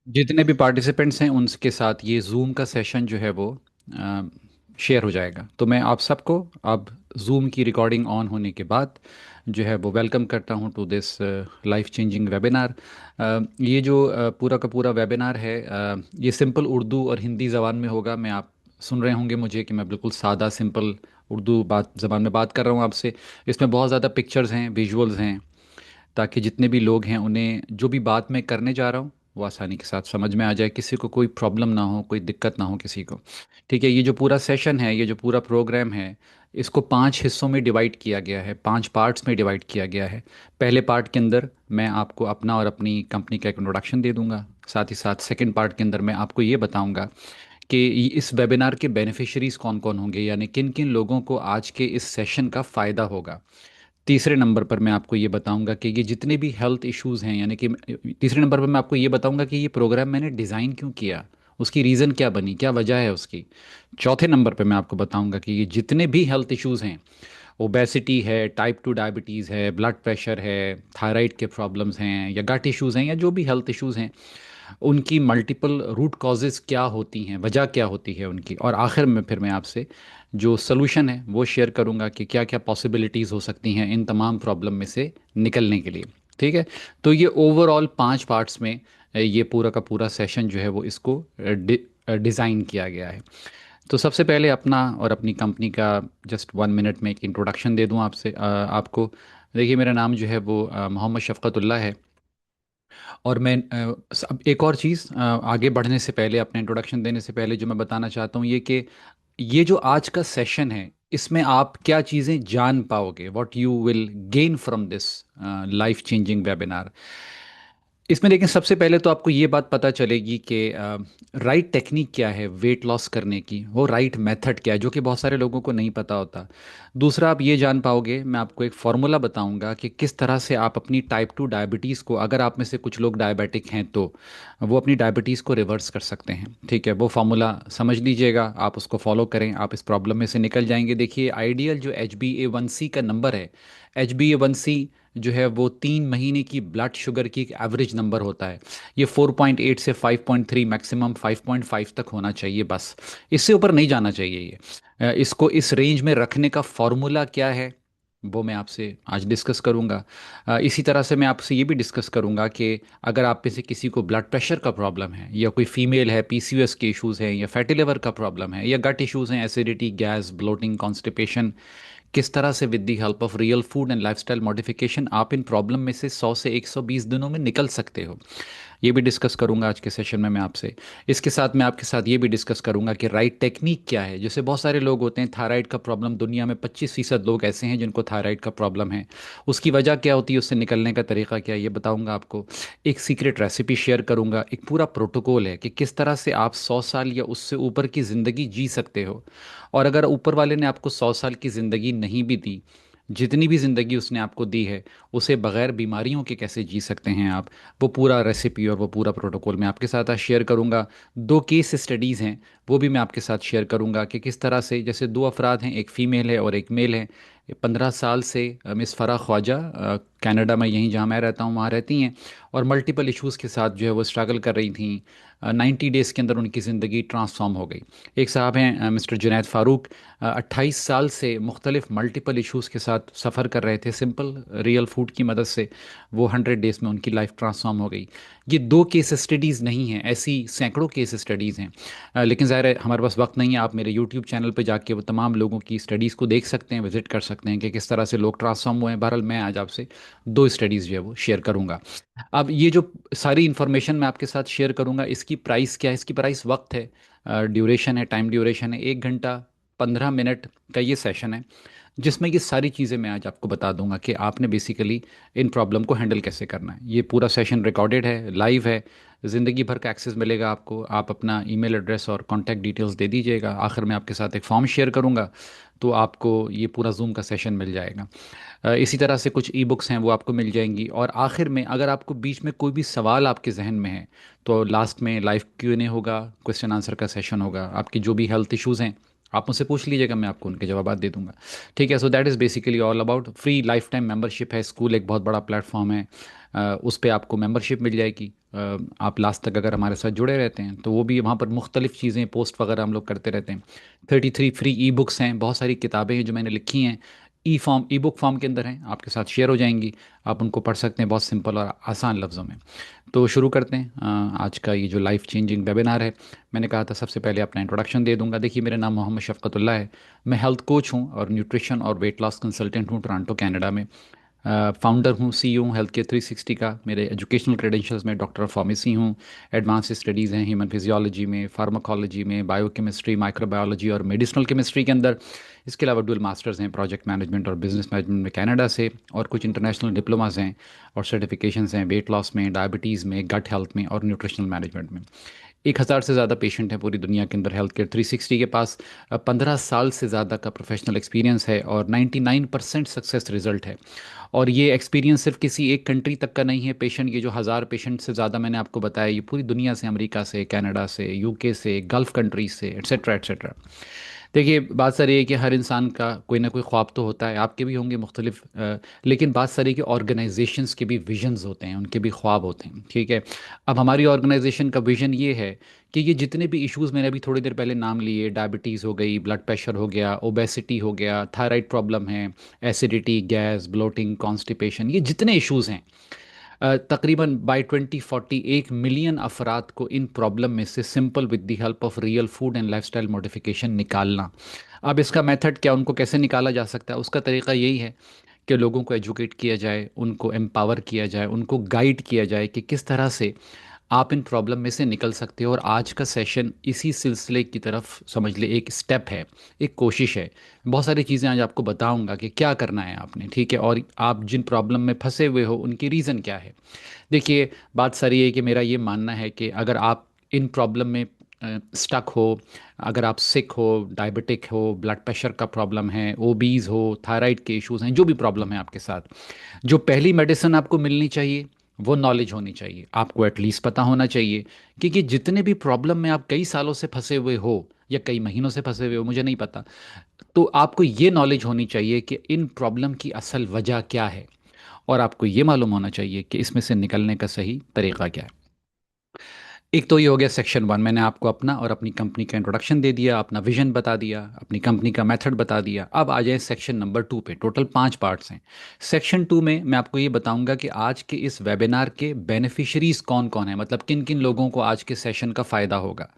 जितने भी पार्टिसिपेंट्स हैं उनके साथ ये जूम का सेशन जो है वो शेयर हो जाएगा। तो मैं आप सबको अब जूम की रिकॉर्डिंग ऑन होने के बाद जो है वो वेलकम करता हूँ to this life changing webinar. ये जो पूरा का पूरा वेबिनार है, ये सिंपल उर्दू और हिंदी ज़बान में होगा। मैं आप सुन रहे होंगे मुझे कि मैं बिल्कुल सादा सिंपल उर्दू बात ज़बान में बात कर रहा हूँ आपसे। इसमें बहुत ज़्यादा पिक्चर्स हैं, विजुअल्स हैं, ताकि जितने भी लोग हैं उन्हें जो भी बात मैं करने जा रहा हूँ वो आसानी के साथ समझ में आ जाए, किसी को कोई प्रॉब्लम ना हो, कोई दिक्कत ना हो किसी को। ठीक है, ये जो पूरा सेशन है, ये जो पूरा प्रोग्राम है, इसको 5 हिस्सों में डिवाइड किया गया है, 5 पार्ट्स में डिवाइड किया गया है। पहले पार्ट के अंदर मैं आपको अपना और अपनी कंपनी का एक इंट्रोडक्शन दे दूंगा। साथ ही साथ सेकंड पार्ट के अंदर मैं आपको ये बताऊंगा कि इस वेबिनार के बेनिफिशरीज कौन कौन होंगे, यानी किन किन लोगों को आज के इस सेशन का फ़ायदा होगा। तीसरे नंबर पर मैं आपको ये बताऊंगा कि ये जितने भी हेल्थ इश्यूज़ हैं, यानी कि तीसरे नंबर पर मैं आपको ये बताऊंगा कि ये प्रोग्राम मैंने डिज़ाइन क्यों किया, उसकी रीज़न क्या बनी, क्या वजह है उसकी। चौथे नंबर पर मैं आपको बताऊंगा कि ये जितने भी हेल्थ इश्यूज़ हैं, ओबेसिटी है, टाइप 2 डायबिटीज़ है, ब्लड प्रेशर है, थायराइड के प्रॉब्लम्स हैं, या गट इश्यूज़ हैं, या जो भी हेल्थ इश्यूज़ हैं, उनकी मल्टीपल रूट कॉजेज़ क्या होती हैं, वजह क्या होती है उनकी, और आखिर में फिर मैं आपसे जो सलूशन है वो शेयर करूंगा कि क्या क्या पॉसिबिलिटीज़ हो सकती हैं इन तमाम प्रॉब्लम में से निकलने के लिए। ठीक है, तो ये ओवरऑल 5 पार्ट्स में ये पूरा का पूरा सेशन जो है वो इसको डिज़ाइन किया गया है। तो सबसे पहले अपना और अपनी कंपनी का जस्ट 1 मिनट में एक इंट्रोडक्शन दे दूं आपसे, आपको। देखिए, मेरा नाम जो है वो मोहम्मद शफ़क़तुल्लाह है। और मैं अब एक और चीज़ आगे बढ़ने से पहले, अपने इंट्रोडक्शन देने से पहले जो मैं बताना चाहता हूँ ये कि ये जो आज का सेशन है, इसमें आप क्या चीज़ें जान पाओगे, what you will gain from this life changing webinar. इसमें लेकिन सबसे पहले तो आपको ये बात पता चलेगी कि राइट टेक्निक क्या है वेट लॉस करने की, वो राइट मेथड क्या है, जो कि बहुत सारे लोगों को नहीं पता होता। दूसरा, आप ये जान पाओगे, मैं आपको एक फार्मूला बताऊंगा कि किस तरह से आप अपनी टाइप 2 डायबिटीज़ को, अगर आप में से कुछ लोग डायबिटिक हैं तो वो अपनी डायबिटीज़ को रिवर्स कर सकते हैं। ठीक है, वो फार्मूला समझ लीजिएगा, आप उसको फॉलो करें, आप इस प्रॉब्लम में से निकल जाएंगे। देखिए, आइडियल जो HbA1c का नंबर है, HbA1c जो है वो 3 महीने की ब्लड शुगर की एक एवरेज नंबर होता है। ये 4.8 से 5.3, मैक्सिमम 5.5 तक होना चाहिए बस, इससे ऊपर नहीं जाना चाहिए ये। इसको इस रेंज में रखने का फॉर्मूला क्या है वो मैं आपसे आज डिस्कस करूंगा। इसी तरह से मैं आपसे ये भी डिस्कस करूंगा कि अगर आप में से किसी को ब्लड प्रेशर का प्रॉब्लम है, या कोई फीमेल है, PCOS के इश्यूज़ हैं, या फैटी लिवर का प्रॉब्लम है, या गट इश्यूज़ हैं, एसिडिटी, गैस, ब्लोटिंग, कॉन्स्टिपेशन, किस तरह से with the help of real food and lifestyle modification आप इन प्रॉब्लम में से 100 से 120 दिनों में निकल सकते हो। ये भी डिस्कस करूंगा आज के सेशन में मैं आपसे। इसके साथ मैं आपके साथ ये भी डिस्कस करूंगा कि राइट टेक्निक क्या है। जैसे बहुत सारे लोग होते हैं, थायराइड का प्रॉब्लम, दुनिया में 25% लोग ऐसे हैं जिनको थायराइड का प्रॉब्लम है। उसकी वजह क्या होती है, उससे निकलने का तरीका क्या है, ये बताऊंगा आपको। एक सीक्रेट रेसिपी शेयर करूंगा, एक पूरा प्रोटोकॉल है कि किस तरह से आप 100 साल या उससे ऊपर की ज़िंदगी जी सकते हो। और अगर ऊपर वाले ने आपको 100 साल की ज़िंदगी नहीं भी दी, जितनी भी ज़िंदगी उसने आपको दी है, उसे बगैर बीमारियों के कैसे जी सकते हैं आप, वो पूरा रेसिपी और वो पूरा प्रोटोकॉल मैं आपके साथ आज शेयर करूंगा। 2 केस स्टडीज़ हैं, वो भी मैं आपके साथ शेयर करूंगा कि किस तरह से, जैसे 2 अफराद हैं, एक फ़ीमेल है और एक मेल है। 15 साल से मिस फ़रा ख्वाजा कनाडा में, यहीं जहाँ मैं रहता हूँ वहाँ रहती हैं, और मल्टीपल इश्यूज़ के साथ जो है वो स्ट्रगल कर रही थी। 90 डेज़ के अंदर उनकी ज़िंदगी ट्रांसफॉर्म हो गई। एक साहब हैं मिस्टर जुनैद फ़ारूक, 28 साल से मुख्तलिफ मल्टीपल इश्यूज़ के साथ सफ़र कर रहे थे, सिंपल रियल फूड की मदद से वो 100 डेज़ में उनकी लाइफ ट्रांसफॉर्म हो गई। ये 2 केस स्टडीज़ नहीं हैं, ऐसी सैकड़ों केस स्टडीज़ हैं। लेकिन ज़ाहिर है हमारे पास वक्त नहीं है। आप मेरे यूट्यूब चैनल पे जाके वो तमाम लोगों की स्टडीज़ को देख सकते हैं, विजिट कर सकते हैं कि किस तरह से लोग ट्रांसफॉर्म हुए हैं। बहरहाल मैं आज आपसे 2 स्टडीज़ जो है वो शेयर करूंगा। अब ये जो सारी इन्फॉर्मेशन मैं आपके साथ शेयर करूंगा, इसकी प्राइस क्या है, इसकी प्राइस वक्त है, ड्यूरेशन है, टाइम ड्यूरेशन है। 1 घंटा 15 मिनट का ये सेशन है, जिसमें ये सारी चीज़ें मैं आज आपको बता दूंगा कि आपने बेसिकली इन प्रॉब्लम को हैंडल कैसे करना है। ये पूरा सेशन रिकॉर्डेड है, लाइव है, ज़िंदगी भर का एक्सेस मिलेगा आपको। आप अपना ईमेल एड्रेस और कॉन्टैक्ट डिटेल्स दे दीजिएगा। आखिर में आपके साथ एक फॉर्म शेयर करूंगा, तो आपको ये पूरा जूम का सेशन मिल जाएगा। इसी तरह से कुछ ई बुक्स हैं वो आपको मिल जाएंगी। और आखिर में अगर आपको बीच में कोई भी सवाल आपके जहन में है, तो लास्ट में लाइव Q&A होगा, क्वेश्चन आंसर का सेशन होगा। आपकी जो भी हेल्थ इश्यूज़ हैं आप मुझसे पूछ लीजिएगा, मैं आपको उनके जवाब दे दूंगा। ठीक है, so that is basically all about. Free life time membership है, स्कूल एक बहुत बड़ा प्लेटफॉर्म है, उस पर आपको मेंबरशिप मिल जाएगी। आप लास्ट तक अगर हमारे साथ जुड़े रहते हैं तो वो भी वहाँ पर मुख्तलिफ़ चीज़ें पोस्ट वगैरह हम लोग करते रहते हैं। 33 फ्री ई बुक्स हैं, बहुत सारी किताबें हैं जो मैंने लिखी हैं, ई बुक फॉर्म के अंदर हैं, आपके साथ शेयर हो जाएंगी। आप उनको पढ़ सकते हैं बहुत सिंपल और आसान लफ्ज़ों में। तो शुरू करते हैं आज का ये जो लाइफ चेंजिंग वेबिनार है। मैंने कहा था सबसे पहले अपना इंट्रोडक्शन दे दूंगा। देखिए, मेरा नाम मोहम्मद शफ़क़तुल्लाह है। मैं हेल्थ कोच हूँ और न्यूट्रिशन और वेट लॉस कंसल्टेंट हूँ टोरंटो कनाडा में। फाउंडर हूँ, सीईओ हूँ हेल्थ केयर 360 का। मेरे एजुकेशनल क्रेडेंशियल्स में डॉक्टर ऑफ फार्मेसी हूँ। एडवांस स्टडीज़ हैं ह्यूमन फिजियोलॉजी में, फार्माकोलॉजी में, बायोकेमिस्ट्री, माइक्रोबायोलॉजी और मेडिसिनल केमिस्ट्री के अंदर। इसके अलावा डुअल मास्टर्स हैं प्रोजेक्ट मैनेजमेंट और बिजनेस मैनेजमेंट में कनाडा से, और कुछ इंटरनेशनल डिप्लोमास हैं और सर्टिफिकेशंस हैं वेट लॉस में, डायबिटीज़ में, गट हेल्थ में और न्यूट्रिशनल मैनेजमेंट में। 1,000 से ज़्यादा पेशेंट हैं पूरी दुनिया के अंदर हेल्थ केयर 360 के पास। 15 साल से ज़्यादा का प्रोफेशनल एक्सपीरियंस है और 99% सक्सेस रिजल्ट है। और ये एक्सपीरियंस सिर्फ किसी एक कंट्री तक का नहीं है। पेशेंट, ये जो 1,000 पेशेंट से ज़्यादा मैंने आपको बताया, ये पूरी दुनिया से, अमेरिका से, कनाडा से, यूके से, गल्फ़ कंट्रीज से, एट्सेट्रा एट्सेट्रा। देखिए, बात सारी है कि हर इंसान का कोई ना कोई ख्वाब तो होता है, आपके भी होंगे मुख्तलिफ, लेकिन बात सारी है कि ऑर्गेनाइजेशंस के भी विजन्स होते हैं, उनके भी ख्वाब होते हैं, ठीक है। अब हमारी ऑर्गेनाइजेशन का विजन ये है कि ये जितने भी इश्यूज़ मैंने अभी थोड़ी देर पहले नाम लिए, डायबिटीज़ हो गई, ब्लड प्रेशर हो गया, ओबेसिटी हो गया, थायराइड प्रॉब्लम है, एसिडिटी, गैस, ब्लोटिंग, कॉन्स्टिपेशन, ये जितने इश्यूज़ हैं, तकरीबन बाय 2040 1 मिलियन अफराद को इन प्रॉब्लम में से simple with the help of real food and lifestyle modification निकालना। अब इसका मेथड क्या, उनको कैसे निकाला जा सकता है, उसका तरीका यही है कि लोगों को एजुकेट किया जाए, उनको एम्पावर किया जाए, उनको गाइड किया जाए कि किस तरह से आप इन प्रॉब्लम में से निकल सकते हो। और आज का सेशन इसी सिलसिले की तरफ समझ ले एक स्टेप है, एक कोशिश है। बहुत सारी चीज़ें आज आपको बताऊंगा कि क्या करना है आपने, ठीक है, और आप जिन प्रॉब्लम में फंसे हुए हो उनकी रीज़न क्या है। देखिए, बात सारी है कि मेरा ये मानना है कि अगर आप इन प्रॉब्लम में स्टक हो, अगर आप सिक हो, डायबिटिक हो, ब्लड प्रेशर का प्रॉब्लम है, ओबीज हो, थायराइड के इश्यूज हैं, जो भी प्रॉब्लम है आपके साथ, जो पहली मेडिसिन आपको मिलनी चाहिए वो नॉलेज होनी चाहिए, आपको एटलीस्ट पता होना चाहिए। क्योंकि जितने भी प्रॉब्लम में आप कई सालों से फंसे हुए हो या कई महीनों से फंसे हुए हो, मुझे नहीं पता, तो आपको ये नॉलेज होनी चाहिए कि इन प्रॉब्लम की असल वजह क्या है, और आपको ये मालूम होना चाहिए कि इसमें से निकलने का सही तरीका क्या है। एक तो ये हो गया सेक्शन 1, मैंने आपको अपना और अपनी कंपनी का इंट्रोडक्शन दे दिया, अपना विजन बता दिया, अपनी कंपनी का मेथड बता दिया। अब आ जाए सेक्शन नंबर 2 पे। टोटल 5 पार्ट्स हैं। सेक्शन 2 में मैं आपको ये बताऊंगा कि आज के इस वेबिनार के बेनिफिशरीज कौन कौन है, मतलब किन किन लोगों को आज के सेशन का फ़ायदा होगा।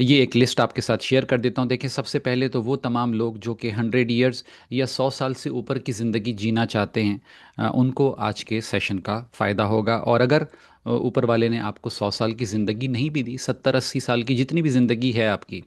ये एक लिस्ट आपके साथ शेयर कर देता हूँ। देखिए, सबसे पहले तो वो तमाम लोग जो कि 100 ईयर्स या 100 साल से ऊपर की ज़िंदगी जीना चाहते हैं, उनको आज के सेशन का फ़ायदा होगा। और अगर ऊपर वाले ने आपको 100 साल की ज़िंदगी नहीं भी दी, 70-80 साल की जितनी भी ज़िंदगी है आपकी,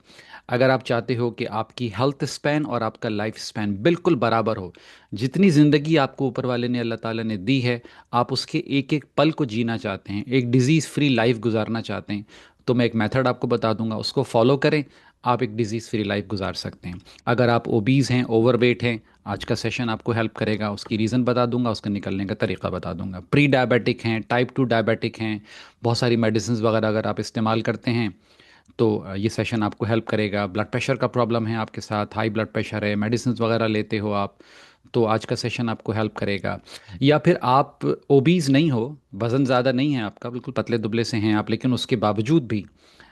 अगर आप चाहते हो कि आपकी हेल्थ स्पैन और आपका लाइफ स्पैन बिल्कुल बराबर हो, जितनी ज़िंदगी आपको ऊपर वाले ने, अल्लाह ताला ने दी है, आप उसके एक एक पल को जीना चाहते हैं, एक डिज़ीज़ फ्री लाइफ गुजारना चाहते हैं, तो मैं एक मेथड आपको बता दूंगा, उसको फॉलो करें, आप एक डिज़ीज़ फ्री लाइफ गुजार सकते हैं। अगर आप ओबीज़ हैं, ओवरवेट हैं, आज का सेशन आपको हेल्प करेगा, उसकी रीज़न बता दूंगा, उसका निकलने का तरीका बता दूंगा। प्री डायबिटिक हैं, टाइप 2 डायबिटिक हैं, बहुत सारी मेडिसिन वगैरह अगर आप इस्तेमाल करते हैं तो ये सेशन आपको हेल्प करेगा। ब्लड प्रेशर का प्रॉब्लम है आपके साथ, हाई ब्लड प्रेशर है, मेडिसिन वगैरह लेते हो आप, तो आज का सेशन आपको हेल्प करेगा। या फिर आप ओबीज़ नहीं हो, वज़न ज़्यादा नहीं है आपका, बिल्कुल पतले दुबले से हैं आप, लेकिन उसके बावजूद भी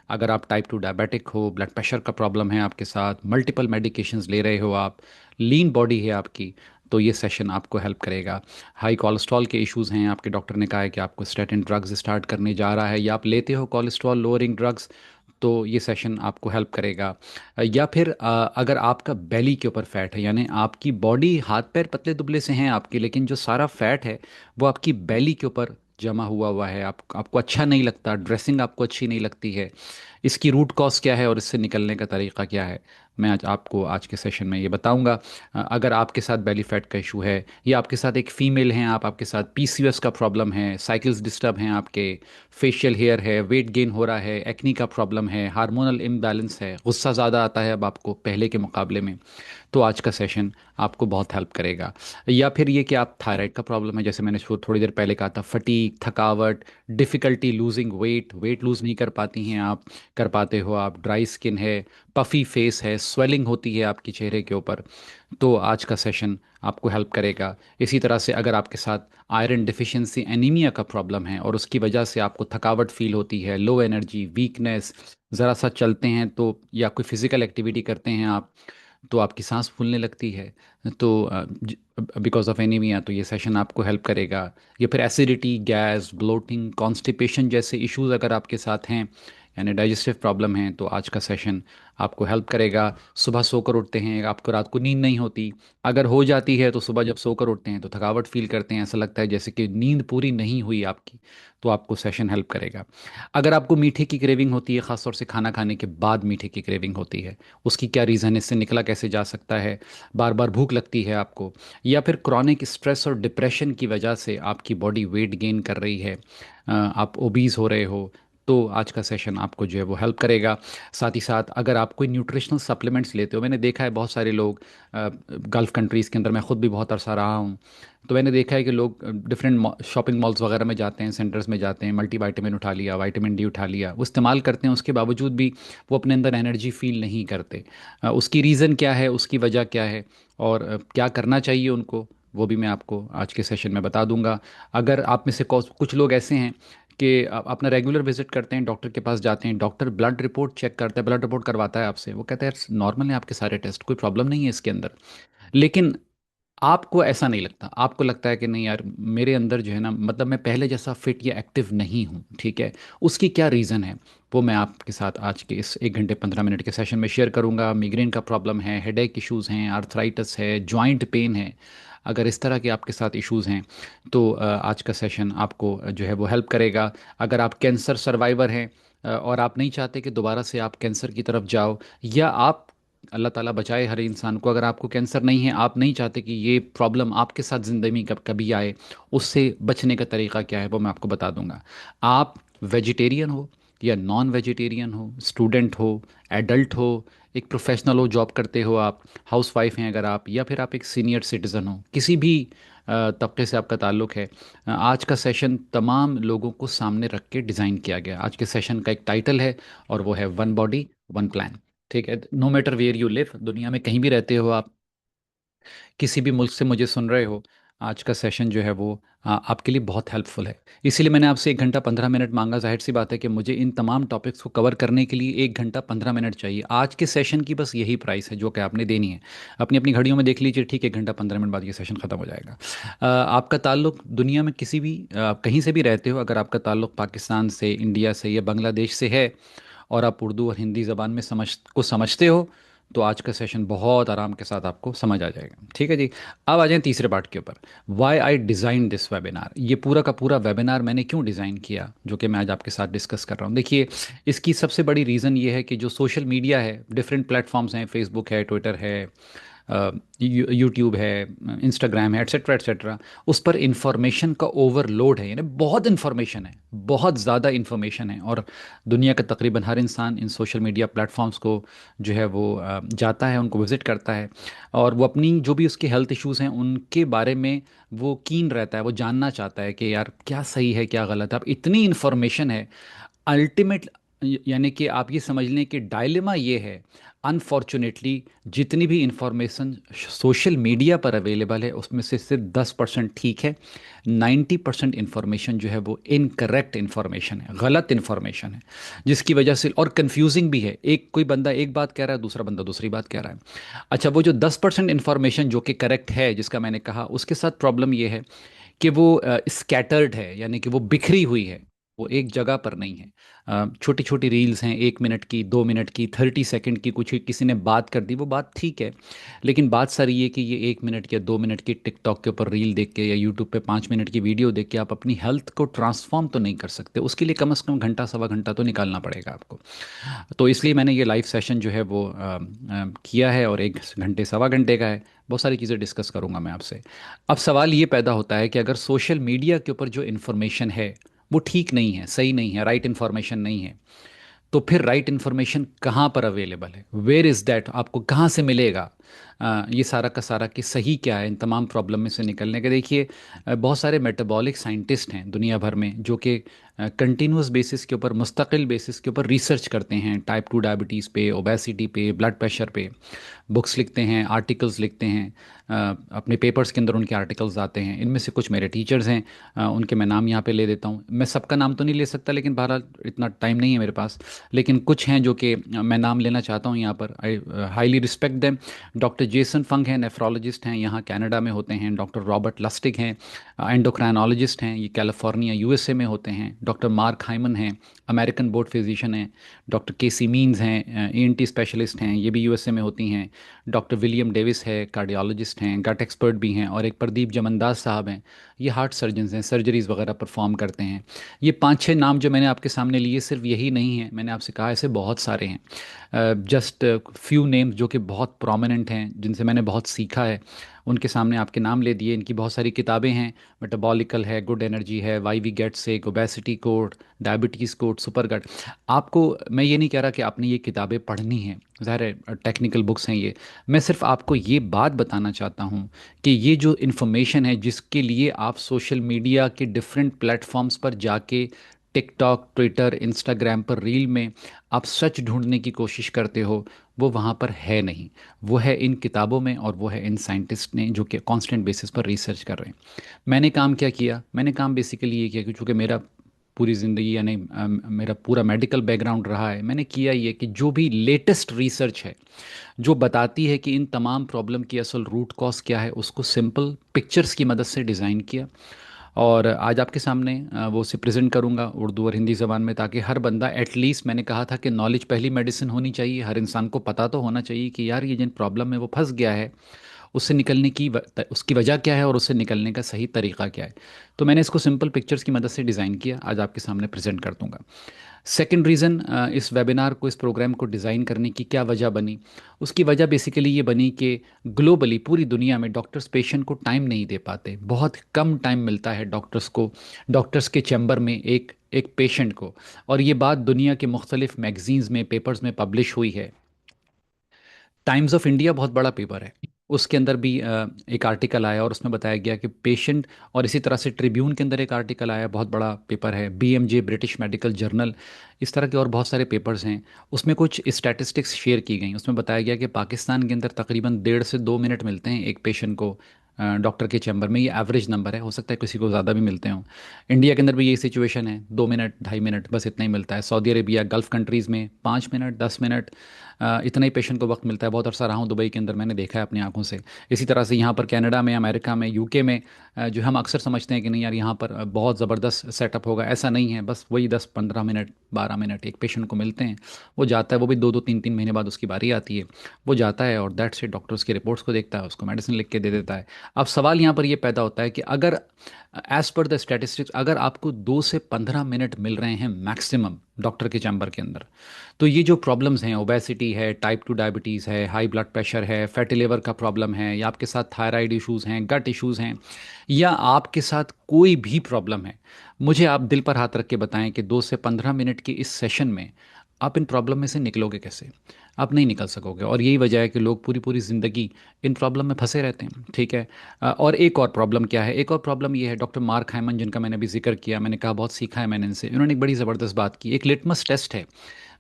अगर आप टाइप 2 डायबिटिक हो, ब्लड प्रेशर का प्रॉब्लम है आपके साथ, मल्टीपल मेडिकेशंस ले रहे हो आप, लीन बॉडी है आपकी, तो ये सेशन आपको हेल्प करेगा। हाई कोलेस्ट्रॉल के इश्यूज़ हैं, आपके डॉक्टर ने कहा है कि आपको स्टेटिन ड्रग्स स्टार्ट करने जा रहा है, या आप लेते हो कोलेस्ट्रॉल लोअरिंग ड्रग्स, तो ये सेशन आपको हेल्प करेगा। या फिर अगर आपका बेली के ऊपर फैट है, यानी आपकी बॉडी हाथ पैर पतले दुबले से हैं आपके, लेकिन जो सारा फैट है वो आपकी बेली के ऊपर जमा हुआ हुआ है, आपको अच्छा नहीं लगता, ड्रेसिंग आपको अच्छी नहीं लगती है, इसकी रूट कॉज क्या है और इससे निकलने का तरीका क्या है, मैं आज आपको आज के सेशन में ये बताऊंगा। अगर आपके साथ बेली फैट का इशू है, या आपके साथ एक फ़ीमेल हैं आप, आपके साथ पीसीओएस का प्रॉब्लम है, साइकिल्स डिस्टर्ब हैं आपके, फेशियल हेयर है, वेट गेन हो रहा है, एक्नी का प्रॉब्लम है, हार्मोनल इम्बैलेंस है, गुस्सा ज़्यादा आता है अब आपको पहले के मुकाबले में, तो आज का सेशन आपको बहुत हेल्प करेगा। या फिर ये कि आप थायराइड का प्रॉब्लम है, जैसे मैंने थोड़ी देर पहले कहा था, फटीग, थकावट, difficulty losing weight, weight lose नहीं कर पाती हैं आप, कर पाते हो आप, ड्राई स्किन है, पफ़ी फेस है, स्वेलिंग होती है आपके चेहरे के ऊपर, तो आज का सेशन आपको हेल्प करेगा। इसी तरह से अगर आपके साथ आयरन डिफिशिएंसी एनीमिया का प्रॉब्लम है और उसकी वजह से आपको थकावट फील होती है, लो एनर्जी, वीकनेस, ज़रा सा चलते हैं तो या कोई फिजिकल एक्टिविटी करते हैं आप तो आपकी सांस फूलने लगती है, तो बिकॉज ऑफ एनीमिया, तो ये सेशन आपको हेल्प करेगा। या फिर एसिडिटी, गैस, ब्लोटिंग, कॉन्स्टिपेशन जैसे इश्यूज अगर आपके साथ हैं, यानी डाइजेस्टिव प्रॉब्लम है, तो आज का सेशन आपको हेल्प करेगा। सुबह सोकर उठते हैं, आपको रात को नींद नहीं होती, अगर हो जाती है तो सुबह जब सोकर उठते हैं तो थकावट फील करते हैं, ऐसा लगता है जैसे कि नींद पूरी नहीं हुई आपकी, तो आपको सेशन हेल्प करेगा। अगर आपको मीठे की क्रेविंग होती है, ख़ासतौर से खाना खाने के बाद मीठे की क्रेविंग होती है, उसकी क्या रीज़न, इससे निकला कैसे जा सकता है, बार बार भूख लगती है आपको, या फिर क्रॉनिक स्ट्रेस और डिप्रेशन की वजह से आपकी बॉडी वेट गेन कर रही है, आप ओबीज हो रहे हो, तो आज का सेशन आपको जो है वो हेल्प करेगा। साथ ही साथ अगर आप कोई न्यूट्रिशनल सप्लीमेंट्स लेते हो, मैंने देखा है बहुत सारे लोग गल्फ़ कंट्रीज़ के अंदर, मैं खुद भी बहुत अरसा रहा हूँ, तो मैंने देखा है कि लोग डिफरेंट शॉपिंग मॉल्स वगैरह में जाते हैं, सेंटर्स में जाते हैं, मल्टी वाइटामिन उठा लिया, विटामिन डी उठा लिया, वो इस्तेमाल करते हैं, उसके बावजूद भी वो अपने अंदर एनर्जी फील नहीं करते। उसकी रीज़न क्या है, उसकी वजह क्या है, और क्या करना चाहिए उनको, वो भी मैं आपको आज के सेशन में बता दूंगा। अगर आप में से कुछ लोग ऐसे हैं कि अपना रेगुलर विजिट करते हैं, डॉक्टर के पास जाते हैं, डॉक्टर ब्लड रिपोर्ट चेक करता है, ब्लड रिपोर्ट करवाता है आपसे, वो कहता है नॉर्मल है आपके सारे टेस्ट, कोई प्रॉब्लम नहीं है इसके अंदर, लेकिन आपको ऐसा नहीं लगता, आपको लगता है कि नहीं यार, मेरे अंदर जो है ना, मतलब मैं पहले जैसा फिट या एक्टिव नहीं हूँ, ठीक है, उसकी क्या रीज़न है, वो मैं आपके साथ आज के इस 1 घंटे 15 मिनट के सेशन में शेयर करूँगा। मिग्रेन का प्रॉब्लम है, हेडेक इश्यूज़ हैं, आर्थराइटिस है, जॉइंट पेन है, अगर इस तरह के आपके साथ इश्यूज़ हैं तो आज का सेशन आपको जो है वो हेल्प करेगा। अगर आप कैंसर सर्वाइवर हैं और आप नहीं चाहते कि दोबारा से आप कैंसर की तरफ जाओ, या आप, अल्लाह ताला बचाए हर इंसान को, अगर आपको कैंसर नहीं है, आप नहीं चाहते कि ये प्रॉब्लम आपके साथ ज़िंदगी में कभी आए, उससे बचने का तरीका क्या है वो मैं आपको बता दूंगा। आप वेजिटेरियन हो या नॉन वेजिटेरियन हो, स्टूडेंट हो, एडल्ट हो, एक प्रोफेशनल हो, जॉब करते हो आप, हाउस वाइफ हैं अगर आप, या फिर आप एक सीनियर सिटीज़न हो, किसी भी तबके से आपका ताल्लुक़ है, आज का सेशन तमाम लोगों को सामने रख के डिज़ाइन किया गया। आज के सेशन का एक टाइटल है और वो है वन बॉडी वन प्लान। ठीक है, no matter where you live, दुनिया में कहीं भी रहते हो आप, किसी भी मुल्क से मुझे सुन रहे हो, आज का सेशन जो है वो आपके लिए बहुत हेल्पफुल है। इसीलिए मैंने आपसे 1 घंटा 15 मिनट मांगा। जाहिर सी बात है कि मुझे इन तमाम टॉपिक्स को कवर करने के लिए 1 घंटा 15 मिनट चाहिए। आज के सेशन की बस यही प्राइस है जो कि आपने देनी है। अपनी अपनी घड़ियों में देख लीजिए, ठीक है, 1 घंटा 15 मिनट बाद ये सेशन ख़त्म हो जाएगा। आपका ताल्लुक दुनिया में किसी भी कहीं से भी रहते हो, अगर आपका ताल्लुक पाकिस्तान से, इंडिया से या बांग्लादेश से है, और आप उर्दू और हिंदी ज़बान में समझते हो, तो आज का सेशन बहुत आराम के साथ आपको समझ आ जाएगा। ठीक है जी। अब आ जाएं तीसरे पार्ट के ऊपर, why I design this webinar. ये पूरा का पूरा वेबिनार मैंने क्यों डिज़ाइन किया, जो कि मैं आज आपके साथ डिस्कस कर रहा हूँ। देखिए, इसकी सबसे बड़ी रीज़न ये है कि जो सोशल मीडिया है, डिफरेंट प्लेटफॉर्म्स हैं, फेसबुक है, ट्विटर है, यूट्यूब है, इंस्टाग्राम है, एट्सेट्रा एट्सेट्रा, उस पर इंफॉर्मेशन का ओवरलोड है, यानी बहुत इंफॉर्मेशन है, बहुत ज़्यादा इंफॉर्मेशन है, और दुनिया का तकरीबन हर इंसान इन सोशल मीडिया प्लेटफॉर्म्स को जो है वो जाता है, उनको विज़िट करता है, और वो अपनी जो भी उसके हेल्थ इश्यूज़ हैं उनके बारे में वो कीन रहता है, वो जानना चाहता है कि यार क्या सही है क्या गलत है। अब इतनी इंफॉर्मेशन है, अल्टीमेट, यानी कि आप ये समझ लें कि डायलेमा ये है, अनफॉर्चुनेटली जितनी भी इंफॉर्मेशन सोशल मीडिया पर अवेलेबल है उसमें से सिर्फ 10% ठीक है, 90% इंफॉर्मेशन जो है वो इनकरेक्ट इंफॉर्मेशन है, गलत इंफॉर्मेशन है, जिसकी वजह से, और कंफ्यूजिंग भी है, एक कोई बंदा एक बात कह रहा है, दूसरा बंदा दूसरी बात कह रहा है। अच्छा, वो जो 10% इंफॉर्मेशन जो कि करेक्ट है, जिसका मैंने कहा, उसके साथ प्रॉब्लम ये है कि वो स्कैटर्ड है, यानी कि वो बिखरी हुई है, वो एक जगह पर नहीं है। छोटी छोटी रील्स हैं, 1 मिनट की, 2 मिनट की, 30 सेकंड की, कुछ किसी ने बात कर दी, वो बात ठीक है, लेकिन बात सारी ये कि ये 1 मिनट या 2 मिनट की टिकटॉक के ऊपर रील देख के या यूट्यूब पे 5 मिनट की वीडियो देख के आप अपनी हेल्थ को ट्रांसफॉर्म तो नहीं कर सकते। उसके लिए कम से कम घंटा सवा घंटा तो निकालना पड़ेगा आपको। तो इसलिए मैंने ये लाइव सेशन जो है वो किया है, और 1 घंटे सवा घंटे का है। बहुत सारी चीज़ें डिस्कस करूंगा मैं आपसे। अब सवाल ये पैदा होता है कि अगर सोशल मीडिया के ऊपर जो इन्फॉर्मेशन है वो ठीक नहीं है, सही नहीं है, राइट इन्फॉर्मेशन नहीं है, तो फिर राइट इन्फॉर्मेशन कहाँ पर अवेलेबल है, वेयर इज़ दैट, आपको कहाँ से मिलेगा, ये सारा का सारा कि सही क्या है इन तमाम प्रॉब्लम में से निकलने का। देखिए, बहुत सारे मेटाबॉलिक साइंटिस्ट हैं दुनिया भर में जो कि कंटिन्यूस बेसिस के ऊपर, मुस्तकिल बेसिस के ऊपर रिसर्च करते हैं टाइप 2 डायबिटीज़ पे, ओबेसिटी पे, ब्लड प्रेशर पे। बुक्स लिखते हैं, आर्टिकल्स लिखते हैं, अपने पेपर्स के अंदर उनके आर्टिकल्स आते हैं। इनमें से कुछ मेरे टीचर्स हैं, उनके मैं नाम यहाँ पे ले देता हूँ। मैं सबका नाम तो नहीं ले सकता, लेकिन बहरहाल इतना टाइम नहीं है मेरे पास। लेकिन कुछ हैं जो कि मैं नाम लेना चाहता हूँ यहाँ पर। I highly respect them. Doctor Jason Fung हैं, नेफ्रोलॉजिस्ट हैं, यहाँ कनाडा में होते हैं। डॉक्टर रॉबर्ट लस्टिग हैं, एंडोक्राइनोलॉजिस्ट हैं, ये कैलिफोर्निया यूएसए में होते हैं। डॉक्टर मार्क हाइमन हैं, अमेरिकन बोर्ड फिजिशियन हैं। डॉक्टर केसी मीन्स हैं, ईएनटी स्पेशलिस्ट हैं, ये भी यूएसए में होती हैं। डॉक्टर विलियम डेविस है, कार्डियोलॉजिस्ट हैं, गट एक्सपर्ट भी हैं। और एक प्रदीप जमनदास साहब हैं, ये हार्ट सर्जन्स हैं, सर्जरीज वगैरह परफॉर्म करते हैं। ये पांच छह नाम जो मैंने आपके सामने लिए, सिर्फ यही नहीं है, मैंने आपसे कहा ऐसे बहुत सारे हैं। जस्ट फ्यू नेम्स जो कि बहुत प्रोमिनेंट हैं, जिनसे मैंने बहुत सीखा है, उनके सामने आपके नाम ले दिए। इनकी बहुत सारी किताबें हैं, मेटाबॉलिकल है, गुड एनर्जी है, why we get sick, obesity code, diabetes code, super gut. आपको, मैं ये नहीं कह रहा कि आपने ये किताबें पढ़नी हैं, ज़ाहिर है टेक्निकल बुक्स हैं ये। मैं सिर्फ आपको ये बात बताना चाहता हूँ कि ये जो इन्फॉर्मेशन है, जिसके लिए आप सोशल मीडिया के डिफरेंट प्लेटफॉर्म्स पर जाके, टिकटॉक, ट्विटर, इंस्टाग्राम पर रील में आप सच ढूंढने की कोशिश करते हो, वो वहाँ पर है नहीं। वो है इन किताबों में, और वो है इन साइंटिस्ट ने जो कि कांस्टेंट बेसिस पर रिसर्च कर रहे हैं। मैंने काम क्या किया? मैंने काम बेसिकली ये किया कि चूँकि मेरा पूरी ज़िंदगी, यानी मेरा पूरा मेडिकल बैकग्राउंड रहा है, मैंने किया ये कि जो भी लेटेस्ट रिसर्च है जो बताती है कि इन तमाम प्रॉब्लम की असल रूट कॉज क्या है, उसको सिंपल पिक्चर्स की मदद से डिज़ाइन किया। और आज आपके सामने वो उसे प्रेजेंट करूंगा उर्दू और हिंदी ज़बान में, ताकि हर बंदा एटलीस्ट, मैंने कहा था कि नॉलेज पहली मेडिसिन होनी चाहिए, हर इंसान को पता तो होना चाहिए कि यार ये जिन प्रॉब्लम में वो फंस गया है, उससे निकलने की उसकी वजह क्या है और उससे निकलने का सही तरीका क्या है। तो मैंने इसको सिंपल पिक्चर्स की मदद से डिज़ाइन किया, आज आपके सामने प्रेजेंट कर दूंगा। सेकेंड रीज़न, इस वेबिनार को, इस प्रोग्राम को डिज़ाइन करने की क्या वजह बनी? उसकी वजह बेसिकली ये बनी कि ग्लोबली, पूरी दुनिया में डॉक्टर्स पेशेंट को टाइम नहीं दे पाते, बहुत कम टाइम मिलता है डॉक्टर्स को, डॉक्टर्स के चैम्बर में एक एक पेशेंट को। और ये बात दुनिया के मुख्तलिफ मैगजीन्स में, पेपर्स में पब्लिश हुई है। टाइम्स ऑफ इंडिया बहुत बड़ा पेपर है, उसके अंदर भी एक आर्टिकल आया और उसमें बताया गया कि पेशेंट, और इसी तरह से ट्रिब्यून के अंदर एक आर्टिकल आया, बहुत बड़ा पेपर है, बीएमजे, ब्रिटिश मेडिकल जर्नल। इस तरह के और बहुत सारे पेपर्स हैं। उसमें कुछ स्टैटिस्टिक्स शेयर की गई, उसमें बताया गया कि पाकिस्तान के अंदर तकरीबन 1.5 से 2 मिनट मिलते हैं एक पेशेंट को डॉक्टर के चैम्बर में। ये एवरेज नंबर है, हो सकता है किसी को ज़्यादा भी मिलते हों। इंडिया के अंदर भी यही सिचुएशन है, 2 मिनट, 2.5 मिनट, बस इतना ही मिलता है। सऊदी अरेबिया, गल्फ़ कंट्रीज़ में 5 मिनट, 10 मिनट, इतना ही पेशेंट को वक्त मिलता है। बहुत अरसा रहा हूँ दुबई के अंदर, मैंने देखा है अपनी आंखों से। इसी तरह से यहाँ पर कनाडा में, अमेरिका में, यूके में, जो हम अक्सर समझते हैं कि नहीं यार यहाँ पर बहुत ज़बरदस्त सेटअप होगा, ऐसा नहीं है। बस वही 10-15 मिनट, 12 मिनट एक पेशेंट को मिलते हैं। वो जाता है, वो भी 2-2, 3-3 महीने बाद उसकी बारी आती है। वो जाता है और दैट से डॉक्टर उसकी रिपोर्ट्स को देखता है, उसको मेडिसिन लिख के दे देता है। अब सवाल यहाँ पर ये पैदा होता है कि अगर एज पर द स्टैटिस्टिक्स, अगर आपको 2 से 15 मिनट मिल रहे हैं मैक्सिमम डॉक्टर के चैम्बर के अंदर, तो ये जो प्रॉब्लम्स हैं, ओबेसिटी है, टाइप 2 डायबिटीज़ है, हाई ब्लड प्रेशर है, फैटी लिवर का प्रॉब्लम है, या आपके साथ थायराइड इश्यूज़ हैं, गट इश्यूज़ हैं, या आपके साथ कोई भी प्रॉब्लम है, मुझे आप दिल पर हाथ रख के बताएं कि 2 से 15 मिनट के इस सेशन में आप इन प्रॉब्लम में से निकलोगे कैसे? आप नहीं निकल सकोगे। और यही वजह है कि लोग पूरी पूरी ज़िंदगी इन प्रॉब्लम में फंसे रहते हैं, ठीक है। और एक और प्रॉब्लम क्या है? एक और प्रॉब्लम ये है, डॉक्टर मार्क हाइमन, जिनका मैंने अभी जिक्र किया, मैंने कहा बहुत सीखा है मैंने इनसे, इन्होंने एक बड़ी ज़बरदस्त बात की, एक लिटमस टेस्ट है।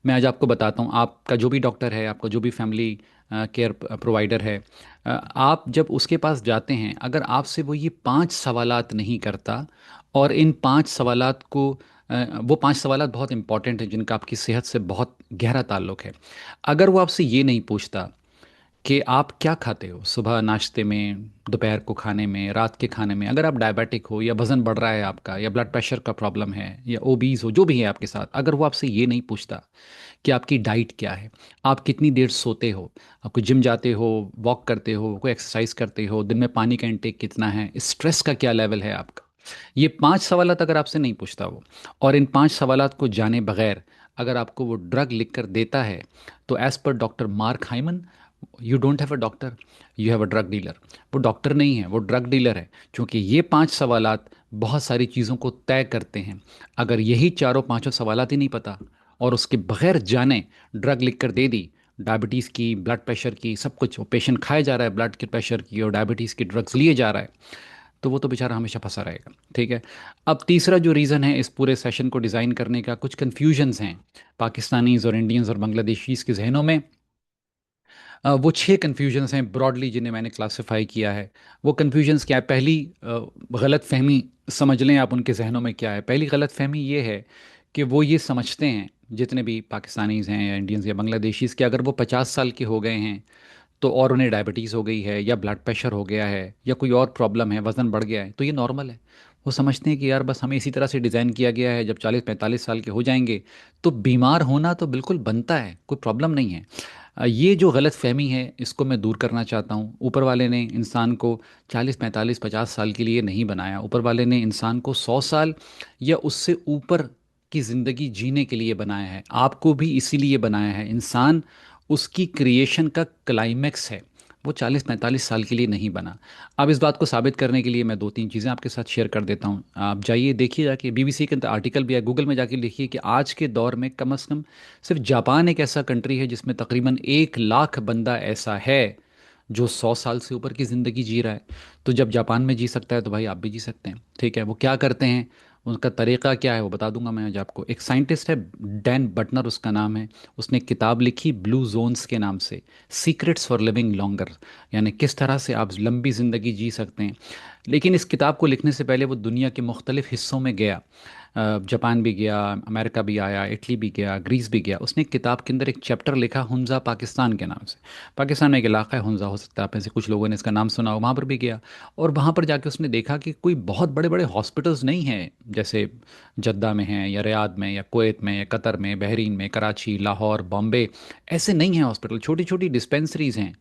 मैं आज आपको बताता हूँ, आपका जो भी डॉक्टर है, आपका जो भी फैमिली केयर प्रोवाइडर है, आप जब उसके पास जाते हैं, अगर आपसे वो ये 5 सवालात नहीं करता, और इन 5 सवालात को, वो 5 सवालात बहुत इंपॉर्टेंट हैं जिनका आपकी सेहत से बहुत गहरा ताल्लुक है। अगर वो आपसे ये नहीं पूछता कि आप क्या खाते हो सुबह नाश्ते में, दोपहर को खाने में, रात के खाने में, अगर आप डायबिटिक हो, या वज़न बढ़ रहा है आपका, या ब्लड प्रेशर का प्रॉब्लम है, या ओबीज हो, जो भी है आपके साथ, अगर वो आपसे ये नहीं पूछता कि आपकी डाइट क्या है, आप कितनी देर सोते हो, आपको जिम जाते हो, वॉक करते हो, कोई एक्सरसाइज करते हो, दिन में पानी का इंटेक कितना है, स्ट्रेस का क्या लेवल है आपका, ये 5 सवालात अगर आपसे नहीं पूछता वो, और इन 5 सवालात को जाने बगैर अगर आपको वो ड्रग लिख कर देता है, तो एज पर doctor Mark Hyman, you don't have a doctor, you have a drug dealer. वो डॉक्टर नहीं है, वो ड्रग डीलर है, क्योंकि ये 5 सवालात बहुत सारी चीज़ों को तय करते हैं। अगर यही चारों पांचों सवालात ही नहीं पता, और उसके बगैर जाने ड्रग लिख कर दे दी, डायबिटीज़ की, ब्लड प्रेशर की, सब कुछ। वो पेशेंट खाए जा रहा है ब्लड के प्रेशर की और डायबिटीज़ की ड्रग्स लिए जा रहा है, तो वो तो बेचारा हमेशा फंसा रहेगा। ठीक है। अब तीसरा जो रीज़न है इस पूरे सेशन को डिज़ाइन करने का, कुछ कन्फ्यूजन्स हैं पाकिस्तानीज़ और इंडियंस और बांग्लादेशीज़ के जहनों में। वो 6 कन्फ्यूजन्स हैं ब्रॉडली जिन्हें मैंने क्लासिफाई किया है। वो कन्फ्यूजन्स क्या है? पहली गलत फहमी, समझ लें आप उनके जहनों में क्या है। पहली गलत फहमी ये है कि वो ये समझते हैं, जितने भी पाकिस्तानीज़ हैं या इंडियंस या बांग्लादेशीज़, कि अगर वो 50 साल के हो गए हैं तो, और उन्हें डायबिटीज़ हो गई है या ब्लड प्रेशर हो गया है या कोई और प्रॉब्लम है, वज़न बढ़ गया है, तो ये नॉर्मल है। वो समझते हैं कि यार बस हमें इसी तरह से डिज़ाइन किया गया है, जब 40-45 साल के हो जाएंगे तो बीमार होना तो बिल्कुल बनता है, कोई प्रॉब्लम नहीं है। ये जो गलत फहमी है इसको मैं दूर करना चाहता हूँ। ऊपर वाले ने इंसान को 40-45-50 साल के लिए नहीं बनाया। ऊपर वाले ने इंसान को 100 साल या उससे ऊपर की ज़िंदगी जीने के लिए बनाया है। आपको भी इसीलिए बनाया है। इंसान उसकी क्रिएशन का क्लाइमैक्स है, वो 40-45 साल के लिए नहीं बना। अब इस बात को साबित करने के लिए मैं 2-3 चीज़ें आपके साथ शेयर कर देता हूँ। आप जाइए देखिए, जाके बीबीसी के अंदर आर्टिकल भी है, गूगल में जाके लिखिए कि आज के दौर में कम से कम सिर्फ जापान एक ऐसा कंट्री है जिसमें तकरीबन 1 लाख बंदा ऐसा है जो 100 साल से ऊपर की ज़िंदगी जी रहा है। तो जब जापान में जी सकता है तो भाई आप भी जी सकते हैं। ठीक है। वो क्या करते हैं, उनका तरीका क्या है, वो बता दूंगा मैं आज आपको। एक साइंटिस्ट है, डैन बटनर उसका नाम है। उसने एक किताब लिखी ब्लू जोन्स के नाम से, सीक्रेट्स फॉर लिविंग लॉन्गर, यानी किस तरह से आप लंबी ज़िंदगी जी सकते हैं। लेकिन इस किताब को लिखने से पहले वो दुनिया के मुख्तलिफ हिस्सों में गया। जापान भी गया, अमेरिका भी आया, इटली भी गया, ग्रीस भी गया। उसने एक किताब के अंदर एक चैप्टर लिखा हुंजा पाकिस्तान के नाम से। पाकिस्तान में एक इलाका है हुंजा, हो सकता है आप में से कुछ लोगों ने इसका नाम सुना हो। वहाँ पर भी गया और वहाँ पर जाके उसने देखा कि कोई बहुत बड़े बड़े हॉस्पिटल्स नहीं हैं, जैसे जद्दा में हैं या रियाद में या कुवैत में या कतर में, बहरीन में, कराची, लाहौर, बॉम्बे। ऐसे नहीं हैं हॉस्पिटल, छोटी छोटी डिस्पेंसरीज हैं।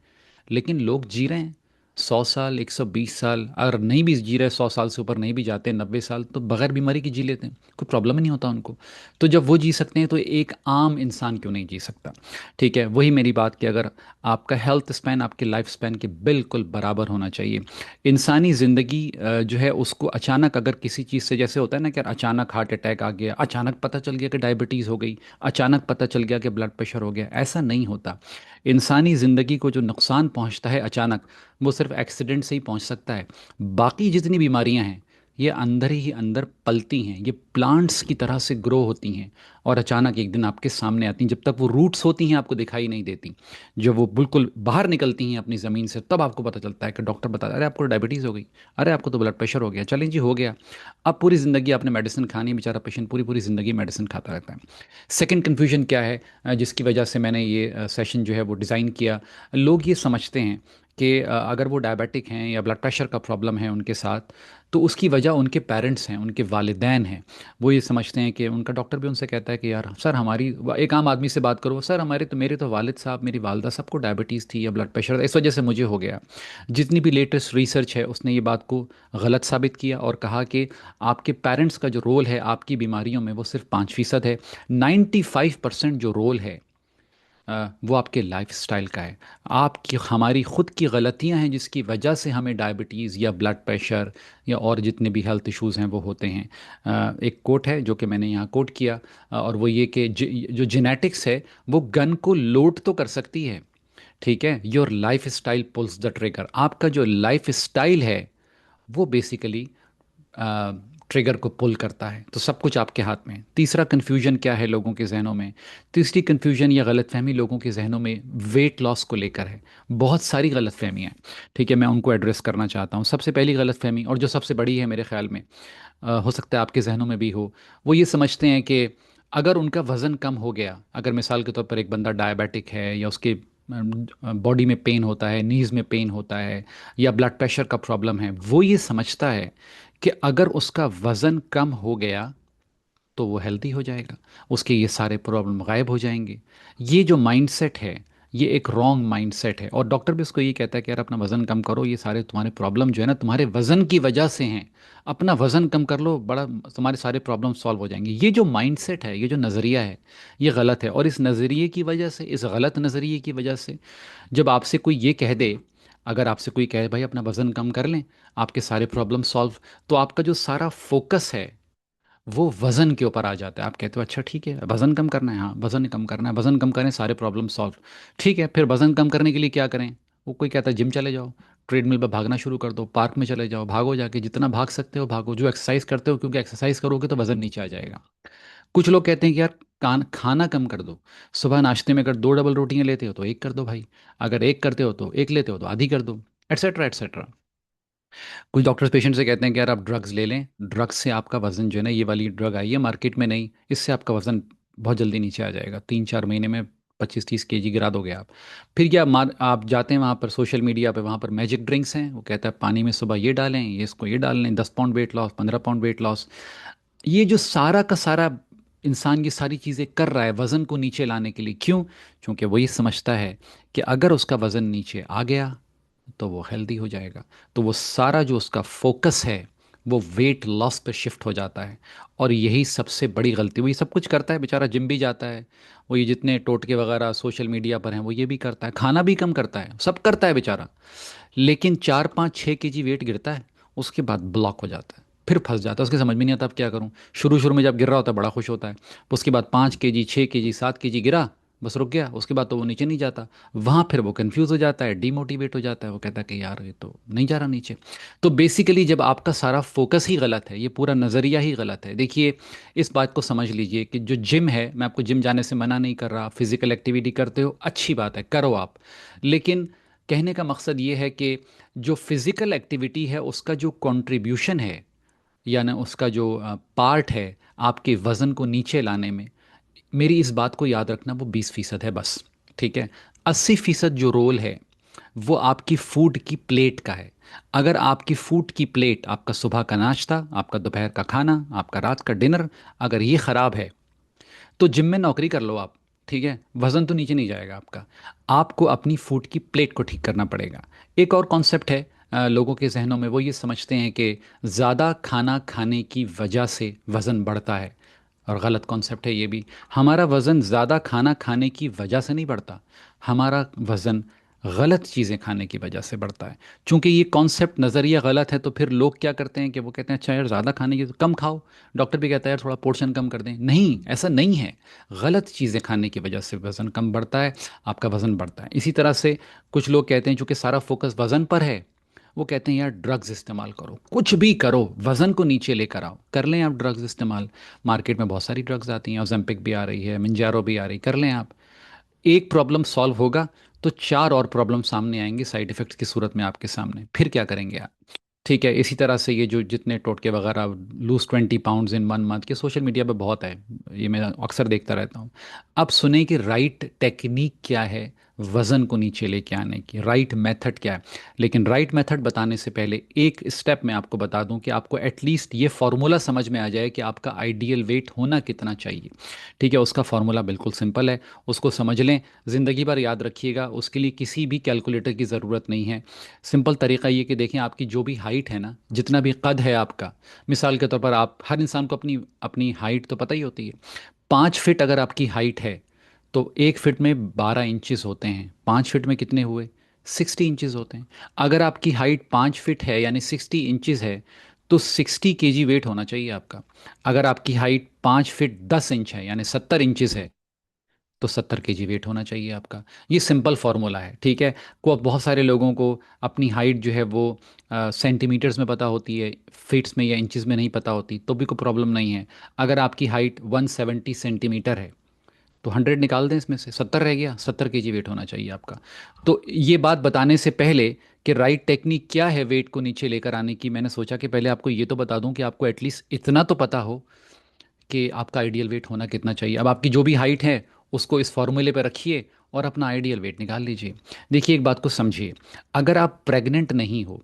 लेकिन लोग जी रहे हैं 100 साल, 120 साल। अगर नहीं भी जी रहे, 100 साल से ऊपर नहीं भी जाते, 90 साल, तो बगैर बीमारी की जी लेते हैं, कोई प्रॉब्लम ही नहीं होता उनको। तो जब वो जी सकते हैं तो एक आम इंसान क्यों नहीं जी सकता? ठीक है। वही मेरी बात कि अगर आपका हेल्थ स्पैन आपके लाइफ स्पैन के बिल्कुल बराबर होना चाहिए। इंसानी ज़िंदगी जो है उसको अचानक अगर किसी चीज़ से, जैसे होता है ना कि यार अचानक हार्ट अटैक आ गया, अचानक पता चल गया कि डायबिटीज़ हो गई, अचानक पता चल गया कि ब्लड प्रेशर हो गया, ऐसा नहीं होता। इंसानी ज़िंदगी को जो नुकसान पहुंचता है अचानक, वो सिर्फ एक्सीडेंट से ही पहुंच सकता है। बाकी जितनी बीमारियां हैं ये अंदर ही अंदर पलती हैं, ये प्लांट्स की तरह से ग्रो होती हैं और अचानक एक दिन आपके सामने आती हैं। जब तक वो रूट्स होती हैं आपको दिखाई नहीं देती। जब वो बिल्कुल बाहर निकलती हैं अपनी ज़मीन से, तब आपको पता चलता है कि डॉक्टर बताता है अरे आपको डायबिटीज़ हो गई, अरे आपको तो ब्लड प्रेशर हो गया, चलें जी हो गया। अब पूरी ज़िंदगी आपने मेडिसिन खानी है, बेचारा पेशेंट पूरी पूरी ज़िंदगी मेडिसिन खाता रहता है। सेकंड कन्फ्यूजन क्या है, जिसकी वजह से मैंने ये सेशन जो है वो डिज़ाइन किया। लोग ये समझते हैं कि अगर वो डायबिटिक हैं या ब्लड प्रेशर का प्रॉब्लम है उनके साथ, तो उसकी वजह उनके पेरेंट्स हैं, उनके वालिदैन हैं। वो ये समझते हैं कि उनका डॉक्टर भी उनसे कहता है कि यार सर हमारी, एक आम आदमी से बात करो, सर हमारे तो, मेरे तो वालिद साहब, मेरी वालदा, सबको डायबिटीज़ थी या ब्लड प्रेशर था, इस वजह से मुझे हो गया। जितनी भी लेटेस्ट रिसर्च है उसने ये बात को गलत साबित किया और कहा कि आपके पेरेंट्स का जो रोल है आपकी बीमारियों में वो सिर्फ 5% है। 95% जो रोल है वो आपके लाइफस्टाइल का है। आपकी, हमारी खुद की गलतियां हैं जिसकी वजह से हमें डायबिटीज़ या ब्लड प्रेशर या और जितने भी हेल्थ इश्यूज़ हैं वो होते हैं। एक कोट है जो कि मैंने यहाँ कोट किया, और वो ये कि जो जेनेटिक्स है वो गन को लोड तो कर सकती है, ठीक है, your life style pulls the trigger. आपका जो लाइफ स्टाइल है वो बेसिकली ट्रिगर को पुल करता है। तो सब कुछ आपके हाथ में है। तीसरा कन्फ्यूजन क्या है लोगों के जहनों में? तीसरी कन्फ्यूजन या गलतफहमी लोगों के जहनों में वेट लॉस को लेकर है। बहुत सारी गलतफहमियां हैं, ठीक है, मैं उनको एड्रेस करना चाहता हूँ। सबसे पहली गलतफहमी, और जो सबसे बड़ी है मेरे ख्याल में, हो सकता है आपके जहनों में भी हो, वो ये समझते हैं कि अगर उनका वज़न कम हो गया, अगर मिसाल के तौर पर एक बंदा डायबिटिक है या उसके बॉडी में पेन होता है, नीज़ में पेन होता है या ब्लड प्रेशर का प्रॉब्लम है, वो ये समझता है कि अगर उसका वज़न कम हो गया तो वो हेल्दी हो जाएगा, उसके ये सारे प्रॉब्लम गायब हो जाएंगे। ये जो माइंडसेट है ये एक रॉन्ग माइंडसेट है, और डॉक्टर भी उसको ये कहता है कि यार अपना वज़न कम करो, ये सारे तुम्हारे प्रॉब्लम जो है ना तुम्हारे वज़न की वजह से हैं, अपना वज़न कम कर लो, बड़ा तुम्हारे सारे प्रॉब्लम सॉल्व हो जाएंगे। ये जो माइंडसेट है, ये जो नज़रिया है, ये गलत है। और इस नज़रिए की वजह से, इस गलत नज़रिए की वजह से, जब आपसे कोई ये कह दे, अगर आपसे कोई कहे भाई अपना वज़न कम कर लें आपके सारे प्रॉब्लम सॉल्व, तो आपका जो सारा फोकस है वो वज़न के ऊपर आ जाता है। आप कहते हो अच्छा ठीक है, वज़न कम करना है, हाँ वज़न कम करना है, वज़न कम करें सारे प्रॉब्लम सॉल्व। ठीक है, फिर वज़न कम करने के लिए क्या करें? वो कोई कहता है जिम चले जाओ, ट्रेडमिल पर भागना शुरू कर दो, पार्क में चले जाओ, भागो, जाके जितना भाग सकते हो भागो, जो एक्सरसाइज करते हो, क्योंकि एक्सरसाइज करोगे तो वज़न नीचे आ जाएगा। कुछ लोग कहते हैं कि यार खाना कम कर दो। सुबह नाश्ते में अगर 2 डबल रोटियां लेते हो तो एक कर दो भाई, अगर एक करते हो तो एक लेते हो तो आधी कर दो, एटसेट्रा एटसेट्रा। कुछ डॉक्टर्स पेशेंट से कहते हैं कि यार आप ड्रग्स ले लें, ड्रग्स से आपका वजन जो है ना, ये वाली ड्रग आई है मार्केट में, नहीं इससे आपका वजन बहुत जल्दी नीचे आ जाएगा, 3-4 महीने में 25-30 kg गिरा दोगे आप। फिर क्या आप जाते हैं वहाँ पर सोशल मीडिया पे, वहाँ पर मैजिक ड्रिंक्स हैं, वो कहता है पानी में सुबह ये डालें, ये इसको ये डाल लें, 10 pound weight loss, 15 pound weight loss. ये जो सारा का सारा इंसान ये सारी चीज़ें कर रहा है वज़न को नीचे लाने के लिए, क्यों? क्योंकि वो ये समझता है कि अगर उसका वज़न नीचे आ गया तो वो हेल्दी हो जाएगा। तो वो सारा जो उसका फोकस है वो वेट लॉस पे शिफ्ट हो जाता है। और यही सबसे बड़ी गलती, वो ये सब कुछ करता है बेचारा, जिम भी जाता है, वो ये जितने टोटके वगैरह सोशल मीडिया पर हैं वो ये भी करता है, खाना भी कम करता है, सब करता है बेचारा, लेकिन 4-5-6 kg वेट गिरता है, उसके बाद ब्लॉक हो जाता है, फिर फंस जाता है, उसके समझ में नहीं आता अब क्या करूं। शुरू शुरू में जब गिर रहा होता है बड़ा खुश होता है, उसके बाद 5 kg, 6 kg, 7 kg गिरा, बस रुक गया, उसके बाद तो वो नीचे नहीं जाता। वहाँ फिर वो कंफ्यूज हो जाता है, डीमोटिवेट हो जाता है, वो कहता है कि यार ये तो नहीं जा रहा नीचे। तो बेसिकली जब आपका सारा फोकस ही गलत है, ये पूरा नज़रिया ही गलत है। देखिए, इस बात को समझ लीजिए कि जो जिम है, मैं आपको जिम जाने से मना नहीं कर रहा, फिजिकल एक्टिविटी करते हो अच्छी बात है, करो आप, लेकिन कहने का मकसद ये है कि जो फिज़िकल एक्टिविटी है उसका जो कंट्रीब्यूशन है, यानी उसका जो पार्ट है आपके वज़न को नीचे लाने में, मेरी इस बात को याद रखना, वो 20% है बस। ठीक है, 80% जो रोल है वो आपकी फूड की प्लेट का है। अगर आपकी फूड की प्लेट, आपका सुबह का नाश्ता, आपका दोपहर का खाना, आपका रात का डिनर, अगर ये ख़राब है तो जिम में नौकरी कर लो आप, ठीक है, वज़न तो नीचे नहीं जाएगा आपका। आपको अपनी फूड की प्लेट को ठीक करना पड़ेगा। एक और कॉन्सेप्ट है लोगों के जहनों में, वो ये समझते हैं कि ज़्यादा खाना खाने की वजह से वज़न बढ़ता है, और गलत कॉन्सेप्ट है ये भी। हमारा वज़न ज़्यादा खाना खाने की वजह से नहीं बढ़ता, हमारा वज़न गलत चीज़ें खाने की वजह से बढ़ता है। चूंकि ये कॉन्सेप्ट नज़रिया गलत है, तो फिर लोग क्या करते हैं कि वो कहते हैं अच्छा यार ज़्यादा खाने की तो कम खाओ, डॉक्टर भी कहता है यार थोड़ा पोर्शन कम कर दें। नहीं, ऐसा नहीं है, गलत चीज़ें खाने की वजह से वज़न कम बढ़ता है, आपका वज़न बढ़ता है। इसी तरह से कुछ लोग कहते हैं चूंकि सारा फोकस वज़न पर है, वो कहते हैं यार ड्रग्स इस्तेमाल करो, कुछ भी करो, वज़न को नीचे लेकर आओ, कर लें आप ड्रग्स इस्तेमाल। मार्केट में बहुत सारी ड्रग्स आती हैं, ओज़ेम्पिक भी आ रही है, मिंजारो भी आ रही, कर लें आप। एक प्रॉब्लम सॉल्व होगा तो चार और प्रॉब्लम सामने आएंगी साइड इफेक्ट्स की सूरत में आपके सामने, फिर क्या करेंगे आप? ठीक है, इसी तरह से ये जो जितने टोटके वगैरह, लूज 20 पाउंड्स इन 1 मंथ के सोशल मीडिया पे बहुत है, ये मैं अक्सर देखता रहता हूँ। अब सुने कि राइट टेक्निक क्या है वज़न को नीचे लेके आने की, राइट मेथड क्या है। लेकिन राइट मेथड बताने से पहले एक स्टेप मैं आपको बता दूं कि आपको एटलीस्ट ये फॉर्मूला समझ में आ जाए कि आपका आइडियल वेट होना कितना चाहिए। ठीक है, उसका फॉर्मूला बिल्कुल सिंपल है, उसको समझ लें, ज़िंदगी भर याद रखिएगा, उसके लिए किसी भी कैलकुलेटर की ज़रूरत नहीं है। सिंपल तरीका ये कि देखें आपकी जो भी हाइट है ना, जितना भी कद है आपका, मिसाल के तौर पर आप, हर इंसान को अपनी अपनी हाइट तो पता ही होती है। 5 फीट अगर आपकी हाइट है तो 1 फीट में 12 इंचेस होते हैं, 5 फीट में कितने हुए? 60 इंचेस होते हैं। अगर आपकी हाइट 5 फीट है यानी 60 इंचेस है, तो 60 kg वेट होना चाहिए आपका। अगर आपकी हाइट 5 फीट 10 इंच है यानी 70 इंचेस है, तो 70 kg वेट होना चाहिए आपका। ये सिंपल फार्मूला है, ठीक है। को बहुत सारे लोगों को अपनी हाइट जो है वो सेंटीमीटर्स में पता होती है, फीट्स में या इंचेस में नहीं पता होती, तो भी कोई प्रॉब्लम नहीं है। अगर आपकी हाइट 170 सेंटीमीटर है तो 100 निकाल दें, इसमें से 70 रह गया, 70 kg वेट होना चाहिए आपका। तो ये बात बताने से पहले कि राइट टेक्निक क्या है वेट को नीचे लेकर आने की, मैंने सोचा कि पहले आपको ये तो बता दूं कि आपको एटलीस्ट इतना तो पता हो कि आपका आइडियल वेट होना कितना चाहिए। अब आपकी जो भी हाइट है उसको इस फॉर्मूले पे रखिए और अपना आइडियल वेट निकाल लीजिए। देखिए, एक बात को समझिए, अगर आप प्रेग्नेंट नहीं हो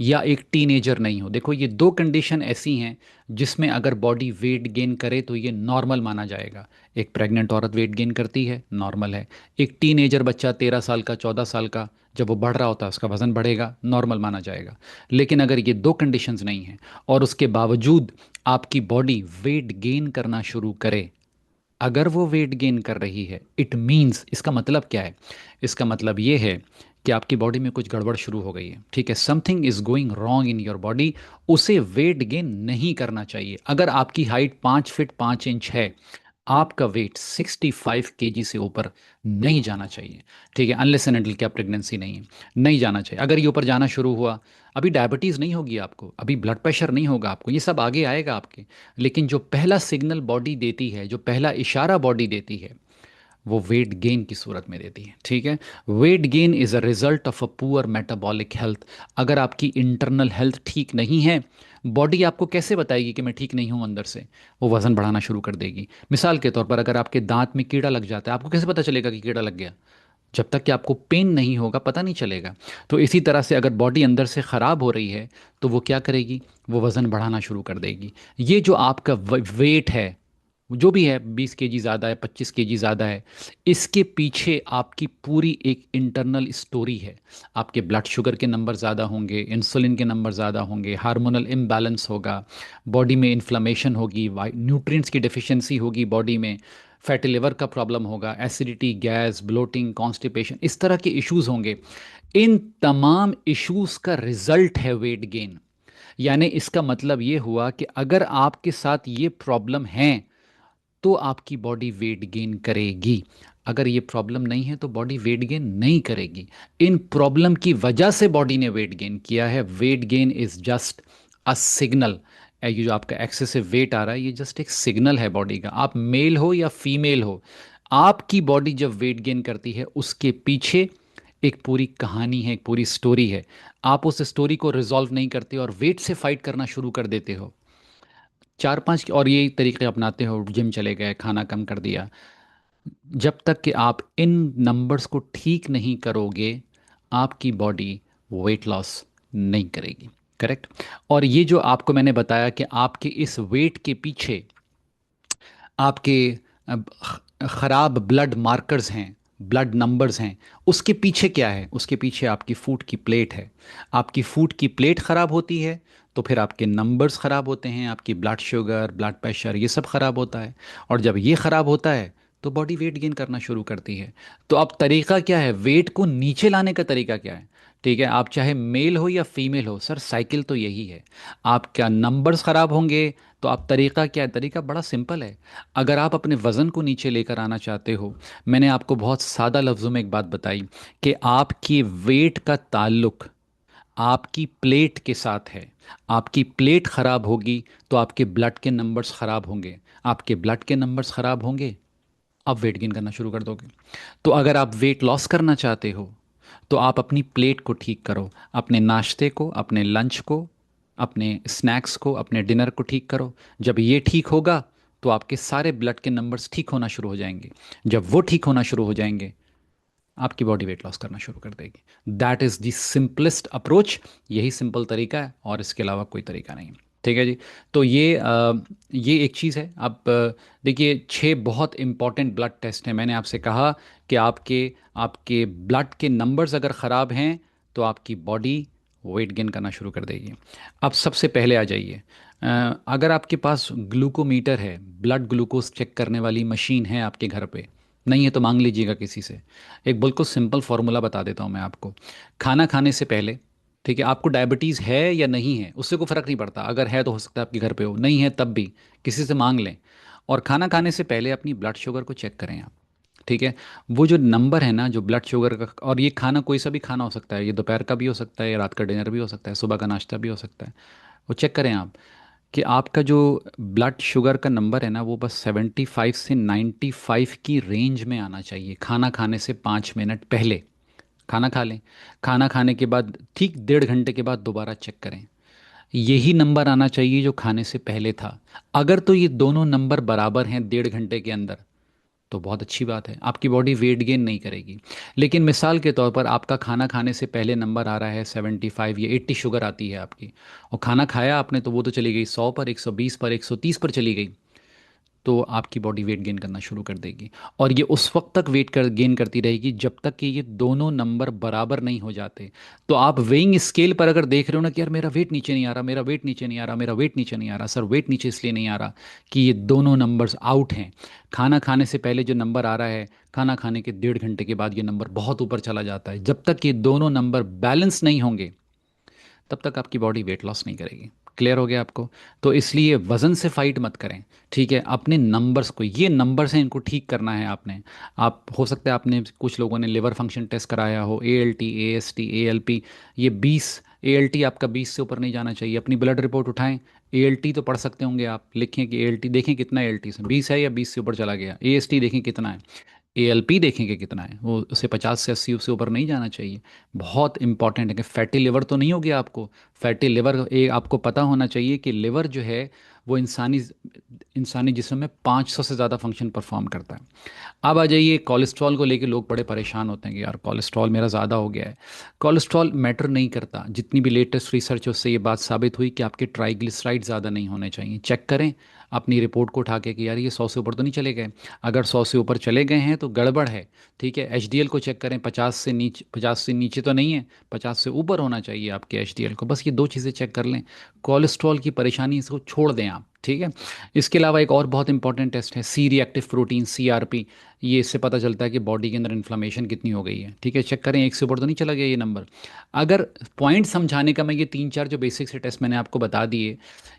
या एक टीनेजर नहीं हो, देखो ये दो कंडीशन ऐसी हैं जिसमें अगर बॉडी वेट गेन करे तो ये नॉर्मल माना जाएगा। एक प्रेग्नेंट औरत वेट गेन करती है, नॉर्मल है। एक टीनेजर बच्चा 13 साल का, 14 साल का, जब वो बढ़ रहा होता है उसका वजन बढ़ेगा, नॉर्मल माना जाएगा। लेकिन अगर ये दो कंडीशंस नहीं हैं और उसके बावजूद आपकी बॉडी वेट गेन करना शुरू करे, अगर वो वेट गेन कर रही है, इट मीन्स, इसका मतलब क्या है? इसका मतलब ये है कि आपकी बॉडी में कुछ गड़बड़ शुरू हो गई है, ठीक है, something is going wrong in your body. उसे वेट गेन नहीं करना चाहिए। अगर आपकी हाइट 5 फीट 5 इंच है, आपका वेट 65 kg से ऊपर नहीं जाना चाहिए, ठीक है, अनलेस एंड अनटिल क्या प्रेगनेंसी नहीं है, नहीं जाना चाहिए। अगर ये ऊपर जाना शुरू हुआ, अभी डायबिटीज़ नहीं होगी आपको, अभी ब्लड प्रेशर नहीं होगा आपको, ये सब आगे आएगा आपके, लेकिन जो पहला सिग्नल बॉडी देती है, जो पहला इशारा बॉडी देती है, वो वेट गेन की सूरत में देती है, ठीक है। Weight gain is a result of a poor metabolic health. अगर आपकी इंटरनल हेल्थ ठीक नहीं है, बॉडी आपको कैसे बताएगी कि मैं ठीक नहीं हूं अंदर से? वो वज़न बढ़ाना शुरू कर देगी। मिसाल के तौर पर, अगर आपके दांत में कीड़ा लग जाता है, आपको कैसे पता चलेगा कि कीड़ा लग गया? जब तक कि आपको पेन नहीं होगा, पता नहीं चलेगा। तो इसी तरह से अगर बॉडी अंदर से ख़राब हो रही है, तो वो क्या करेगी? वो वज़न बढ़ाना शुरू कर देगी। ये जो आपका वेट है, जो भी है, 20 kg ज़्यादा है, 25 kg ज़्यादा है, इसके पीछे आपकी पूरी एक इंटरनल स्टोरी है। आपके ब्लड शुगर के नंबर ज़्यादा होंगे, इंसुलिन के नंबर ज़्यादा होंगे, हार्मोनल इम्बैलेंस होगा, बॉडी में इन्फ्लेमेशन होगी, न्यूट्रिएंट्स की डिफिशियंसी होगी बॉडी में, फैटी लिवर का प्रॉब्लम होगा, एसिडिटी, गैस, ब्लोटिंग, कॉन्स्टिपेशन, इस तरह के इश्यूज होंगे। इन तमाम इश्यूज का रिजल्ट है वेट गेन। यानी इसका मतलब ये हुआ कि अगर आपके साथ ये प्रॉब्लम है, तो आपकी बॉडी वेट गेन करेगी। अगर ये प्रॉब्लम नहीं है, तो बॉडी वेट गेन नहीं करेगी। इन प्रॉब्लम की वजह से बॉडी ने वेट गेन किया है। Weight gain is just a signal. ये जो आपका एक्सेसिव वेट आ रहा है, ये जस्ट एक सिग्नल है बॉडी का। आप मेल हो या फीमेल हो, आपकी बॉडी जब वेट गेन करती है, उसके पीछे एक पूरी कहानी है, एक पूरी स्टोरी है। आप उस स्टोरी को रिजॉल्व नहीं करते और वेट से फाइट करना शुरू कर देते हो। 4 5 और ये तरीके अपनाते हो, जिम चले गए, खाना कम कर दिया, जब तक कि आप इन नंबर्स को ठीक नहीं करोगे, आपकी बॉडी वेट लॉस नहीं करेगी। करेक्ट। और ये जो आपको मैंने बताया कि आपके इस वेट के पीछे आपके खराब ब्लड मार्कर्स हैं, ब्लड नंबर्स हैं, उसके पीछे क्या है? उसके पीछे आपकी फूड की प्लेट है। आपकी फूड की प्लेट खराब होती है, तो फिर आपके नंबर्स खराब होते हैं, आपकी ब्लड शुगर, ब्लड प्रेशर, ये सब खराब होता है। और जब ये खराब होता है, तो बॉडी वेट गेन करना शुरू करती है। तो अब तरीका क्या है? वेट को नीचे लाने का तरीका क्या है? ठीक है, आप चाहे मेल हो या फीमेल हो, सर साइकिल तो यही है। आपका नंबर्स खराब होंगे, तो आप तरीका क्या है? तरीका बड़ा सिंपल है। अगर आप अपने वज़न को नीचे लेकर आना चाहते हो, मैंने आपको बहुत सादा लफ्ज़ों में एक बात बताई कि आपकी वेट का ताल्लुक आपकी प्लेट के साथ है। आपकी प्लेट खराब होगी, तो आपके ब्लड के नंबर्स खराब होंगे। आपके ब्लड के नंबर्स खराब होंगे, आप वेट गेन करना शुरू कर दोगे। तो अगर आप वेट लॉस करना चाहते हो, तो आप अपनी प्लेट को ठीक करो। अपने नाश्ते को, अपने लंच को, अपने स्नैक्स को, अपने डिनर को ठीक करो। जब ये ठीक होगा, तो आपके सारे ब्लड के नंबर्स ठीक होना शुरू हो जाएंगे। जब वो ठीक होना शुरू हो जाएंगे, आपकी बॉडी वेट लॉस करना शुरू कर देगी। That is the simplest approach. यही सिंपल तरीका है, और इसके अलावा कोई तरीका नहीं। ठीक है जी। तो ये एक चीज़ है। अब देखिए, 6 बहुत इंपॉर्टेंट ब्लड टेस्ट हैं। मैंने आपसे कहा कि आपके आपके ब्लड के नंबर्स अगर ख़राब हैं, तो आपकी बॉडी वेट गेन करना शुरू कर देगी। अब सबसे पहले आ जाइए, अगर आपके पास ग्लूकोमीटर है, ब्लड ग्लूकोज चेक करने वाली मशीन है आपके घर पे, नहीं है तो मांग लीजिएगा किसी से। एक बिल्कुल सिंपल फॉर्मूला बता देता हूँ मैं आपको। खाना खाने से पहले, ठीक है, आपको डायबिटीज़ है या नहीं है, उससे कोई फ़र्क नहीं पड़ता। अगर है तो हो सकता है आपके घर पे हो, नहीं है तब भी किसी से मांग लें। और खाना खाने से पहले अपनी ब्लड शुगर को चेक करें आप। ठीक है। वो जो नंबर है ना, जो ब्लड शुगर का, और ये खाना कोई सा भी खाना हो सकता है, ये दोपहर का भी हो सकता है, या रात का डिनर भी हो सकता है, सुबह का नाश्ता भी हो सकता है। वो चेक करें आप कि आपका जो ब्लड शुगर का नंबर है ना, वो बस 75 से 95 की रेंज में आना चाहिए। खाना खाने से 5 मिनट पहले खाना खा लें। खाना खाने के बाद ठीक 1.5 घंटे के बाद दोबारा चेक करें। यही नंबर आना चाहिए जो खाने से पहले था। अगर तो ये दोनों नंबर बराबर हैं 1.5 घंटे के अंदर, तो बहुत अच्छी बात है, आपकी बॉडी वेट गेन नहीं करेगी। लेकिन मिसाल के तौर पर आपका खाना खाने से पहले नंबर आ रहा है 75 या 80, शुगर आती है आपकी, और खाना खाया आपने तो वो तो चली गई 100 पर, 120 पर, 130 पर चली गई, तो आपकी बॉडी वेट गेन करना शुरू कर देगी। और ये उस वक्त तक वेट कर गेन करती रहेगी जब तक कि ये दोनों नंबर बराबर नहीं हो जाते। तो आप वेइंग स्केल पर अगर देख रहे हो ना कि यार मेरा वेट नीचे नहीं आ रहा, मेरा वेट नीचे नहीं आ रहा, मेरा वेट नीचे नहीं आ रहा, सर वेट नीचे इसलिए नहीं आ रहा कि ये दोनों नंबर्स आउट हैं। खाना खाने से पहले जो नंबर आ रहा है, खाना खाने के 1.5 घंटे के बाद ये नंबर बहुत ऊपर चला जाता है। जब तक ये दोनों नंबर बैलेंस नहीं होंगे तब तक आपकी बॉडी वेट लॉस नहीं करेगी। क्लियर हो गया आपको? तो इसलिए वज़न से फाइट मत करें, ठीक है? अपने नंबर्स को, ये नंबर्स हैं, इनको ठीक करना है आपने। आप हो सकता है आपने, कुछ लोगों ने लिवर फंक्शन टेस्ट कराया हो, ALT, AST, ALP, ये 20, ALT आपका 20 से ऊपर नहीं जाना चाहिए। अपनी ब्लड रिपोर्ट उठाएं, ALT तो पढ़ सकते होंगे आप, लिखें कि ALT देखें कितना ALT से 20 है या 20 से ऊपर चला गया। AST देखें कितना है, ALP देखेंगे कितना है, वो उसे 50 से 80 से ऊपर नहीं जाना चाहिए। बहुत इंपॉर्टेंट है कि फैटी लिवर तो नहीं हो गया आपको। फैटी लिवर, आपको पता होना चाहिए कि लिवर जो है वो इंसानी इंसानी जिस्म में 500 से ज़्यादा फंक्शन परफॉर्म करता है। अब आ जाइए कोलेस्ट्रॉल को लेके, लोग बड़े परेशान होते हैं कि यार कोलेस्ट्रॉल मेरा ज़्यादा हो गया है। कोलेस्ट्रॉल मैटर नहीं करता। जितनी भी लेटेस्ट रिसर्च है उससे ये बात साबित हुई कि आपके ट्राइग्लिसराइड ज़्यादा नहीं होने चाहिए। चेक करें अपनी रिपोर्ट को उठा के कि यार ये 100 से ऊपर तो नहीं चले गए। अगर 100 से ऊपर चले गए हैं तो गड़बड़ है, ठीक है? HDL को चेक करें, 50 से नीचे तो नहीं है, 50 से ऊपर होना चाहिए आपके HDL को। बस ये दो चीज़ें चेक कर लें। कोलेस्ट्रॉल की परेशानी, इसको छोड़ दें आप, ठीक है? इसके अलावा एक और बहुत इंपॉर्टेंट टेस्ट है, सी रिएक्टिव प्रोटीन, CRP। ये इससे पता चलता है कि बॉडी के अंदर इन्फ्लामेशन कितनी हो गई है, ठीक है? चेक करें, 1 से ऊपर तो नहीं चला गया ये नंबर। अगर पॉइंट समझाने का, मैं ये 3-4 जो बेसिक से टेस्ट मैंने आपको बता दिए,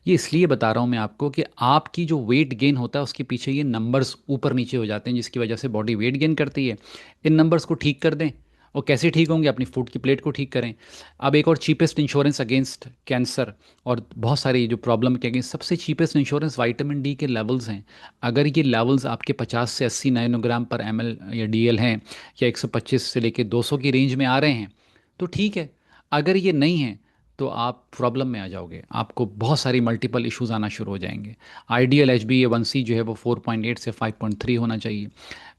ये इसलिए बता रहा हूँ मैं आपको कि आपकी जो वेट गेन होता है उसके पीछे ये नंबर्स ऊपर नीचे हो जाते हैं, जिसकी वजह से बॉडी वेट गेन करती है। इन नंबर्स को ठीक कर दें। और कैसे ठीक होंगे? अपनी फूड की प्लेट को ठीक करें। अब एक और चीपेस्ट इंश्योरेंस अगेंस्ट कैंसर और बहुत सारी जो प्रॉब्लम के अगेंस्ट, सबसे चीपेस्ट इंश्योरेंस विटामिन डी के लेवल्स हैं। अगर ये लेवल्स आपके 50 से 80 नैनोग्राम पर ml या DL हैं, या 125 से लेकर 200 की रेंज में आ रहे हैं, तो ठीक है। अगर ये नहीं है तो आप प्रॉब्लम में आ जाओगे, आपको बहुत सारी मल्टीपल इश्यूज आना शुरू हो जाएंगे। आइडियल HbA1c जो है वो 4.8 से 5.3 होना चाहिए।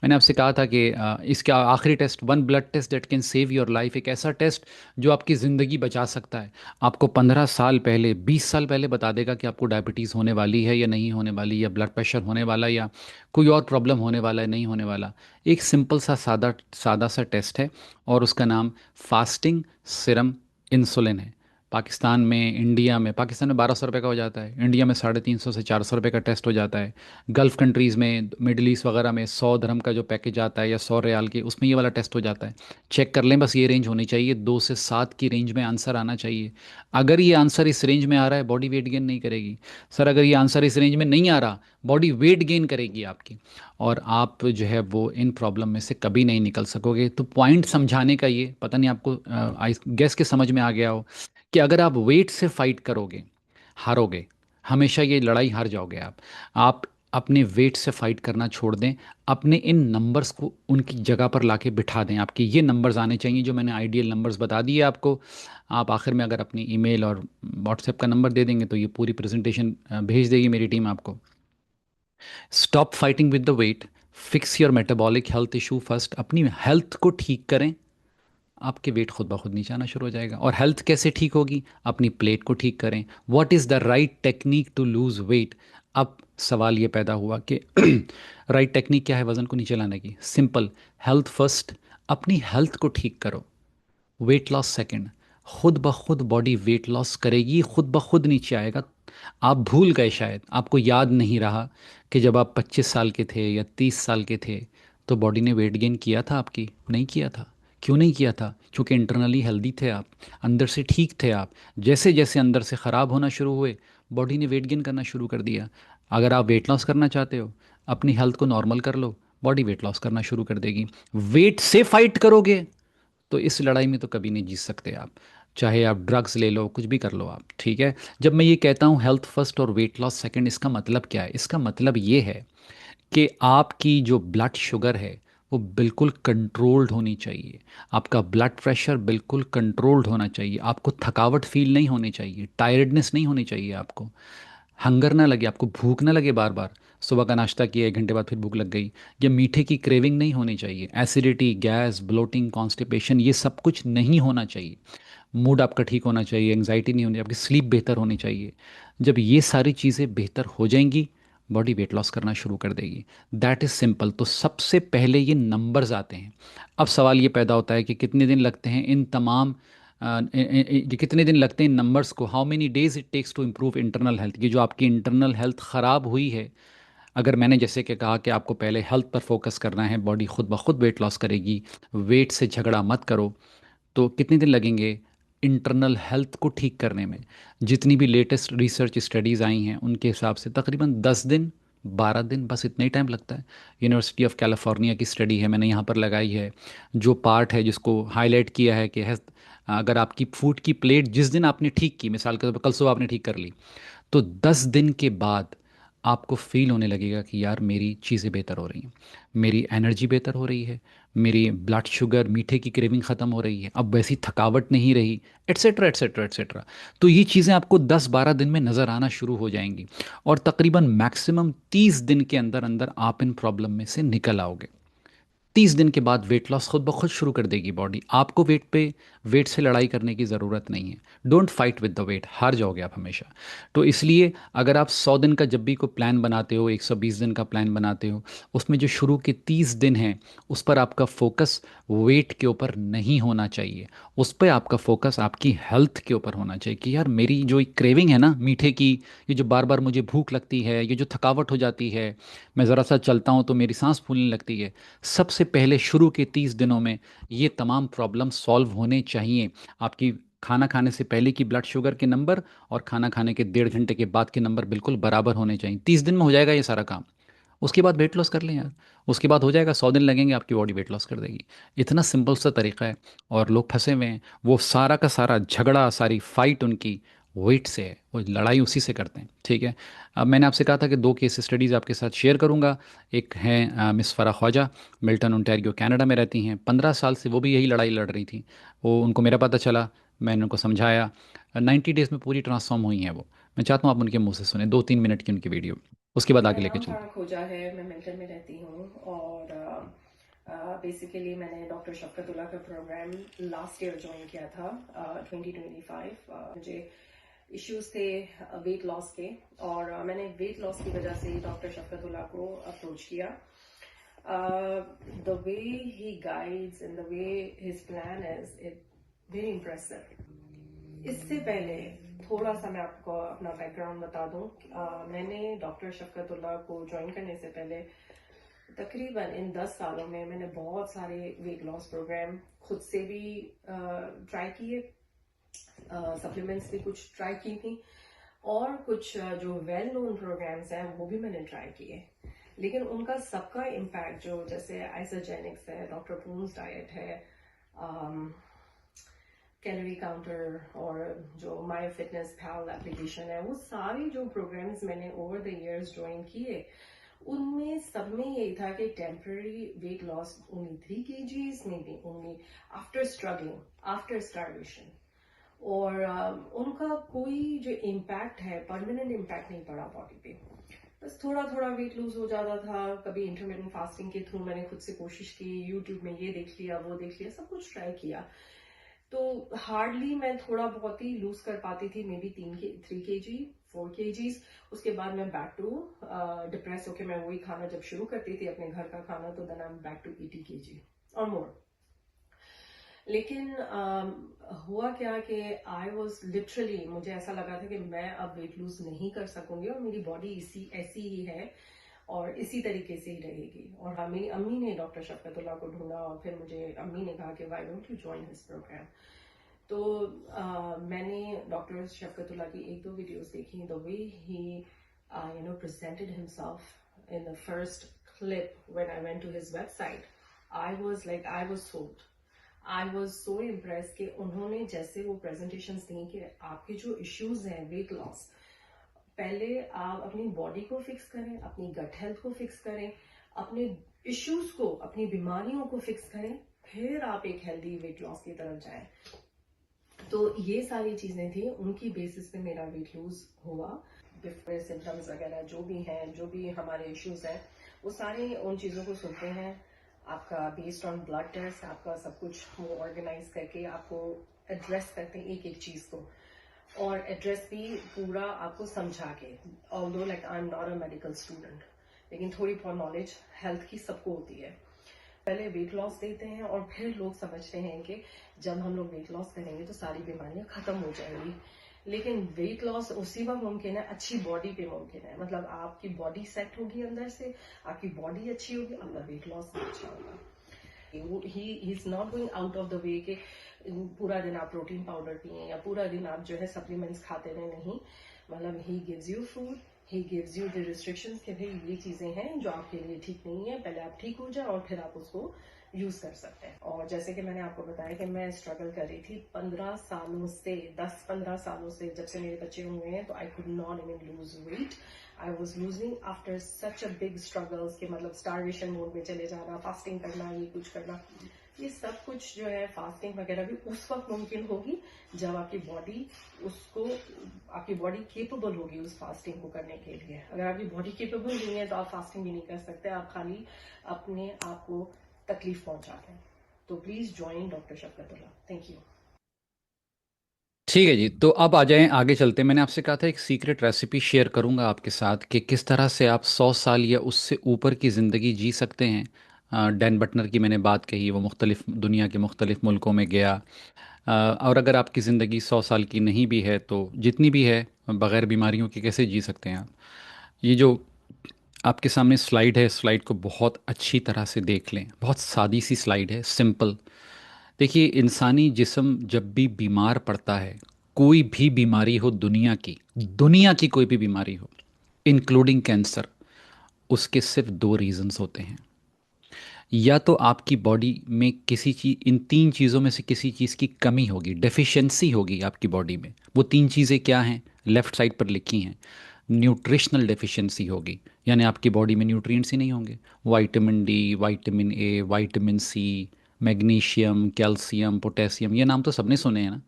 मैंने आपसे कहा था कि इसका आखिरी test, one blood test that can save your life, एक ऐसा टेस्ट जो आपकी ज़िंदगी बचा सकता है। आपको 15 साल पहले, 20 साल पहले बता देगा कि आपको डायबिटीज़ होने वाली है या नहीं होने वाली, या ब्लड प्रेशर होने वाला, या कोई और प्रॉब्लम होने वाला है नहीं होने वाला। एक सिंपल सा सादा सादा सा टेस्ट है, और उसका नाम फास्टिंग सिरम इंसुलिन है। पाकिस्तान में, इंडिया में, पाकिस्तान में 1200 रुपये का हो जाता है, इंडिया में 350 से 400 रुपये का टेस्ट हो जाता है। गल्फ़ कंट्रीज़ में, मिडल ईस्ट वगैरह में 100 dirham का जो पैकेज आता है, या 100 रियाल के, उसमें ये वाला टेस्ट हो जाता है। चेक कर लें, बस ये रेंज होनी चाहिए, 2 से 7 की रेंज में आंसर आना चाहिए। अगर ये आंसर इस रेंज में आ रहा है, बॉडी वेट गेन नहीं करेगी। सर अगर ये आंसर इस रेंज में नहीं आ रहा, बॉडी वेट गेन करेगी आपकी, और आप जो है वो इन प्रॉब्लम में से कभी नहीं निकल सकोगे। तो पॉइंट समझाने का ये, पता नहीं आपको आई गेस के समझ में आ गया हो कि अगर आप वेट से फाइट करोगे, हारोगे, हमेशा ये लड़ाई हार जाओगे आप अपने वेट से फाइट करना छोड़ दें। अपने इन नंबर्स को उनकी जगह पर लाके बिठा दें। आपके ये नंबर्स आने चाहिए जो मैंने आइडियल नंबर्स बता दिए आपको। आप आखिर में अगर अपनी ईमेल और व्हाट्सएप का नंबर दे देंगे तो ये पूरी प्रेजेंटेशन भेज देगी मेरी टीम आपको। Stop fighting with the weight, fix your metabolic health issue first. अपनी हेल्थ को ठीक करें, आपके वेट खुद ब खुद नीचे आना शुरू हो जाएगा। और हेल्थ कैसे ठीक होगी? अपनी प्लेट को ठीक करें। What is the right technique to lose weight? अब सवाल ये पैदा हुआ कि राइट टेक्निक क्या है वज़न को नीचे लाने की? Simple, health first. अपनी हेल्थ को ठीक करो, वेट लॉस सेकंड। खुद ब खुद बॉडी वेट लॉस करेगी, खुद ब खुद नीचे आएगा। आप भूल गए, शायद आपको याद नहीं रहा कि जब आप 25 साल के थे या 30 साल के थे तो बॉडी ने वेट गेन किया था आपकी? नहीं किया था। क्यों नहीं किया था? क्योंकि इंटरनली हेल्दी थे आप, अंदर से ठीक थे आप। जैसे जैसे अंदर से ख़राब होना शुरू हुए, बॉडी ने वेट गेन करना शुरू कर दिया। अगर आप वेट लॉस करना चाहते हो, अपनी हेल्थ को नॉर्मल कर लो, बॉडी वेट लॉस करना शुरू कर देगी। वेट से फाइट करोगे तो इस लड़ाई में तो कभी नहीं जीत सकते आप। चाहे आप ड्रग्स ले लो, कुछ भी कर लो आप, ठीक है? जब मैं ये कहता हूँ हेल्थ फर्स्ट और वेट लॉस सेकंड, इसका मतलब क्या है? इसका मतलब ये है कि आपकी जो ब्लड शुगर है वो बिल्कुल कंट्रोल्ड होनी चाहिए। आपका ब्लड प्रेशर बिल्कुल कंट्रोल्ड होना चाहिए। आपको थकावट फील नहीं होनी चाहिए, टायर्डनेस नहीं होनी चाहिए आपको, हंगर ना लगे, आपको भूख ना लगे बार बार। सुबह का नाश्ता किया, 1 घंटे बाद फिर भूख लग गई, या मीठे की क्रेविंग नहीं होनी चाहिए। एसिडिटी, गैस, ब्लोटिंग, कॉन्स्टिपेशन, ये सब कुछ नहीं होना चाहिए। मूड आपका ठीक होना चाहिए, एंग्जाइटी नहीं होनी, आपकी स्लीप बेहतर होनी चाहिए। जब ये सारी चीज़ें बेहतर हो जाएंगी, बॉडी वेट लॉस करना शुरू कर देगी। That is simple. तो सबसे पहले ये नंबर्स आते हैं। अब सवाल ये पैदा होता है कि कितने दिन लगते हैं इन तमाम कितने दिन लगते हैं इन नंबर्स को, how many days it takes to improve internal health. ये जो आपकी इंटरनल हेल्थ ख़राब हुई है, अगर मैंने जैसे कि कहा कि आपको पहले हेल्थ पर फोकस करना है, बॉडी खुद ब खुद वेट लॉस करेगी, वेट से झगड़ा मत करो। तो कितने दिन लगेंगे इंटरनल हेल्थ को ठीक करने में? जितनी भी लेटेस्ट रिसर्च स्टडीज़ आई हैं उनके हिसाब से तकरीबन 10 दिन, 12 दिन, बस इतना ही टाइम लगता है। यूनिवर्सिटी ऑफ कैलिफोर्निया की स्टडी है, मैंने यहाँ पर लगाई है। जो पार्ट है जिसको हाईलाइट किया है कि अगर आपकी फूड की प्लेट जिस दिन आपने ठीक की, मिसाल के तौर पर कल सुबह आपने ठीक कर ली, तो 10 दिन के बाद आपको फील होने लगेगा कि यार मेरी चीज़ें बेहतर हो रही हैं, मेरी एनर्जी बेहतर हो रही है, मेरी ब्लड शुगर, मीठे की क्रेविंग ख़त्म हो रही है, अब वैसी थकावट नहीं रही, एट्सेट्रा एट्सेट्रा एट्सेट्रा। तो ये चीज़ें आपको 10-12 दिन में नज़र आना शुरू हो जाएंगी, और तकरीबन मैक्सिमम 30 दिन के अंदर अंदर आप इन प्रॉब्लम में से निकल आओगे। 30 दिन के बाद वेट लॉस खुद ब खुद शुरू कर देगी बॉडी। आपको वेट से लड़ाई करने की ज़रूरत नहीं है। Don't fight with the weight, हार जाओगे आप हमेशा। तो इसलिए अगर आप 100 दिन का जब भी कोई प्लान बनाते हो, 120 दिन का प्लान बनाते हो, उसमें जो शुरू के 30 दिन हैं उस पर आपका फोकस वेट के ऊपर नहीं होना चाहिए। उस पर आपका फोकस आपकी हेल्थ के ऊपर होना चाहिए कि यार मेरी जो क्रेविंग है ना मीठे की, ये जो बार बार मुझे भूख लगती है, ये जो थकावट हो जाती है, मैं ज़रा सा चलता हूँ तो मेरी सांस फूलने लगती है, सबसे पहले शुरू के 30 दिनों में ये तमाम प्रॉब्लम सॉल्व होने चाहिए। आपकी खाना खाने से पहले की ब्लड शुगर के नंबर और खाना खाने के 1.5 घंटे के बाद के नंबर बिल्कुल बराबर होने चाहिए। 30 दिन में हो जाएगा ये सारा काम। उसके बाद वेट लॉस कर लें यार, उसके बाद हो जाएगा। 100 दिन लगेंगे, आपकी बॉडी वेट लॉस कर देगी। इतना सिंपल सा तरीका है। और लोग फंसे हुए हैं, वो सारा का सारा झगड़ा, सारी फाइट उनकी वेट से है, वो लड़ाई उसी से करते हैं। ठीक है। अब मैंने आपसे कहा था कि 2 केस स्टडीज़ आपके साथ शेयर करूंगा। एक हैं miss फ़रा Khwaja, Milton Ontario Canada में रहती हैं। 15 साल से वो भी यही लड़ाई लड़ रही थी। वो उनको मेरा पता चला, मैंने उनको समझाया, 90 डेज़ में पूरी ट्रांसफॉर्म हुई हैं वो। मैं चाहता हूँ आप उनके मुंह से सुने 2-3 मिनट की उनकी वीडियो, उसके बाद आगे मेरा लेके नाम चलते फ़रा हैं। खोजा है, मैं मिल्टन में रहती हूँ। और बेसिकली मैंने डॉक्टर शफ़क़तुल्लाह का प्रोग्राम लास्ट ईयर ज्वाइन किया था, 2025। मुझे इश्यूज थे वेट लॉस के, और मैंने वेट लॉस की वजह से डॉक्टर शफ़क़तुल्लाह को अप्रोच किया। The way he guides and the way his plan is it very impressive. इससे पहले थोड़ा सा मैं आपको अपना बैकग्राउंड बता दूं। मैंने डॉक्टर शफ़क़तुल्लाह को ज्वाइन करने से पहले तकरीबन इन 10 सालों में मैंने बहुत सारे वेट लॉस प्रोग्राम खुद से भी ट्राई किए, सप्लीमेंट्स भी कुछ ट्राई की थी, और कुछ जो वेल नोन प्रोग्राम्स हैं वो भी मैंने ट्राई किए। लेकिन उनका सबका इम्पैक्ट, जो जैसे आइसोजेनिक्स है, डॉक्टर पून्स डाइट है, कैलोरी काउंटर, और जो माई फिटनेस पैल एप्लीकेशन है, वो सारी जो प्रोग्राम्स मैंने ओवर द इयर्स ज्वाइन किए, उनमें सब में यही था कि temporary weight loss, only 3 kgs, may be only after struggling, after starvation. और उनका कोई जो इम्पैक्ट है, परमानेंट इम्पैक्ट नहीं पड़ा बॉडी पे। बस थोड़ा थोड़ा वेट लूज हो जाता था। कभी इंटरमीडिएट फास्टिंग के थ्रू मैंने खुद से कोशिश की, यूट्यूब में ये देख लिया, वो देख लिया, सब कुछ ट्राई किया, तो हार्डली मैं थोड़ा बहुत ही लूज कर पाती थी, मे बी 3 kg 4 kgs। उसके बाद मैं बैक टू डिप्रेस होके मैं वही खाना जब शुरू करती थी, अपने घर का खाना, तो then I am back to 80 kg और मोर। लेकिन हुआ क्या कि आई वॉज लिटरली, मुझे ऐसा लगा था कि मैं अब वेट लूज नहीं कर सकूंगी, और मेरी बॉडी इसी ऐसी ही है और इसी तरीके से ही रहेगी। और हाँ, मेरी अम्मी ने डॉक्टर शफ़क़तुल्लाह को ढूंढा, और फिर मुझे अम्मी ने कहा कि why don't you join his program. तो मैंने डॉक्टर शफ़क़तुल्लाह की 1-2 वीडियोस देखी। The way he presented himself in the first clip when I went to his website, I was sold. I was so impress कि उन्होंने जैसे वो प्रेजेंटेशंस दी कि आपके जो इश्यूज हैं वेट लॉस, पहले आप अपनी बॉडी को फिक्स करें, अपनी गट हेल्थ को फिक्स करें, अपने इश्यूज को, अपनी बीमारियों को फिक्स करें, फिर आप एक हेल्दी वेट लॉस की तरफ जाएं। तो ये सारी चीजें थी, उनकी बेसिस पे मेरा वेट लूज हुआ। डिफरेंट सिम्टम्स वगैरह जो भी हैं, जो भी हमारे इश्यूज हैं, वो सारे उन चीज़ों को सुनते हैं। आपका बेस्ड ऑन ब्लड टेस्ट आपका सब कुछ वो ऑर्गेनाइज करके आपको एड्रेस करते हैं एक एक चीज़ को। और एड्रेस भी पूरा आपको समझा के, although like I am not a medical student, लेकिन थोड़ी बहुत नॉलेज हेल्थ की सबको होती है। पहले वेट लॉस देते हैं और फिर लोग समझते हैं कि जब हम लोग वेट लॉस करेंगे तो सारी बीमारियां खत्म हो जाएंगी। लेकिन वेट लॉस उसी वक्त मुमकिन है अच्छी बॉडी पे मुमकिन है, मतलब आपकी बॉडी सेट होगी अंदर से, आपकी बॉडी अच्छी होगी, आपका वेट लॉस भी अच्छा होगा। He is not going out of the way कि पूरा दिन आप प्रोटीन पाउडर पिए या पूरा दिन आप जो है सप्लीमेंट्स खाते रहे, नहीं। मतलब he gives you food, he gives you the restrictions कि भाई ये चीजें हैं जो आपके लिए ठीक नहीं है, पहले आप ठीक हो जाए और फिर आप उसको यूज कर सकते हैं। और जैसे कि मैंने आपको बताया कि मैं स्ट्रगल कर रही थी 15 सालों से, 10-15 सालों से, जब से मेरे बच्चे हुए हैं, तो I could not even lose weight. I was losing after such a big struggles के, मतलब स्टारवेशन मोड में चले जाना, फास्टिंग करना, ये कुछ करना। ये सब कुछ जो है फास्टिंग वगैरह भी उस वक्त मुमकिन होगी जब आपकी बॉडी उसको, आपकी बॉडी केपेबल होगी उस फास्टिंग को करने के लिए। अगर आपकी बॉडी केपेबल नहीं है तो आप फास्टिंग भी नहीं कर सकते, आप खाली अपने आप को तकलीफ पहुंचाते हैं। तो please join doctor Shafqatullah. Thank you. ठीक है जी, तो अब आ जाएं, आगे चलते हैं। मैंने आपसे कहा था एक सीक्रेट रेसिपी शेयर करूंगा आपके साथ कि किस तरह से आप 100 साल या उससे ऊपर की ज़िंदगी जी सकते हैं। डैन बटनर की मैंने बात कही, वो मुख्तलिफ दुनिया के मुख्तलिफ मुल्कों में गया। और अगर आपकी ज़िंदगी 100 साल की नहीं भी है तो जितनी भी है, बग़ैर बीमारियों के कैसे जी सकते हैं आप। ये जो आपके सामने स्लाइड है, स्लाइड को बहुत अच्छी तरह से देख लें। बहुत सादी सी स्लाइड है, सिंपल। देखिए, इंसानी जिस्म जब भी बीमार पड़ता है, कोई भी बीमारी हो, दुनिया की कोई भी बीमारी हो, इंक्लूडिंग कैंसर, उसके सिर्फ दो रीजंस होते हैं। या तो आपकी बॉडी में किसी चीज़, इन तीन चीज़ों में से किसी चीज़ की कमी होगी, डेफिशिएंसी होगी आपकी बॉडी में। वो तीन चीज़ें क्या हैं, लेफ्ट साइड पर लिखी हैं। न्यूट्रिशनल डेफिशिएंसी होगी, यानी आपकी बॉडी में न्यूट्रिएंट्स ही नहीं होंगे। Vitamin D, vitamin A, vitamin C, magnesium, calcium, potassium, ये नाम तो सबने सुने हैं ना,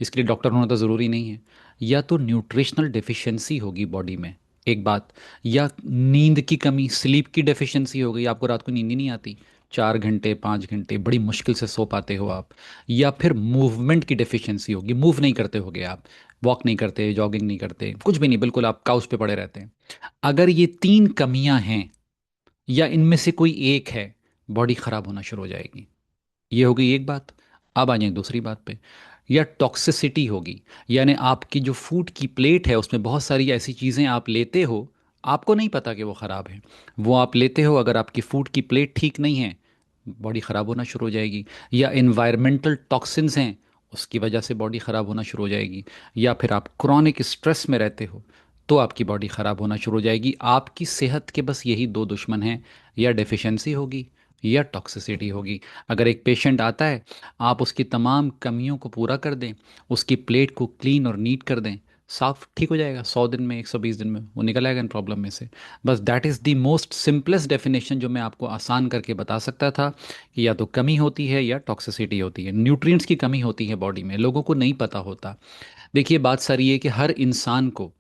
इसके लिए डॉक्टर होना तो ज़रूरी नहीं है। या तो न्यूट्रिशनल डेफिशिएंसी होगी बॉडी में, एक बात। या नींद की कमी, स्लीप की डेफिशिएंसी हो गई, आपको रात को नींद ही नहीं आती, 4 घंटे 5 घंटे बड़ी मुश्किल से सो पाते हो आप। या फिर मूवमेंट की डेफिशिएंसी होगी, मूव नहीं करते होगे आप, वॉक नहीं करते, जॉगिंग नहीं करते, कुछ भी नहीं, बिल्कुल आप काउच पे पड़े रहते हैं। अगर ये तीन कमियां हैं या इनमें से कोई एक है, बॉडी खराब होना शुरू हो जाएगी। ये हो गई एक बात। अब आ जाए दूसरी बात पे। या टॉक्सिसिटी होगी, यानी आपकी जो फूड की प्लेट है उसमें बहुत सारी ऐसी चीज़ें आप लेते हो, आपको नहीं पता कि वो ख़राब है, वो आप लेते हो। अगर आपकी फूड की प्लेट ठीक नहीं है, बॉडी ख़राब होना शुरू हो जाएगी। या इन्वायरमेंटल टॉक्सिन्स हैं, उसकी वजह से बॉडी ख़राब होना शुरू हो जाएगी। या फिर आप क्रॉनिक स्ट्रेस में रहते हो, तो आपकी बॉडी ख़राब होना शुरू हो जाएगी। आपकी सेहत के बस यही दो दुश्मन हैं, या डेफिशिएंसी होगी या टॉक्सिसिटी होगी। अगर एक पेशेंट आता है, आप उसकी तमाम कमियों को पूरा कर दें, उसकी प्लेट को क्लीन और नीट कर दें, साफ ठीक हो जाएगा। 100 दिन में, 120 दिन में वो निकल आएगा इन प्रॉब्लम में से। बस that is the most simplest definition जो मैं आपको आसान करके बता सकता था, कि या तो कमी होती है या टॉक्सिसिटी होती है, न्यूट्रिएंट्स की कमी होती है बॉडी में, लोगों को नहीं पता होता। देखिए, बात सारी है कि हर इंसान को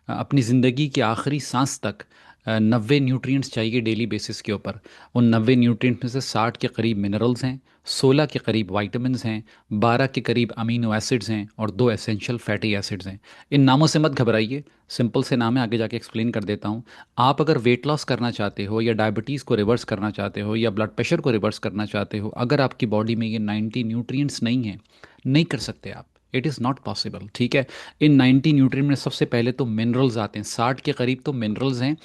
अपनी ज़िंदगी के आखिरी सांस तक 90 न्यूट्रिएंट्स चाहिए डेली बेसिस के ऊपर। उन 90 न्यूट्रिएंट्स में से 60 के करीब मिनरल्स हैं, 16 के करीब वाइटामिन्स हैं, 12 के करीब अमीनो एसिड्स हैं और 2 एसेंशियल फैटी एसिड्स हैं। इन नामों से मत घबराइए, सिंपल से नाम है, आगे जाके एक्सप्लेन कर देता हूँ। आप अगर वेट लॉस करना चाहते हो, या डायबिटीज़ को रिवर्स करना चाहते हो, या ब्लड प्रेशर को रिवर्स करना चाहते हो, अगर आपकी बॉडी में ये 90 न्यूट्रिएंट्स नहीं हैं, नहीं कर सकते आप। इट इज़ नॉट पॉसिबल, ठीक है। इन 90 न्यूट्रिएंट में सबसे पहले तो मिनरल्स आते हैं, 60 के करीब तो मिनरल्स हैं।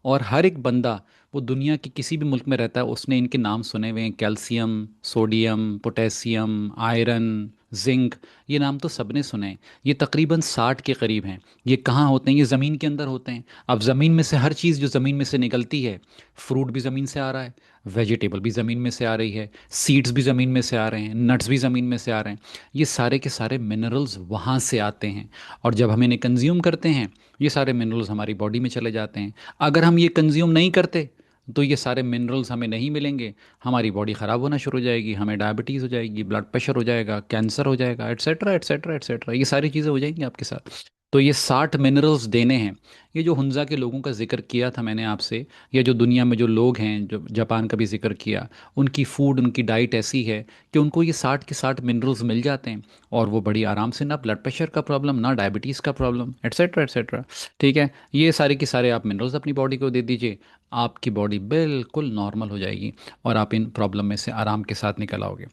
और हर एक बंदा, वो दुनिया के किसी भी मुल्क में रहता है, उसने इनके नाम सुने हुए हैं। Calcium, sodium, potassium, iron, zinc, ये नाम तो सबने सुने हैं। ये तकरीबन 60 के करीब हैं। ये कहाँ होते हैं? ये ज़मीन के अंदर होते हैं। अब ज़मीन में से हर चीज़ जो ज़मीन में से निकलती है, फ्रूट भी ज़मीन से आ रहा है, वेजिटेबल भी ज़मीन में से आ रही है, सीड्स भी ज़मीन में से आ रहे हैं, नट्स भी ज़मीन में से आ रहे हैं। ये सारे के सारे मिनरल्स वहाँ से आते हैं। और जब हम इन्हें कंज्यूम करते हैं, ये सारे मिनरल्स हमारी बॉडी में चले जाते हैं। अगर हम ये कंज्यूम नहीं करते, तो ये सारे मिनरल्स हमें नहीं मिलेंगे, हमारी बॉडी ख़राब होना शुरू हो जाएगी, हमें डायबिटीज़ हो जाएगी, ब्लड प्रेशर हो जाएगा, कैंसर हो जाएगा, एट्सेट्रा एट्सेट्रा एट्सेट्रा, ये सारी चीज़ें हो जाएंगी आपके साथ। तो ये 60 मिनरल्स देने हैं। ये जो हुंजा के लोगों का जिक्र किया था मैंने आपसे, या जो दुनिया में जो लोग हैं, जो जापान का भी जिक्र किया, उनकी फूड, उनकी डाइट ऐसी है कि उनको ये 60 के 60 मिनरल्स मिल जाते हैं, और वो बड़ी आराम से, ना ब्लड प्रेशर का प्रॉब्लम, ना डायबिटीज़ का प्रॉब्लम, एट्सेट्रा एट्सेट्रा। ठीक है, ये सारे के सारे आप मिनरल्स अपनी बॉडी को दे दीजिए, आपकी बॉडी बिल्कुल नॉर्मल हो जाएगी, और आप इन प्रॉब्लम में से आराम के साथ निकल आओगे।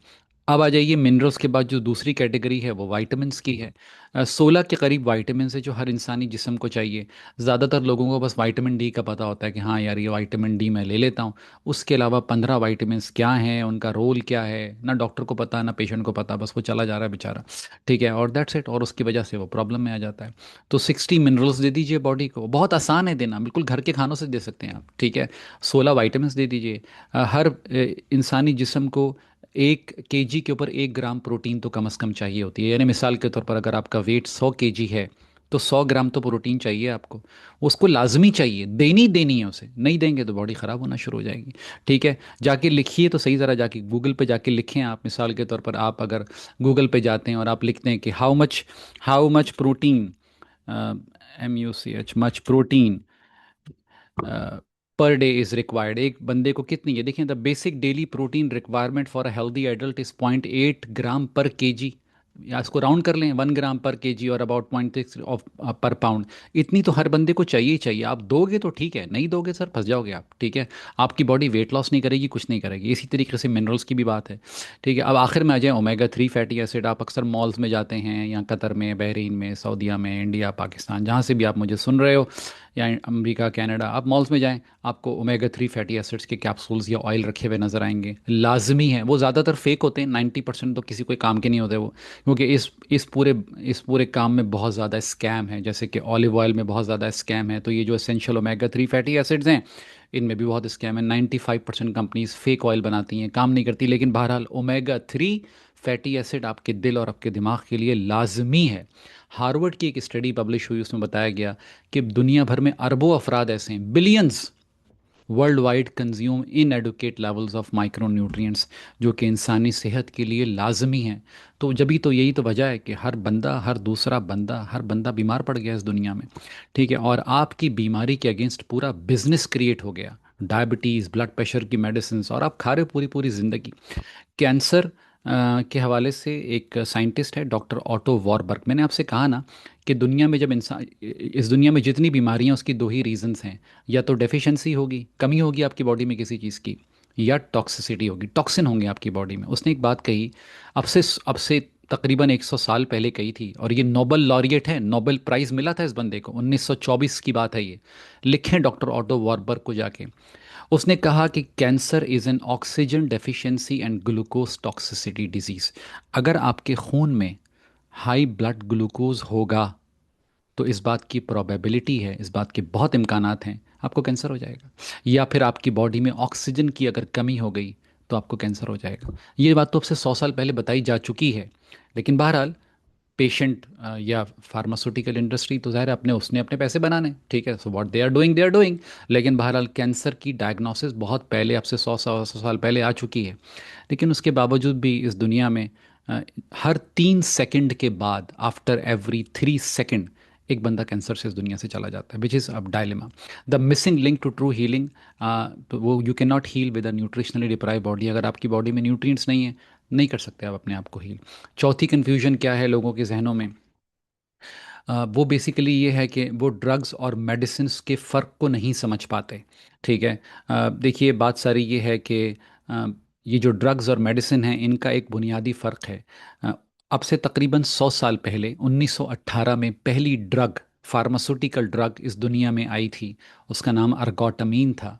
अब आ जाइए मिनरल्स के बाद जो दूसरी कैटेगरी है वो वाइटामिन्स की है। 16 के करीब वाइटामिन है जो हर इंसानी जिस्म को चाहिए। ज़्यादातर लोगों को बस विटामिन डी का पता होता है कि हाँ यार ये विटामिन डी मैं ले लेता हूँ। उसके अलावा 15 वाइटामिन्स क्या हैं, उनका रोल क्या है, ना डॉक्टर को पता ना पेशेंट को पता, बस वो चला जा रहा है बेचारा। ठीक है, और दैट्स इट, और उसकी वजह से वो प्रॉब्लम में आ जाता है। तो 60 मिनरल्स दे दीजिए बॉडी को, बहुत आसान है देना, बिल्कुल घर के खानों से दे सकते हैं आप। ठीक है, 16 वाइटामिन दे दीजिए। हर इंसानी जिस्म को 1 केजी के ऊपर 1 ग्राम प्रोटीन तो कम से कम चाहिए होती है। यानी मिसाल के तौर पर अगर आपका वेट 100 केजी है, तो 100 ग्राम तो प्रोटीन चाहिए आपको, उसको लाजमी चाहिए, देनी देनी है उसे, नहीं देंगे तो बॉडी ख़राब होना शुरू हो जाएगी। ठीक है, जाके लिखिए तो सही, ज़रा जाके गूगल पे जाके लिखें आप। मिसाल के तौर पर आप अगर गूगल पे जाते हैं और आप लिखते हैं कि how much protein, MUCH, much protein per day is required, एक बंदे को कितनी है, देखिए, the basic daily protein requirement for a healthy adult is 0.8 ग्राम पर केजी, या इसको राउंड कर लें, 1 ग्राम पर केजी, और अबाउट 0.6 ऑफ पर पाउंड। इतनी तो हर बंदे को चाहिए ही चाहिए। आप दोगे तो ठीक है, नहीं दोगे सर फंस जाओगे आप। ठीक है, आपकी बॉडी वेट लॉस नहीं करेगी, कुछ नहीं करेगी। इसी तरीके से मिनरल्स की भी बात है। ठीक है, अब आखिर में आ जाए ओमेगा 3 फैटी एसिड। आप अक्सर मॉल्स में जाते हैं, या कतर में, बहरीन में, सऊदीया में, इंडिया, पाकिस्तान, जहाँ से भी आप मुझे सुन रहे हो, या अमेरिका, कनाडा, आप मॉल्स में जाएं, आपको ओमेगा 3 फैटी एसिड्स के कैप्सूल्स या ऑयल रखे हुए नजर आएंगे, लाजमी है। वो ज़्यादातर फेक होते हैं, 90% तो किसी कोई काम के नहीं होते वो, क्योंकि इस पूरे काम में बहुत ज़्यादा स्कैम है। जैसे कि ऑलिव ऑयल में बहुत ज़्यादा स्कैम है, तो ये जो एसेंशियल ओमेगा 3 फैटी एसिड्स हैं, इनमें भी बहुत स्कैम है। 95% कंपनीज फेक ऑयल बनाती हैं, काम नहीं करती। लेकिन बहरहाल ओमेगा 3 फैटी एसिड आपके दिल और आपके दिमाग के लिए लाजमी है। हार्वर्ड की एक स्टडी पब्लिश हुई, उसमें बताया गया कि दुनिया भर में अरबों अफराद ऐसे हैं, billions, worldwide consume inadequate levels of micronutrients, जो कि इंसानी सेहत के लिए लाजमी हैं। तो जभी तो यही तो वजह है कि हर बंदा, हर दूसरा बंदा, हर बंदा बीमार पड़ गया इस दुनिया में। ठीक है, और आपकी बीमारी के अगेंस्ट पूरा बिजनेस क्रिएट हो गया, डायबिटीज़, ब्लड प्रेशर की मेडिसिन, और आप खा रहे हो पूरी पूरी ज़िंदगी। कैंसर के हवाले से एक साइंटिस्ट है डॉक्टर ऑटो वॉरबर्ग। मैंने आपसे कहा ना कि दुनिया में जब इंसान, इस दुनिया में जितनी बीमारियां, उसकी दो ही रीजंस हैं, या तो डेफिशिएंसी होगी, कमी होगी आपकी बॉडी में किसी चीज़ की, या टॉक्सिसिटी होगी, टॉक्सिन होंगे आपकी बॉडी में। उसने एक बात कही, अब से तकरीबन 100 साल पहले कही थी, और ये नोबेल लॉरिएट है, नोबेल प्राइज़ मिला था इस बंदे को, 1924 की बात है ये। लिखें डॉक्टर ऑटो वॉरबर्ग को जाके। उसने कहा कि cancer is an oxygen deficiency and glucose toxicity disease. अगर आपके खून में हाई ब्लड ग्लूकोज होगा, तो इस बात की प्रोबेबिलिटी है, इस बात के बहुत इम्कानात हैं, आपको कैंसर हो जाएगा। या फिर आपकी बॉडी में ऑक्सीजन की अगर कमी हो गई, तो आपको कैंसर हो जाएगा। ये बात तो अब से 100 साल पहले बताई जा चुकी है। लेकिन बहरहाल पेशेंट या फार्मास्यूटिकल इंडस्ट्री तो ज़ाहिर है अपने, उसने अपने पैसे बनाने, ठीक है, so what they are doing. लेकिन बहरहाल कैंसर की डायग्नोसिस बहुत पहले, अब से 100 साल पहले आ चुकी है। लेकिन उसके बावजूद भी इस दुनिया में अ, हर 3 सेकंड के बाद, आफ्टर एवरी 3 सेकंड, एक बंदा कैंसर से इस दुनिया से चला जाता है, विच इज़ अब dilemma, the missing link to true healing. तो वो, you can not heal with a nutritionally deprive body. अगर आपकी बॉडी में न्यूट्रिएंट्स नहीं है, नहीं कर सकते आप अपने आप को हील। चौथी कन्फ्यूजन क्या है लोगों के जहनों में, वो बेसिकली ये है कि वो ड्रग्स और मेडिसिन के फ़र्क को नहीं समझ पाते। ठीक है, देखिए बात सारी ये है कि अ, ये जो ड्रग्स और मेडिसिन हैं, इनका एक बुनियादी फ़र्क है। अ, अब से तकरीबन 100 साल पहले 1918 में पहली ड्रग, फार्मास्यूटिकल ड्रग इस दुनिया में आई थी। उसका नाम अर्गोटामीन था।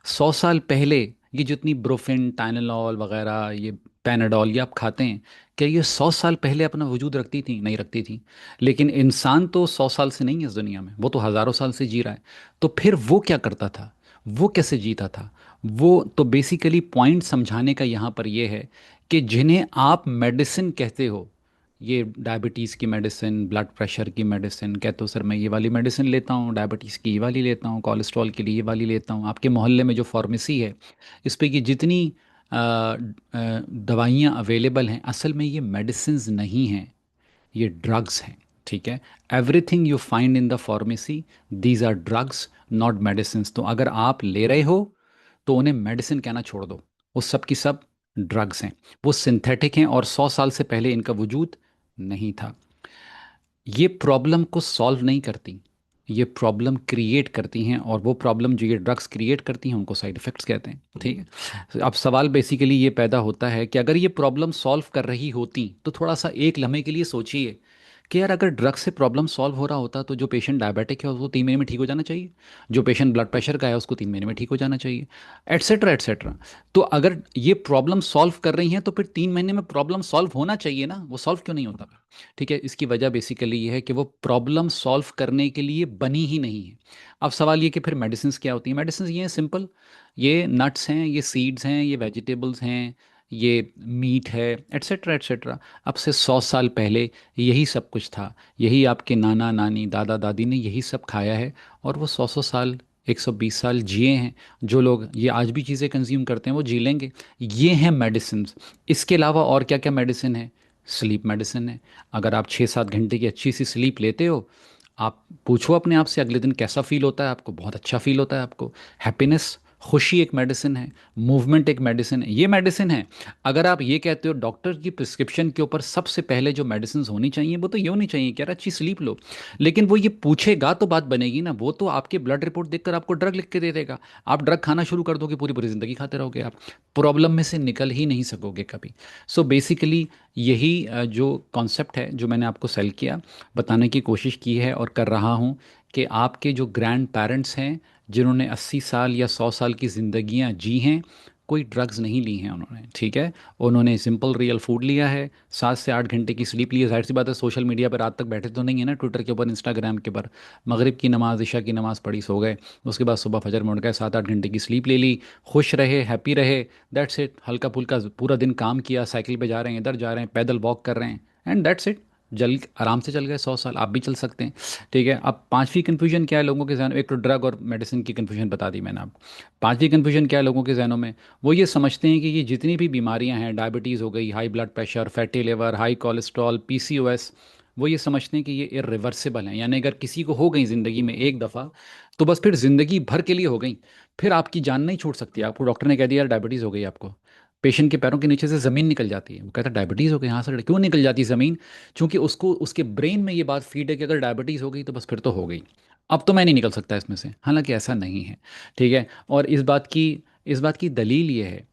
100 साल पहले ये जितनी ब्रोफिन, टाइनलॉल वगैरह, ये पैनाडॉल, ये आप खाते हैं, क्या ये 100 साल पहले अपना वजूद रखती थी? नहीं रखती थी। लेकिन इंसान तो 100 साल से नहीं है इस दुनिया में, वो तो हज़ारों साल से जी रहा है। तो फिर वो क्या करता था, वो कैसे जीता था? वो तो बेसिकली पॉइंट समझाने का यहाँ पर ये है कि जिन्हें आप मेडिसिन कहते हो, ये डायबिटीज़ की मेडिसिन, ब्लड प्रेशर की मेडिसिन, कहते हो सर मैं ये वाली मेडिसिन लेता हूँ, डायबिटीज़ की ये वाली लेता हूँ, कोलेस्ट्रॉल के लिए ये वाली लेता हूँ। आपके मोहल्ले में जो फार्मेसी है, इस पे की जितनी दवाइयाँ अवेलेबल हैं, असल में ये मेडिसिन्स नहीं हैं, ये ड्रग्स हैं। ठीक है। Everything you find in the pharmacy, these are drugs not medicine. तो अगर आप ले रहे हो तो उन्हें मेडिसिन कहना छोड़ दो, वो सब की सब ड्रग्स हैं। वो सिंथेटिक हैं और 100 साल से पहले इनका वजूद नहीं था। ये प्रॉब्लम को सॉल्व नहीं करती, ये प्रॉब्लम क्रिएट करती हैं, और वो प्रॉब्लम जो ये ड्रग्स क्रिएट करती हैं उनको साइड इफ़ेक्ट्स कहते हैं। ठीक है। अब सवाल बेसिकली ये पैदा होता है कि अगर ये प्रॉब्लम सॉल्व कर रही होती तो थोड़ा सा एक लम्हे के लिए सोचिए कि यार अगर ड्रग से प्रॉब्लम सॉल्व हो रहा होता तो जो पेशेंट डायबिटिक है उसको 3 महीने में ठीक हो जाना चाहिए, जो पेशेंट ब्लड प्रेशर का है उसको 3 महीने में ठीक हो जाना चाहिए, एट्सेट्रा एट्सेट्रा। तो अगर ये प्रॉब्लम सॉल्व कर रही हैं तो फिर 3 महीने में प्रॉब्लम सॉल्व होना चाहिए ना, वो सॉल्व क्यों नहीं होता? ठीक है। इसकी वजह बेसिकली ये है कि वो प्रॉब्लम सॉल्व करने के लिए बनी ही नहीं है। अब सवाल ये कि फिर मेडिसिन क्या होती हैं? मेडिसिन ये हैं सिंपल, ये नट्स हैं, ये सीड्स हैं, ये वेजिटेबल्स हैं, ये मीट है, एट्सेट्रा एट्सेट्रा। अब से 100 साल पहले यही सब कुछ था, यही आपके नाना नानी दादा दादी ने यही सब खाया है, और वो 100 100 साल 120 साल जिए हैं। जो लोग ये आज भी चीज़ें कंज्यूम करते हैं वो जी लेंगे। ये हैं मेडिसिन। इसके अलावा और क्या क्या मेडिसिन है? स्लीप मेडिसिन है। अगर आप 6 7 घंटे की अच्छी सी स्लीप लेते हो, आप पूछो अपने आप से अगले दिन कैसा फील होता है आपको? बहुत अच्छा फील होता है आपको। हैप्पीनेस, खुशी एक मेडिसिन है, मूवमेंट एक मेडिसिन है, ये मेडिसिन है। अगर आप ये कहते हो डॉक्टर की प्रिस्क्रिप्शन के ऊपर सबसे पहले जो मेडिसिन होनी चाहिए वो तो ये होनी चाहिए कि यार अच्छी स्लीप लो, लेकिन वो ये पूछेगा तो बात बनेगी ना, वो तो आपके ब्लड रिपोर्ट देखकर आपको ड्रग लिख के दे देगा। आप ड्रग खाना शुरू कर दोगे, पूरी पूरी ज़िंदगी खाते रहोगे, आप प्रॉब्लम में से निकल ही नहीं सकोगे कभी। सो बेसिकली यही जो कॉन्सेप्ट है जो मैंने आपको सेल किया, बताने की कोशिश की है और कर रहा हूँ, कि आपके जो ग्रैंड पेरेंट्स हैं जिन्होंने 80 साल या 100 साल की ज़िंदगियाँ जी हैं, कोई ड्रग्स नहीं ली हैं उन्होंने। ठीक है। उन्होंने सिंपल रियल फूड लिया है, 7 से 8 घंटे की स्लीप ली है। जाहिर सी बात है सोशल मीडिया पर रात तक बैठे तो नहीं है ना, ट्विटर के ऊपर इंस्टाग्राम के ऊपर। मगरिब की नमाज इशा की नमाज़ पढ़ी सो गए, उसके बाद सुबह फजर में उठ गए, 7 8 घंटे की स्लीप ले ली, खुश रहे, हैप्पी रहे। That's it. हल्का फुल्का पूरा दिन काम किया, साइकिल पे जा रहे हैं, इधर जा रहे हैं, पैदल वॉक कर रहे हैं, एंड दैट्स इट। जल आराम से चल गए 100 साल, आप भी चल सकते हैं। ठीक है। अब पांचवी कन्फ्यूजन क्या है लोगों के जहनों में? एक तो ड्रग और मेडिसिन की कन्फ्यूजन बता दी मैंने आपको। पांचवी कन्फ्यूजन क्या है लोगों के जहनों में? वो ये समझते हैं कि ये जितनी भी बीमारियां हैं, डायबिटीज़ हो गई, high blood pressure, fatty liver, high cholesterol, PCOS, वो ये समझते हैं कि ये इरिवर्सिबल हैं, यानी अगर किसी को हो गई ज़िंदगी में एक दफ़ा तो बस फिर ज़िंदगी भर के लिए हो गई, फिर आपकी जान नहीं छूट सकती। आपको डॉक्टर ने कह दिया यार डायबिटीज़ हो गई आपको, पेशेंट के पैरों के नीचे से ज़मीन निकल जाती है। वो कहता है डायबिटीज़ हो गई, हाँ सर क्यों निकल जाती है ज़मीन? क्योंकि उसको उसके ब्रेन में ये बात फीड है कि अगर डायबिटीज़ हो गई तो बस फिर तो हो गई, अब तो मैं नहीं निकल सकता इसमें से। हालांकि ऐसा नहीं है। ठीक है। और इस बात की दलील ये है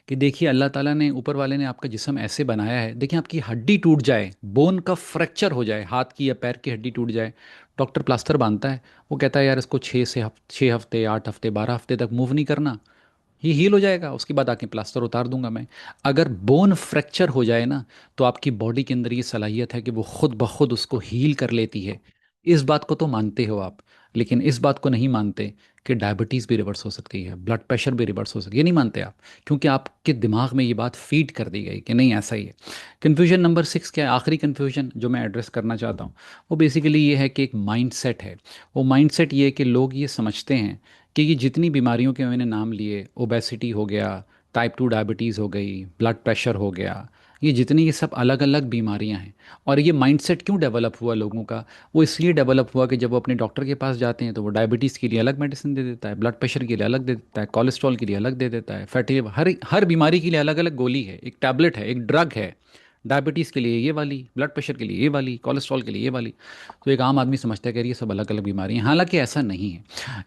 कि देखिए अल्लाह ताला ने, ऊपर वाले ने आपका जिस्म ऐसे बनाया है, देखिए आपकी हड्डी टूट जाए, बोन का फ्रैक्चर हो जाए, हाथ की या पैर की हड्डी टूट जाए, डॉक्टर प्लास्टर बांधता है, वो कहता है यार इसको 6 हफ्ते 8 हफ्ते 12 हफ्ते तक मूव नहीं करना, ये हील हो जाएगा, उसके बाद आके प्लास्टर उतार दूंगा मैं। अगर बोन फ्रैक्चर हो जाए ना, तो आपकी बॉडी के अंदर ये सलाहियत है कि वो खुद ब खुद उसको हील कर लेती है। इस बात को तो मानते हो आप, लेकिन इस बात को नहीं मानते कि डायबिटीज़ भी रिवर्स हो सकती है, ब्लड प्रेशर भी रिवर्स हो सकती है, ये नहीं मानते आप, क्योंकि आपके दिमाग में ये बात फीड कर दी गई कि नहीं ऐसा ही है। कन्फ्यूजन नंबर 6 क्या है? आखिरी कन्फ्यूजन जो मैं एड्रेस करना चाहता हूँ, वो बेसिकली ये है कि एक माइंडसेट है। वो माइंडसेट ये है कि लोग ये समझते हैं कि ये जितनी बीमारियों के मैंने नाम लिए, ओबेसिटी हो गया, टाइप 2 डायबिटीज़ हो गई, ब्लड प्रेशर हो गया, ये जितनी ये सब अलग अलग बीमारियां हैं। और ये माइंडसेट क्यों डेवलप हुआ लोगों का? वो इसलिए डेवलप हुआ कि जब वो अपने डॉक्टर के पास जाते हैं तो वो डायबिटीज़ के लिए अलग मेडिसिन दे देता है, ब्लड प्रेशर के लिए अलग दे देता है, कोलेस्ट्रॉल के लिए अलग दे देता है, फैटी लिवर, हर हर बीमारी के लिए अलग अलग गोली है, एक टैबलेट है, एक ड्रग है। डायबिटीज़ के लिए ये वाली, ब्लड प्रेशर के लिए ये वाली, कोलेस्ट्रॉल के लिए ये वाली। तो एक आम आदमी समझता है कि यार ये सब अलग अलग बीमारी हैं, हालांकि ऐसा नहीं है।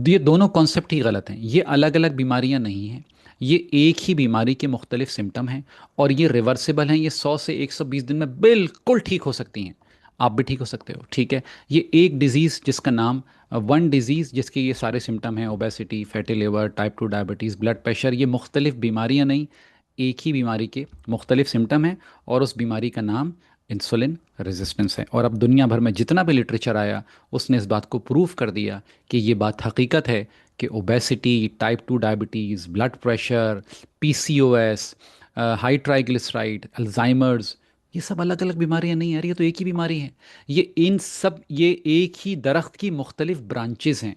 ये दोनों कॉन्सेप्ट ही गलत हैं। ये अलग अलग बीमारियां नहीं हैं, ये एक ही बीमारी के मुख्तलिफ सिम्टम हैं, और ये रिवर्सिबल हैं। ये 100 से 120 दिन में बिल्कुल ठीक हो सकती हैं। आप भी ठीक हो सकते हो। ठीक है। ये एक डिज़ीज़ जिसका नाम, वन डिज़ीज़ जिसके ये सारे सिम्टम हैं, obesity, fatty liver, type 2 diabetes, blood pressure, ये मुख्तलिफ बीमारियां नहीं, एक ही बीमारी के मुख्तलिफ सिम्टम हैं, और उस बीमारी का नाम इंसुलिन रेजिस्टेंस है। और अब दुनिया भर में जितना भी लिटरेचर आया उसने इस बात को प्रूव कर दिया कि ये बात हकीकत है कि obesity, type 2 diabetes, blood pressure, PCOS, high triglyceride, Alzheimer's, ये सब अलग अलग बीमारियां नहीं आ रही, ये तो एक ही बीमारी है। ये एक ही दरख्त की मुख्तलिफ ब्रांचेस हैं।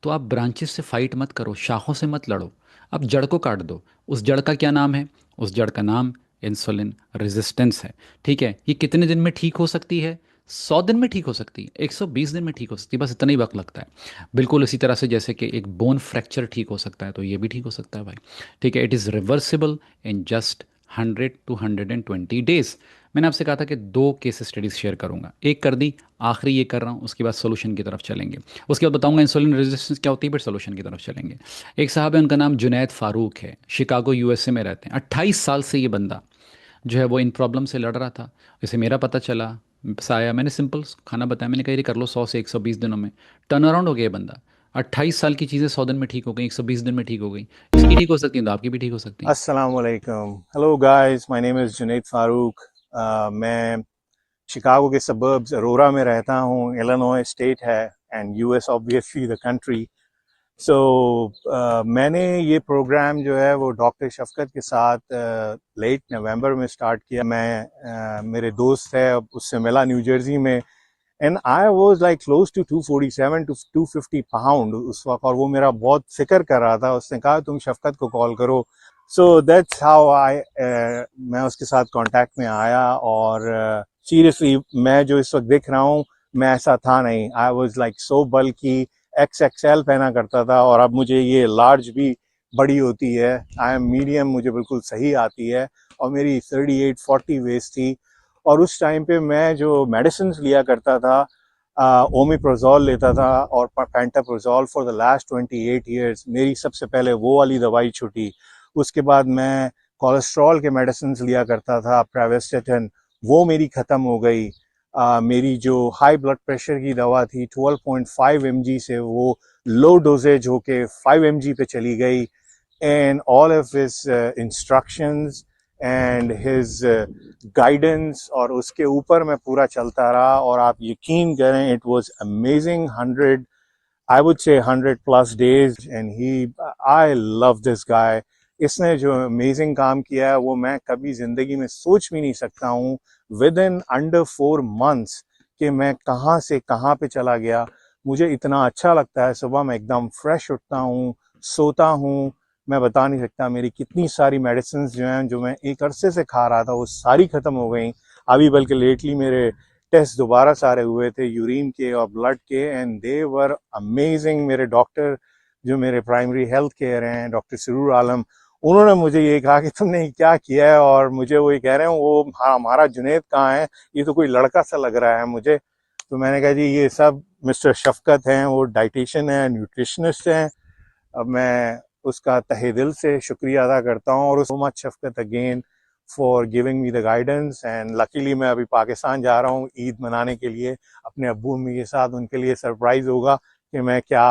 तो आप ब्रांचेस से फाइट मत करो, शाखों से मत लड़ो, आप जड़ को काट दो। उस जड़ का क्या नाम है? उस जड़ का नाम इंसुलिन रेजिस्टेंस है। ठीक है, ये कितने दिन में ठीक हो सकती है? 100 दिन में ठीक हो सकती है, 120 दिन में ठीक हो सकती है, बस इतना ही वक्त लगता है। बिल्कुल इसी तरह से जैसे कि एक बोन फ्रैक्चर ठीक हो सकता है, तो ये भी ठीक हो सकता है भाई। ठीक है, it is reversible in just 100 to 120 days. मैंने आपसे कहा था कि दो केस स्टडीज शेयर करूंगा, एक कर दी, आखिरी ये कर रहा हूँ, उसके बाद सोल्यूशन की तरफ चलेंगे। उसके बाद बताऊंगा इंसुलिन रेजिस्टेंस क्या होती है, फिर सोल्यूशन की तरफ चलेंगे। एक साहब है, उनका नाम जुनैद फारूक है, शिकागो यूएसए में रहते हैं। 28 साल से ये बंदा जो है वो इन प्रॉब्लम से लड़ रहा था। जैसे मेरा पता चला, बस आया, मैंने सिंपल खाना बताया, मैंने कहा ये कर लो, 100 से 120 दिनों में टर्न अराउंड हो गया ये बंदा। 28 साल की चीज़ें 100 दिन में ठीक हो गई, 120 दिन में ठीक हो गई। इसकी ठीक हो सकती है तो आपकी भी ठीक हो सकती है। Assalamu alaikum. Hello guys, my name is Junaid Farooq. मैं शिकागो के सबर्ब्स अरोरा में रहता हूँ. इलिनॉय स्टेट है and US obviously the country. So मैंने ये प्रोग्राम जो है वो डॉक्टर शफकत के साथ लेट नवंबर में स्टार्ट किया. मैं मेरे दोस्त है, उससे मिला न्यू जर्सी में. And I was like close to 247 to 250 pound उस वक्त, और वो मेरा बहुत फिक्र कर रहा था. उसने कहा तुम शफकत को कॉल करो. सो दैट्स हाउ आई मैं उसके साथ कांटेक्ट में आया. और सीरियसली मैं जो इस वक्त दिख रहा हूँ, मैं ऐसा था नहीं. आई वाज लाइक सो बल्कि, XXL पहना करता था, और अब मुझे ये लार्ज भी बड़ी होती है. आई एम मीडियम, मुझे बिल्कुल सही आती है. और मेरी 38-40 वेस्ट थी. और उस टाइम पे मैं जो मेडिसिन लिया करता था, ओमिप्रोजोल लेता था और pantoprazole for the last 28 years. मेरी सबसे पहले वो वाली दवाई छूटी. उसके बाद मैं कोलेस्ट्रॉल के मेडिसिन लिया करता था, प्रेवेस्टेटिन, वो मेरी ख़त्म हो गई. मेरी जो हाई ब्लड प्रेशर की दवा थी 12.5 mg से वो लो डोजेज होके 5 mg पे चली गई. and all of his instructions and his guidance, और उसके ऊपर मैं पूरा चलता रहा. और आप यकीन करें, it was amazing. 100, I would say 100+ days, and I love this guy. इसने जो अमेजिंग काम किया है वो मैं कभी जिंदगी में सोच भी नहीं सकता हूँ. विद इन अंडर 4 months कि मैं कहाँ से कहाँ पे चला गया. मुझे इतना अच्छा लगता है. सुबह मैं एकदम फ्रेश उठता हूँ, सोता हूँ. मैं बता नहीं सकता मेरी कितनी सारी मेडिसिन जो हैं, जो मैं एक अरसे से खा रहा था, वो सारी खत्म हो गई. अभी बल्कि लेटली मेरे टेस्ट दोबारा सारे हुए थे, यूरिन के और ब्लड के, एंड दे वर अमेजिंग. मेरे डॉक्टर जो मेरे प्राइमरी हेल्थ केयर हैं, डॉक्टर सरूर आलम, उन्होंने मुझे ये कहा कि तुमने क्या किया है. और मुझे वो ये कह रहे हैं, वो हाँ हमारा जुनेद कहाँ है, ये तो कोई लड़का सा लग रहा है मुझे. तो मैंने कहा जी ये सब मिस्टर शफकत हैं, वो डाइटिशियन है, न्यूट्रिशनिस्ट हैं. अब मैं उसका तहे दिल से शुक्रिया अदा करता हूँ. और so much Shafqat again for giving me the guidance. And luckily मैं अभी पाकिस्तान जा रहा हूँ ईद मनाने के लिए अपने अब्बू अम्मी के साथ. उनके लिए सरप्राइज होगा कि मैं क्या,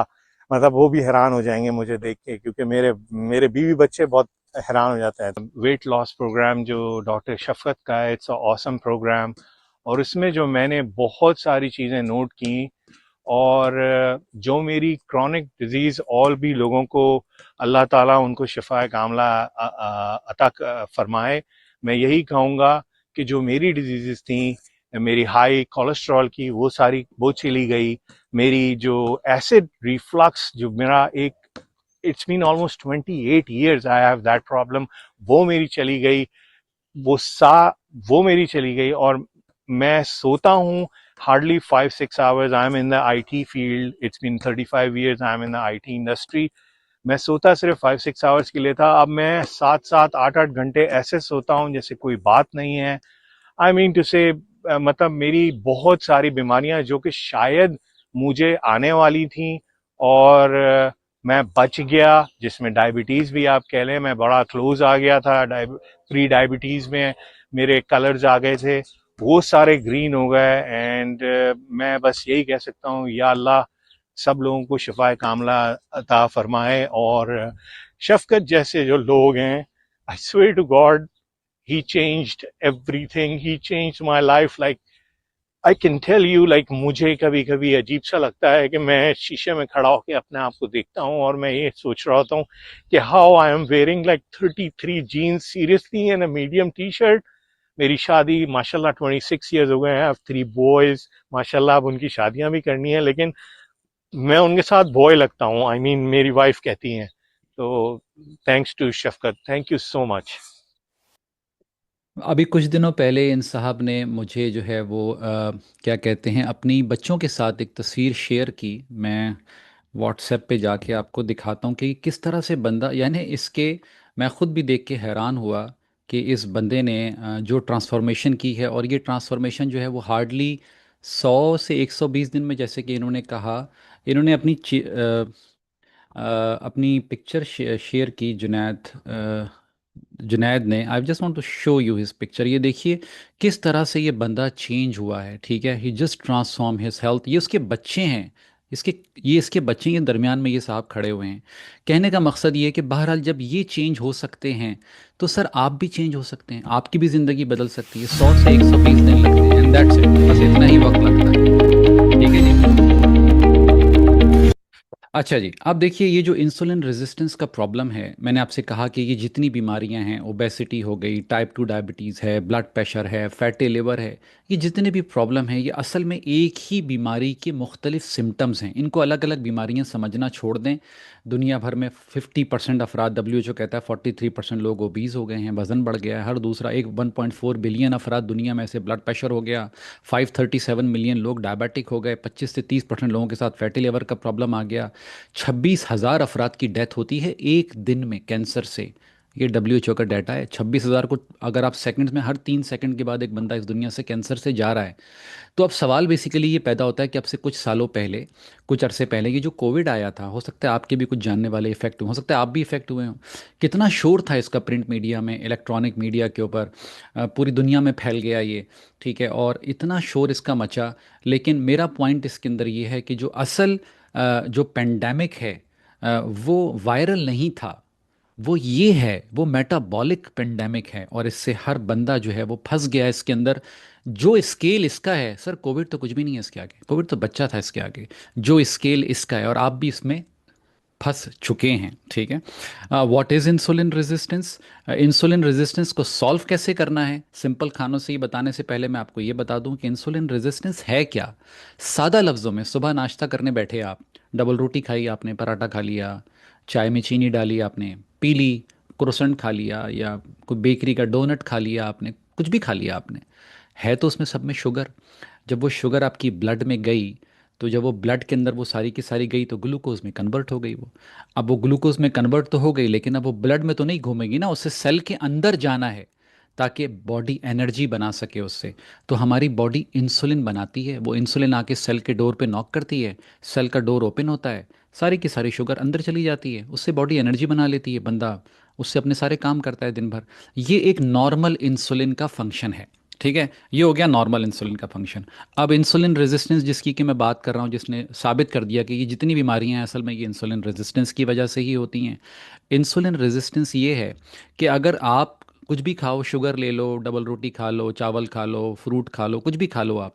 मतलब वो भी हैरान हो जाएंगे मुझे देख के, क्योंकि मेरे मेरे बीवी बच्चे बहुत हैरान हो जाते हैं. वेट लॉस प्रोग्राम जो डॉक्टर शफकत का है, इट्स ऑसम प्रोग्राम. और इसमें जो मैंने बहुत सारी चीज़ें नोट की, और जो मेरी क्रॉनिक डिजीज़ और भी लोगों को अल्लाह ताला उनको शिफा कामला अता फरमाए. मैं यही कहूँगा कि जो मेरी डिजीज़ थी, मेरी हाई कोलेस्ट्रॉल की, वो सारी वो चली गई. मेरी जो एसिड रिफ्लक्स, जो मेरा एक, it's been almost 28 years I have that problem, वो मेरी चली गई. वो सा वो मेरी चली गई. और मैं सोता हूँ hardly 5-6 hours. I am in the IT field, it's been 35 years I am in the IT industry. मैं सोता सिर्फ 5-6 hours के लिए था. अब मैं 7-7, 8-8 घंटे ऐसे सोता हूँ जैसे कोई बात नहीं है. आई मीन टू से, मतलब मेरी बहुत सारी बीमारियां जो कि शायद मुझे आने वाली थी, और मैं बच गया. जिसमें डायबिटीज़ भी आप कह लें, मैं बड़ा क्लोज आ गया था. प्री डायबिटीज़ में मेरे कलर्स आ गए थे, वो सारे ग्रीन हो गए. एंड मैं बस यही कह सकता हूँ, या अल्लाह सब लोगों को शिफा कामला अता फरमाए. और शफकत जैसे जो लोग हैं, I swear to God, he changed everything. He changed my life. Like I can tell you, like मुझे कभी कभी अजीब सा लगता है कि मैं शीशे में खड़ा होकर अपने आप को देखता हूँ, और मैं ये सोच रहा होता हूँ कि how I am wearing like 33 jeans seriously and a medium T shirt. मेरी शादी माशाल्लाह 26 ईयर्स हो गए हैं. I have 3 boys. माशाल्लाह अब उनकी शादियां भी करनी है, लेकिन मैं उनके साथ बॉय लगता हूँ. आई मीन मेरी वाइफ कहती हैं. तो thanks to Shafqat, thank you so much. अभी कुछ दिनों पहले इन साहब ने मुझे जो है वो क्या कहते हैं, अपनी बच्चों के साथ एक तस्वीर शेयर की। मैं व्हाट्सएप पे जाके आपको दिखाता हूँ कि किस तरह से बंदा, यानी इसके, मैं खुद भी देख के हैरान हुआ कि इस बंदे ने जो ट्रांसफॉर्मेशन की है, और ये ट्रांसफॉर्मेशन जो है वो हार्डली 100 से 120 दिन में, जैसे कि इन्होंने कहा। इन्होंने अपनी पिक्चर शेयर की, जुनैद ने। I just want to show you his picture. ये देखिए किस तरह से ये बंदा चेंज हुआ है, ठीक है। ही जस्ट ट्रांसफॉर्म हिज हेल्थ। ये उसके बच्चे हैं, इसके, ये इसके बच्चे के दरमियान में ये साहब खड़े हुए हैं। कहने का मकसद ये है कि बहरहाल जब ये चेंज हो सकते हैं तो सर आप भी चेंज हो सकते हैं, आपकी भी ज़िंदगी बदल सकती है। 100 से 120 दिन लगते हैं, एंड दैट्स इट, बस इतना ही वक्त लगता है, ठीक है जी। अच्छा जी, अब देखिए ये जो इंसुलिन रेजिस्टेंस का प्रॉब्लम है, मैंने आपसे कहा कि ये जितनी बीमारियां हैं, ओबेसिटी हो गई, टाइप 2 डायबिटीज़ है, ब्लड प्रेशर है, फैटी लिवर है, ये जितने भी प्रॉब्लम हैं ये असल में एक ही बीमारी के मुख्तलिफ सिम्टम्स हैं। इनको अलग अलग बीमारियां समझना छोड़ दें। दुनिया भर में 50% अफराद, WHO कहता है 43% लोग ओबीज़ हो गए हैं, वज़न बढ़ गया है। हर दूसरा एक 1.4 बिलियन अफराद दुनिया में से ब्लड प्रेशर हो गया। 537 मिलियन लोग डायबिटिक हो गए। 25 से 30% लोगों के साथ फैटी लिवर का प्रॉब्लम आ गया। 26,000 अफराद की डेथ होती है एक दिन में कैंसर से। ये WHO का डाटा है। 26,000 को अगर आप सेकंड्स में, हर 3 सेकंड के बाद एक बंदा इस दुनिया से कैंसर से जा रहा है। तो अब सवाल बेसिकली ये पैदा होता है कि अब से कुछ सालों पहले, कुछ अरसे पहले, ये जो कोविड आया था, हो सकता है आपके भी कुछ जानने वाले इफेक्ट हुए, हो सकता है आप भी इफेक्ट हुए हों। कितना शोर था इसका प्रिंट मीडिया में, इलेक्ट्रॉनिक मीडिया के ऊपर। पूरी दुनिया में फैल गया ये, ठीक है, और इतना शोर इसका मचा। लेकिन मेरा पॉइंट इसके अंदर ये है कि जो असल जो पेंडेमिक है वो वायरल नहीं था, वो ये है, वो मेटाबॉलिक पेंडेमिक है, और इससे हर बंदा जो है वो फंस गया है इसके अंदर। जो स्केल इसका है सर, कोविड तो कुछ भी नहीं है इसके आगे, कोविड तो बच्चा था इसके आगे। जो स्केल इसका है, और आप भी इसमें फंस चुके हैं, ठीक है। What is insulin resistance? Insulin resistance को सॉल्व कैसे करना है, सिंपल खानों से ये बताने से पहले मैं आपको ये बता दूं कि इंसुलिन रेजिस्टेंस है क्या। सादा लफ्ज़ों में, सुबह नाश्ता करने बैठे आप, डबल रोटी खाई आपने, पराठा खा लिया, चाय में चीनी डाली आपने, पी ली, क्रोसेंट खा लिया, या कोई बेकरी का डोनट खा लिया आपने, कुछ भी खा लिया आपने, है तो उसमें सब में शुगर। जब वो शुगर आपकी ब्लड में गई, तो जब वो ब्लड के अंदर वो सारी की सारी गई तो ग्लूकोज में कन्वर्ट हो गई वो। अब वो ग्लूकोज में कन्वर्ट तो हो गई, लेकिन अब वो ब्लड में तो नहीं घूमेगी ना, उससे सेल के अंदर जाना है ताकि बॉडी एनर्जी बना सके उससे। तो हमारी बॉडी इंसुलिन बनाती है, वो इंसुलिन आके सेल के डोर पे नॉक करती है, सेल का डोर ओपन होता है, सारी की सारी शुगर अंदर चली जाती है, उससे बॉडी एनर्जी बना लेती है, बंदा उससे अपने सारे काम करता है दिन भर। ये एक नॉर्मल इंसुलिन का फंक्शन है, ठीक है। ये हो गया नॉर्मल इंसुलिन का फंक्शन। अब इंसुलिन रेजिस्टेंस जिसकी कि मैं बात कर रहा हूँ, जिसने साबित कर दिया कि ये जितनी बीमारियां हैं असल में ये इंसुलिन रेजिस्टेंस की वजह से ही होती हैं। इंसुलिन रेजिस्टेंस ये है कि अगर आप कुछ भी खाओ, शुगर ले लो, डबल रोटी खा लो, चावल खा लो, फ्रूट खा लो, कुछ भी खा लो आप,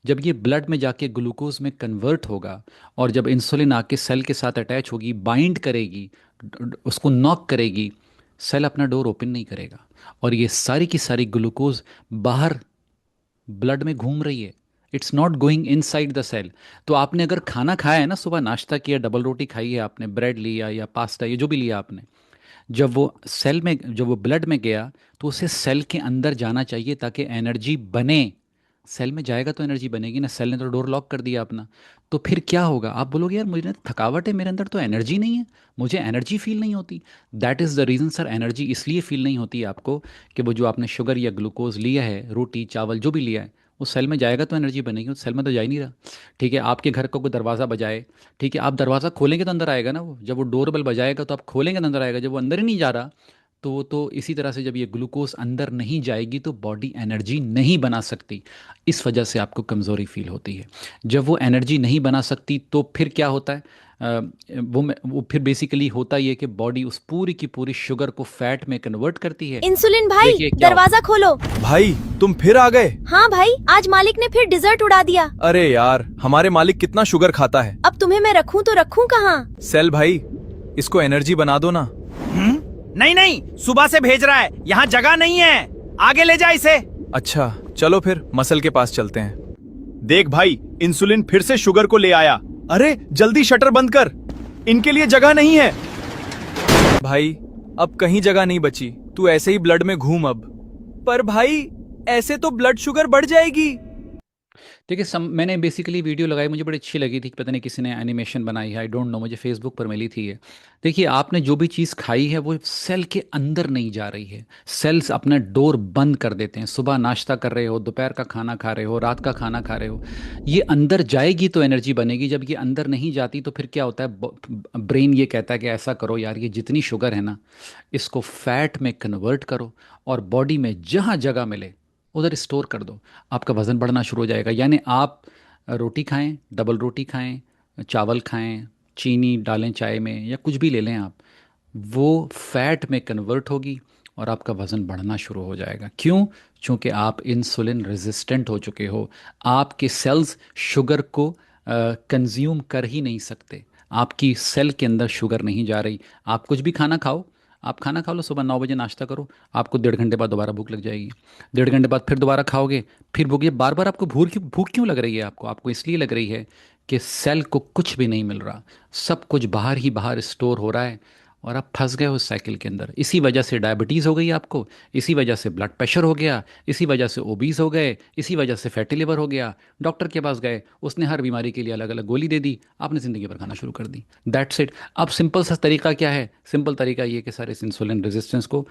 जब ये ब्लड में जाके ग्लूकोज में कन्वर्ट होगा, और जब इंसुलिन आके सेल के साथ अटैच होगी, बाइंड करेगी, उसको नॉक करेगी, सेल अपना डोर ओपन नहीं करेगा, और ये सारी की सारी ग्लूकोज बाहर ब्लड में घूम रही है। It's not going inside the cell. तो आपने अगर खाना खाया है ना, सुबह नाश्ता किया, डबल रोटी खाई है आपने, ब्रेड लिया या पास्ता, ये जो भी लिया आपने, जब वो सेल में, जब वो ब्लड में गया, तो उसे सेल के अंदर जाना चाहिए ताकि एनर्जी बने। सेल में जाएगा तो एनर्जी बनेगी ना, सेल ने तो डोर लॉक कर दिया अपना। तो फिर क्या होगा, आप बोलोगे यार मुझे थकावट है, मेरे अंदर तो एनर्जी नहीं है, मुझे एनर्जी फील नहीं होती। That is the reason sir, energy इसलिए फील नहीं होती आपको कि वो जो आपने शुगर या ग्लूकोज लिया है, रोटी चावल जो भी लिया है, वो सेल में जाएगा तो एनर्जी बनेगी, उस सेल में तो जा ही नहीं रहा, ठीक है। आपके घर का कोई दरवाज़ा बजाए, ठीक है, आप दरवाज़ा खोलेंगे तो अंदर आएगा ना वो, जब वो डोर बेल बजाएगा तो आप खोलेंगे तो अंदर आएगा, जब वो अंदर ही नहीं जा रहा, तो इसी तरह से जब ये ग्लूकोज अंदर नहीं जाएगी तो बॉडी एनर्जी नहीं बना सकती। इस वजह से आपको कमज़ोरी फील होती है। जब वो एनर्जी नहीं बना सकती तो फिर क्या होता है, वो फिर बेसिकली होता ये कि बॉडी उस पूरी की पूरी शुगर को फैट में कन्वर्ट करती है। इंसुलिन भाई, देखिए क्या दरवाजा खोलो। भाई तुम फिर आ गए? हाँ भाई, आज मालिक ने फिर डिजर्ट उड़ा दिया। अरे यार, हमारे मालिक कितना शुगर खाता है। अब तुम्हें मैं रखूं तो रखूं कहाँ? सेल भाई, इसको एनर्जी बना दो ना। नहीं नहीं, सुबह से भेज रहा है, यहाँ जगह नहीं है, आगे ले जा इसे। अच्छा चलो फिर मसल के पास चलते हैं। देख भाई, इंसुलिन फिर से शुगर को ले आया। अरे जल्दी शटर बंद कर, इनके लिए जगह नहीं है। भाई अब कहीं जगह नहीं बची, तू ऐसे ही ब्लड में घूम अब। पर भाई ऐसे तो ब्लड शुगर बढ़ जाएगी। देखिए मैंने बेसिकली वीडियो लगाई, मुझे बड़ी अच्छी लगी थी, पता नहीं किसी ने एनिमेशन बनाई है, आई डोंट नो, मुझे फेसबुक पर मिली थी ये। देखिए आपने जो भी चीज़ खाई है वो सेल के अंदर नहीं जा रही है। सेल्स अपना डोर बंद कर देते हैं। सुबह नाश्ता कर रहे हो, दोपहर का खाना खा रहे हो, रात का खाना खा रहे हो, ये अंदर जाएगी तो एनर्जी बनेगी। जब ये अंदर नहीं जाती तो फिर क्या होता है, ब्रेन ये कहता है कि ऐसा करो यार, ये जितनी शुगर है ना इसको फैट में कन्वर्ट करो और बॉडी में जहाँ जगह मिले उधर स्टोर कर दो। आपका वज़न बढ़ना शुरू हो जाएगा। यानी आप रोटी खाएं, डबल रोटी खाएं, चावल खाएं, चीनी डालें चाय में या कुछ भी ले लें आप, वो फैट में कन्वर्ट होगी और आपका वज़न बढ़ना शुरू हो जाएगा। क्यों? क्योंकि आप इंसुलिन रेजिस्टेंट हो चुके हो। आपके सेल्स शुगर को कंज्यूम कर ही नहीं सकते। आपकी सेल के अंदर शुगर नहीं जा रही। आप कुछ भी खाना खाओ, आप खाना खा लो, सुबह 9 बजे नाश्ता करो, आपको 1.5 घंटे बाद दोबारा भूख लग जाएगी। 1.5 घंटे बाद फिर दोबारा खाओगे, फिर भूख। ये बार बार आपको भूख क्यों लग रही है? आपको इसलिए लग रही है कि सेल को कुछ भी नहीं मिल रहा, सब कुछ बाहर ही बाहर स्टोर हो रहा है और आप फंस गए हो उस साइकिल के अंदर। इसी वजह से डायबिटीज़ हो गई आपको, इसी वजह से ब्लड प्रेशर हो गया, इसी वजह से ओबीज हो गए, इसी वजह से फैटी लिवर हो गया। डॉक्टर के पास गए, उसने हर बीमारी के लिए अलग अलग गोली दे दी, आपने ज़िंदगी भर खाना शुरू कर दी। That's it. अब सिंपल सा तरीका क्या है? सिंपल तरीका ये कि सर इस इंसुलिन रेजिस्टेंस को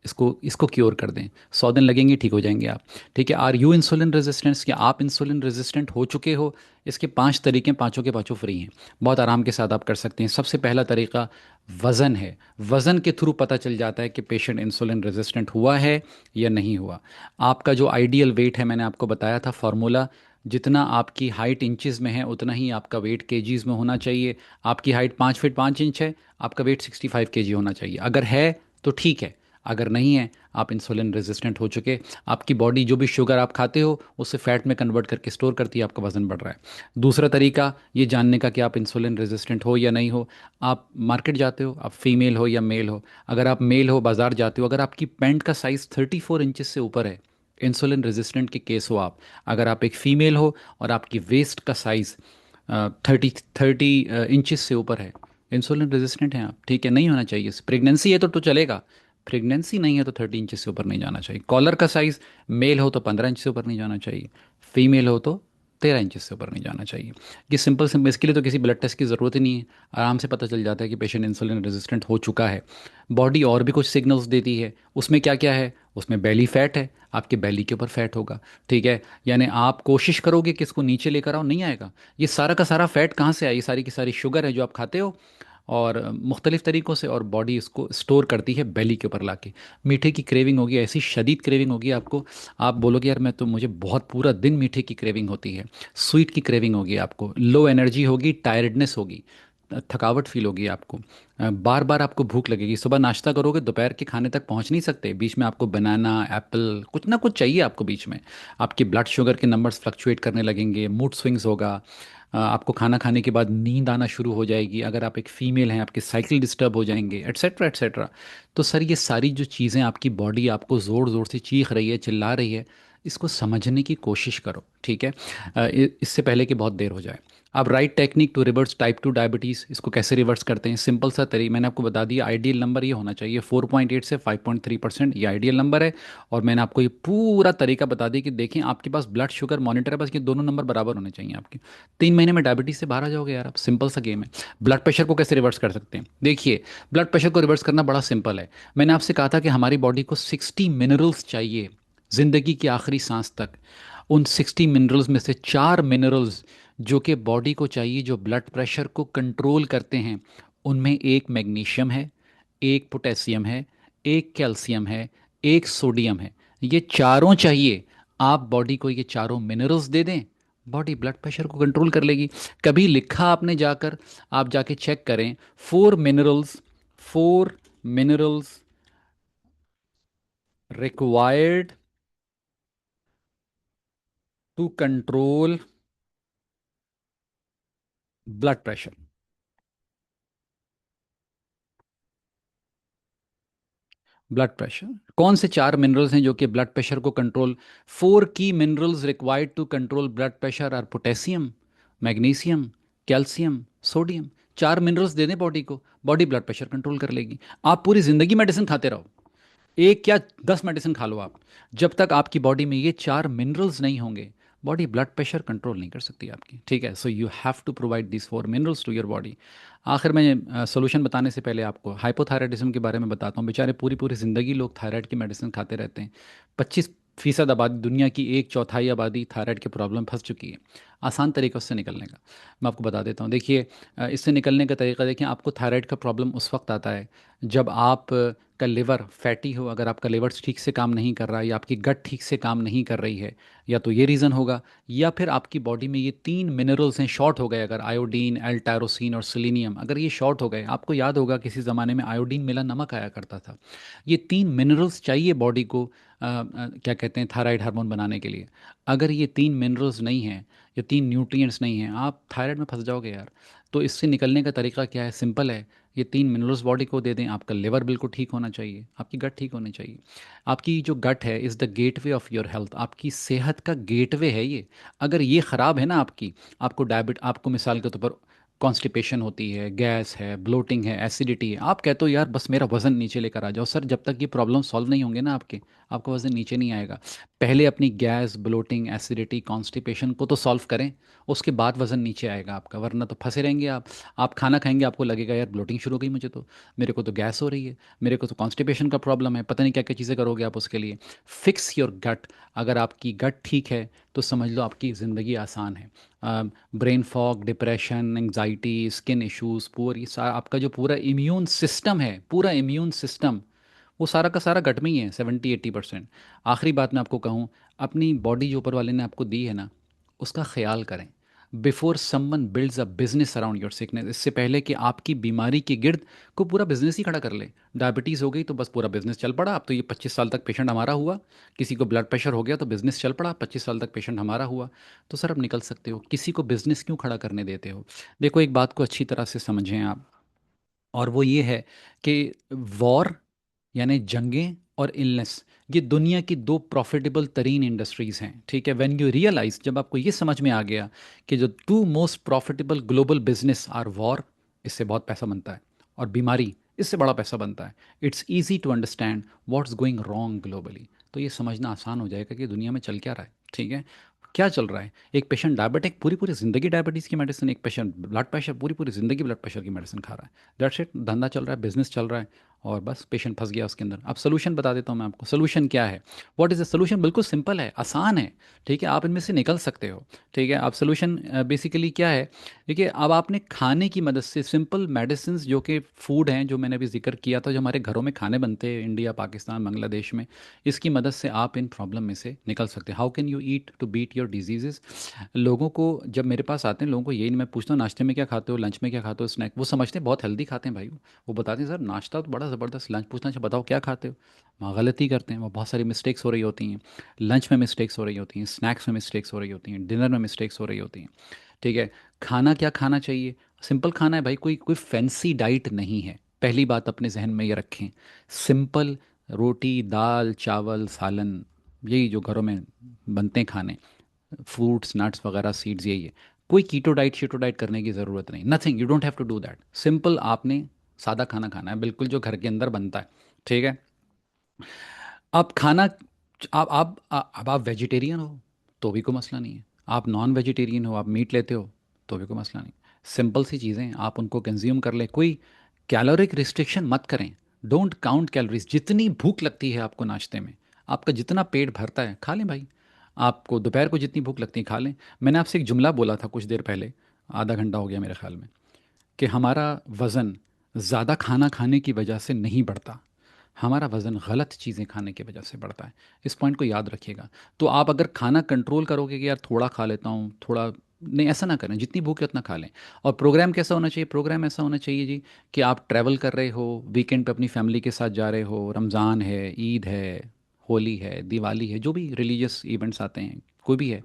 इसको इसको क्योर कर दें। 100 दिन लगेंगे, ठीक हो जाएंगे आप। ठीक है, आर यू इंसुलिन रेजिस्टेंस, क्या आप इंसुलिन रेजिस्टेंट हो चुके हो? इसके 5 तरीके, पांचों के पांचों फ्री हैं, बहुत आराम के साथ आप कर सकते हैं। सबसे पहला तरीका वज़न है। वज़न के थ्रू पता चल जाता है कि पेशेंट इंसुलिन रेजिस्टेंट हुआ है या नहीं हुआ। आपका जो आइडियल वेट है, मैंने आपको बताया था फॉर्मूला, जितना आपकी हाइट इंचज़ में है उतना ही आपका वेट केजीज़ में होना चाहिए। आपकी हाइट 5 फीट 5 इंच है, आपका वेट 65 kg होना चाहिए। अगर है तो ठीक है, अगर नहीं है आप इंसुलिन रेजिस्टेंट हो चुके। आपकी बॉडी जो भी शुगर आप खाते हो उसे फैट में कन्वर्ट करके स्टोर करती है, आपका वज़न बढ़ रहा है। दूसरा तरीका ये जानने का कि आप इंसुलिन रेजिस्टेंट हो या नहीं हो, आप मार्केट जाते हो, आप फीमेल हो या मेल हो। अगर आप मेल हो, बाज़ार जाते हो, अगर आपकी पैंट का साइज़ 34 इंचज़ से ऊपर है, इंसुलिन रेजिस्टेंट के केस हो आप। अगर आप एक फ़ीमेल हो और आपकी वेस्ट का साइज़ 30 इंचज़ से ऊपर है, इंसुलिन रेजिस्टेंट हैं आप। ठीक है, नहीं होना चाहिए। प्रेगनेंसी है तो चलेगा, प्रेगनेंसी नहीं है तो 30 इंच से ऊपर नहीं जाना चाहिए। कॉलर का साइज़ मेल हो तो 15 इंच से ऊपर नहीं जाना चाहिए, फीमेल हो तो 13 इंच से ऊपर नहीं जाना चाहिए। ये सिंपल सिंपल, इसके लिए तो किसी ब्लड टेस्ट की ज़रूरत ही नहीं है। आराम से पता चल जाता है कि पेशेंट इंसुलिन रेजिस्टेंट हो चुका है। बॉडी और भी कुछ सिग्नल्स देती है, उसमें क्या क्या है? उसमें बेली फैट है, आपके बेली के ऊपर फैट होगा। ठीक है, यानी आप कोशिश करोगे कि इसको नीचे लेकर आओ, नहीं आएगा। ये सारा का सारा फैट कहाँ से आए? ये सारी की सारी शुगर है जो आप खाते हो और मुख्तलिफ़ तरीक़ों से, और बॉडी इसको स्टोर करती है बेली के ऊपर लाके। मीठे की क्रेविंग होगी, ऐसी शदीद क्रेविंग होगी आपको, आप बोलोगे यार मैं तो, मुझे बहुत पूरा दिन मीठे की क्रेविंग होती है। स्वीट की क्रेविंग होगी आपको, लो एनर्जी होगी, टायर्डनेस होगी, थकावट फील होगी आपको, बार बार आपको भूख लगेगी। सुबह नाश्ता करोगे, दोपहर के खाने तक पहुंच नहीं सकते, बीच में आपको बनाना, एप्पल, कुछ ना कुछ चाहिए आपको बीच में। आपके ब्लड शुगर के नंबर्स फ्लक्चुएट करने लगेंगे, मूड स्विंग्स होगा। आपको खाना खाने के बाद नींद आना शुरू हो जाएगी। अगर आप एक फ़ीमेल हैं, आपके साइकिल डिस्टर्ब हो जाएंगे, एट्सेट्रा एट्सेट्रा। तो सर ये सारी जो चीज़ें आपकी बॉडी आपको ज़ोर ज़ोर से चीख रही है, चिल्ला रही है, इसको समझने की कोशिश करो। ठीक है, इससे पहले कि बहुत देर हो जाए। अब right technique to reverse type 2 diabetes, इसको कैसे रिवर्स करते हैं? सिंपल सा तरीका मैंने आपको बता दिया। आइडियल नंबर ये होना चाहिए 4.8 से 5.3%, ये आइडियल नंबर है। और मैंने आपको ये पूरा तरीका बता दिया कि देखें आपके पास ब्लड शुगर मॉनिटर है, बस ये दोनों नंबर बराबर होने चाहिए आपके। 3 महीने में डायबिटीज़ से बाहर आ जाओगे यार आप, सिंपल सा गेम है। ब्लड प्रेशर को कैसे रिवर्स कर सकते हैं? देखिए, ब्लड प्रेशर को रिवर्स करना बड़ा सिंपल है। मैंने आपसे कहा था कि हमारी बॉडी को 60 मिनरल्स चाहिए ज़िंदगी की आखिरी सांस तक। उन 60 मिनरल्स में से 4 मिनरल्स जो कि बॉडी को चाहिए, जो ब्लड प्रेशर को कंट्रोल करते हैं, उनमें एक मैग्नीशियम है, एक पोटेशियम है, एक कैल्शियम है, एक सोडियम है। ये चारों चाहिए। आप बॉडी को ये चारों मिनरल्स दे दें, बॉडी ब्लड प्रेशर को कंट्रोल कर लेगी। कभी लिखा आपने जाकर, आप जाके चेक करें, 4 minerals, 4 minerals required to control blood pressure. Blood pressure, कौन से 4 मिनरल्स हैं जो कि ब्लड प्रेशर को कंट्रोल? 4 की minerals required to control blood pressure are potassium, magnesium, calcium, sodium. 4 minerals दे दें बॉडी को, बॉडी ब्लड प्रेशर कंट्रोल कर लेगी। आप पूरी ज़िंदगी मेडिसिन खाते रहो, एक या 10 मेडिसिन खा लो आप, जब तक आपकी बॉडी में ये 4 मिनरल्स नहीं होंगे, बॉडी ब्लड प्रेशर कंट्रोल नहीं कर सकती आपकी, ठीक है। So you have to provide this 4 minerals to your body. आखिर में सोल्यूशन बताने से पहले आपको हाइपोथायराइडिज्म के बारे में बताता हूँ। बेचारे पूरी पूरी ज़िंदगी लोग थायराइड की मेडिसिन खाते रहते हैं। 25% आबादी, दुनिया की 1/4 आबादी थायराइड के प्रॉब्लम फंस चुकी है। आसान तरीका उससे निकलने का मैं आपको बता देता हूँ। देखिए, इससे निकलने का तरीका देखिए, आपको थायराइड का प्रॉब्लम उस वक्त आता है जब आप का लिवर फैटी हो। अगर आपका लिवर ठीक से काम नहीं कर रहा है, या आपकी गट ठीक से काम नहीं कर रही है, या तो ये रीज़न होगा, या फिर आपकी बॉडी में ये 3 मिनरल्स हैं शॉर्ट हो गए। अगर आयोडीन, एल टायरोसिन और सेलेनियम अगर ये शॉर्ट हो गए, आपको याद होगा किसी ज़माने में आयोडीन मिला नमक आया करता था। ये 3 मिनरल्स चाहिए बॉडी को, क्या कहते हैं, थायराइड हार्मोन बनाने के लिए। अगर ये 3 मिनरल्स नहीं हैं, या 3 न्यूट्रिएंट्स नहीं हैं, आप थायराइड में फंस जाओगे यार। तो इससे निकलने का तरीका क्या है? सिंपल है। ये 3 मिनरल्स बॉडी को दे दें। आपका लिवर बिल्कुल ठीक होना चाहिए, आपकी गट ठीक होनी चाहिए। आपकी जो गट है is the gateway of your health, आपकी सेहत का गेटवे है ये। अगर ये ख़राब है ना आपकी, आपको मिसाल के तौर पर कॉन्स्टिपेशन होती है, गैस है, ब्लोटिंग है, एसिडिटी है, आप कहते हो यार बस मेरा वज़न नीचे लेकर आ जाओ। सर, जब तक ये प्रॉब्लम सॉल्व नहीं होंगे ना आपके, आपका वज़न नीचे नहीं आएगा। पहले अपनी गैस, ब्लोटिंग, एसिडिटी, कॉन्स्टिपेशन को तो सॉल्व करें, उसके बाद वज़न नीचे आएगा आपका, वरना तो फंसे रहेंगे आप। आप खाना खाएंगे, आपको लगेगा यार ब्लोटिंग शुरू हो गई मुझे तो, मेरे को तो गैस हो रही है, मेरे को तो कॉन्स्टिपेशन का प्रॉब्लम है, पता नहीं क्या क्या चीज़ें करोगे आप उसके लिए। Fix your gut. अगर आपकी गट ठीक है तो समझ लो आपकी ज़िंदगी आसान है। Brain fog, depression, anxiety, skin issues, poor, ये सारा आपका जो पूरा इम्यून सिस्टम है, पूरा इम्यून सिस्टम, वो सारा का सारा गट में ही है, 70-80%। आखिरी बात मैं आपको कहूँ, अपनी बॉडी जो ऊपर वाले ने आपको दी है ना, उसका ख्याल करें। Before someone builds a business around your sickness, इससे पहले कि आपकी बीमारी के गिर्द को पूरा बिजनेस ही खड़ा कर ले। डायबिटीज़ हो गई तो बस पूरा बिजनेस चल पड़ा। अब तो ये 25 साल तक पेशेंट हमारा हुआ। किसी को ब्लड प्रेशर हो गया तो बिजनेस चल पड़ा, 25 साल तक पेशेंट हमारा हुआ। तो सर अब निकल सकते हो, किसी को बिजनेस क्यों खड़ा करने देते हो? देखो, एक बात को अच्छी तरह से समझें आप, और वो ये है कि वॉर यानी जंगें और इलनेस, ये दुनिया की 2 प्रॉफिटेबल तरीन इंडस्ट्रीज़ हैं, ठीक है। व्हेन यू रियलाइज, जब आपको ये समझ में आ गया कि जो 2 most profitable global business are war, इससे बहुत पैसा बनता है, और बीमारी, इससे बड़ा पैसा बनता है। It's easy to understand what's going wrong globally. तो ये समझना आसान हो जाएगा कि दुनिया में चल क्या रहा है, ठीक है, क्या चल रहा है। एक पेशेंट डायबिटिक, पूरी पूरी ज़िंदगी डायबिटीज़ की मेडिसिन। एक पेशेंट ब्लड प्रेशर, पूरी पूरी ज़िंदगी ब्लड प्रेशर की मेडिसिन खा रहा है। दैट्स इट, धंधा चल रहा है, बिजनेस चल रहा है, और बस पेशेंट फंस गया उसके अंदर। अब सोल्यूशन बता देता हूँ मैं आपको, सोल्यूशन क्या है। What is the solution? बिल्कुल सिंपल है, आसान है, ठीक है, आप इनमें से निकल सकते हो, ठीक है। अब सोल्यूशन बेसिकली क्या है? देखिए, अब आपने खाने की मदद से सिंपल मेडिसिन, जो कि फूड हैं, जो मैंने अभी जिक्र किया था, जो हमारे घरों में खाने बनते हैं इंडिया, पाकिस्तान, बांग्लादेश में, इसकी मदद से आप इन प्रॉब्लम में से निकल सकते हैं। How can you eat to beat your diseases? लोगों को जब मेरे पास आते हैं, लोगों को यही नहीं, मैं पूछता हूँ नाश्ते में क्या खाते हो, लंच में क्या खाते हो, स्नैक, वो समझते हैं बहुत हेल्दी खाते हैं भाई। वो बताते हैं सर नाश्ता तो बड़ा ज़बरदस्त, लंच पूछना चाहिए बताओ क्या खाते हो। वहाँ गलती करते हैं, वो बहुत सारी मिस्टेक्स हो रही होती हैं। लंच में मिस्टेक्स हो रही होती हैं, स्नैक्स में मिस्टेक्स हो रही होती हैं, डिनर में मिस्टेक्स हो रही होती हैं, ठीक है। खाना क्या खाना चाहिए? सिंपल खाना है भाई, कोई कोई फैंसी डाइट नहीं है। पहली बात अपने जहन में ये रखें, सिंपल रोटी, दाल, चावल, सालन, यही जो घरों में बनते हैं खाने, फ्रूट्स, नट्स वगैरह, सीड्स, यही है। कोई कीटो डाइट, शीटो डाइट करने की ज़रूरत नहीं, nothing, you don't have to do that. Simple आपने सादा खाना खाना है, बिल्कुल जो घर के अंदर बनता है, ठीक है। आप खाना, अब आप वेजिटेरियन हो तो भी कोई मसला नहीं है, आप नॉन वेजिटेरियन हो, आप मीट लेते हो तो भी कोई मसला नहीं। सिंपल सी चीज़ें आप उनको कंज्यूम कर ले, कोई कैलोरिक रिस्ट्रिक्शन मत करें। डोंट काउंट कैलोरीज, जितनी भूख लगती है आपको नाश्ते में, आपका जितना पेट भरता है खा लें भाई। आपको दोपहर को जितनी भूख लगती है खा लें। मैंने आपसे एक जुमला बोला था कुछ देर पहले, आधा घंटा हो गया मेरे ख्याल में, कि हमारा वज़न ज़्यादा खाना खाने की वजह से नहीं बढ़ता, हमारा वज़न गलत चीज़ें खाने की वजह से बढ़ता है। इस पॉइंट को याद रखिएगा। तो आप अगर खाना कंट्रोल करोगे कि यार थोड़ा खा लेता हूँ, थोड़ा नहीं, ऐसा ना करें, जितनी भूख है उतना खा लें। और प्रोग्राम कैसा होना चाहिए? प्रोग्राम ऐसा होना चाहिए जी कि आप ट्रैवल कर रहे हो, वीकेंड पे अपनी फैमिली के साथ जा रहे हो, रमज़ान है, ईद है, होली है, दिवाली है, जो भी रिलीजियस इवेंट्स आते हैं, कोई भी है,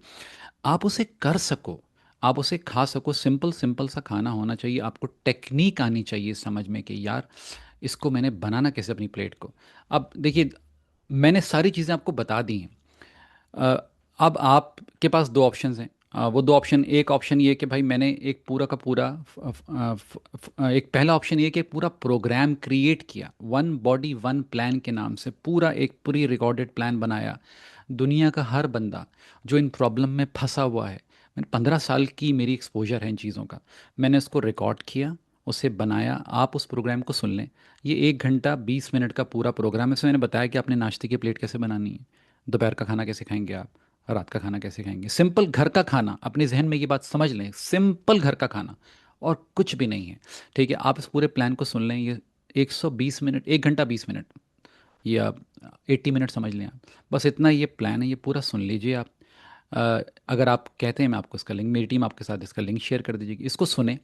आप उसे कर सको, आप उसे खा सको। सिंपल सिंपल सा खाना होना चाहिए। आपको टेक्निक आनी चाहिए समझ में कि यार इसको मैंने बनाना कैसे अपनी प्लेट को। अब देखिए, मैंने सारी चीज़ें आपको बता दी हैं। अब आपके पास 2 ऑप्शंस हैं। वो दो ऑप्शन, एक ऑप्शन ये कि भाई मैंने एक पूरा का पूरा एक पहला ऑप्शन ये कि पूरा प्रोग्राम क्रिएट किया, वन बॉडी वन प्लान के नाम से पूरा एक प्री रिकॉर्डेड प्लान बनाया। दुनिया का हर बंदा जो इन प्रॉब्लम में फंसा हुआ है, मैंने 15 साल की मेरी एक्सपोजर है इन चीज़ों का, मैंने उसको रिकॉर्ड किया, उसे बनाया। आप उस प्रोग्राम को सुन लें। ये 1 घंटा 20 मिनट का पूरा प्रोग्राम है। इसमें मैंने बताया कि आपने नाश्ते की प्लेट कैसे बनानी है, दोपहर का खाना कैसे खाएंगे आप, रात का खाना कैसे खाएंगे, सिंपल घर का खाना। अपने जहन में ये बात समझ लें, सिंपल घर का खाना और कुछ भी नहीं है। ठीक है, आप इस पूरे प्लान को सुन लें। ये 120 मिनट, 1 घंटा 20 मिनट, या 80 मिनट समझ लें आप, बस इतना ये प्लान है, ये पूरा सुन लीजिए आप। अगर आप कहते हैं मैं आपको इसका लिंक, मेरी टीम आपके साथ इसका लिंक शेयर कर दीजिएगी, इसको सुने।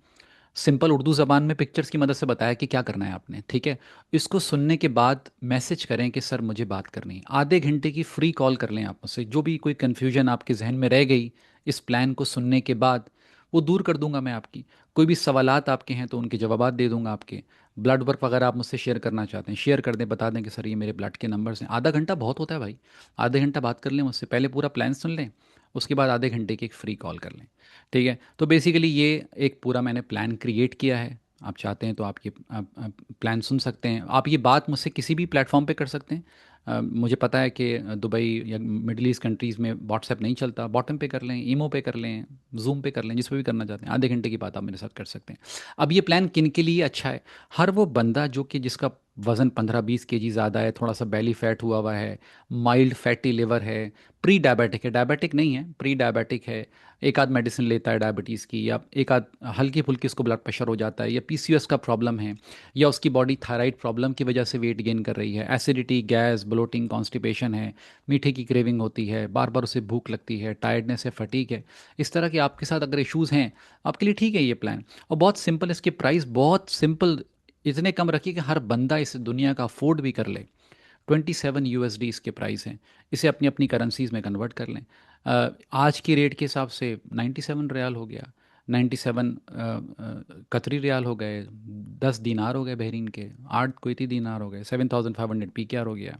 सिंपल उर्दू ज़बान में पिक्चर्स की मदद से बताया कि क्या करना है आपने। ठीक है, इसको सुनने के बाद मैसेज करें कि सर मुझे बात करनी है। आधे घंटे की फ्री कॉल कर लें आप मुझसे, जो भी कोई कन्फ्यूजन आपके जहन में रह गई इस प्लान को सुनने के बाद, वो दूर कर दूंगा मैं आपकी। कोई भी सवालात आपके हैं तो उनके जवाबात दे दूंगा आपके। ब्लड वर्क वगैरह आप मुझसे शेयर करना चाहते हैं, शेयर कर दें, बता दें कि सर ये मेरे ब्लड के नंबर्स हैं। आधा घंटा बहुत होता है भाई, आधे घंटा बात कर लें मुझसे, पहले पूरा प्लान सुन लें, उसके बाद आधे घंटे की एक फ्री कॉल कर लें। ठीक है, तो बेसिकली ये एक पूरा मैंने प्लान क्रिएट किया है। आप चाहते हैं तो आप ये प्लान सुन सकते हैं। आप ये बात मुझसे किसी भी प्लेटफॉर्म पे कर सकते हैं। मुझे पता है कि दुबई या मिडल ईस्ट कंट्रीज़ में व्हाट्सएप नहीं चलता, बॉटम पे कर लें, ईमो पे कर लें, जूम पे कर लें, जिस पे भी करना चाहते हैं। आधे घंटे की बात आप मेरे साथ कर सकते हैं। अब ये प्लान किन के लिए अच्छा है? हर वो बंदा जो कि जिसका वज़न 15-20 kg ज़्यादा है, थोड़ा सा बेली फैट हुआ हुआ है, माइल्ड फैटी लिवर है, प्री डायबिटिक है, डायबिटिक नहीं है, प्री डायबिटिक है, एक आध मेडिसिन लेता है डायबिटीज़ की, या एक आध हल्की फुल्की उसको ब्लड प्रेशर हो जाता है, या पीसीओएस का प्रॉब्लम है, या उसकी बॉडी थायराइड प्रॉब्लम की वजह से वेट गेन कर रही है, एसिडिटी, गैस, ब्लोटिंग, कॉन्स्टिपेशन है, मीठे की क्रेविंग होती है, बार बार उसे भूख लगती है, टायर्डनेस है, फटीक है, इस तरह के आपके साथ अगर इश्यूज़ हैं, आपके लिए ठीक है ये प्लान। और बहुत सिंपल, इसके प्राइस बहुत सिंपल, इतने कम रखिए कि हर बंदा इस दुनिया का अफोर्ड भी कर ले। 27 USD इसके प्राइस हैं। इसे अपनी अपनी करेंसीज में कन्वर्ट कर लें। आज की रेट के हिसाब से 97 रियाल हो गया, 97 कतरी रियाल हो गए, 10 दीनार हो गए बहरीन के, 8 कुवैती दीनार हो गए, 7500 PKR हो गया,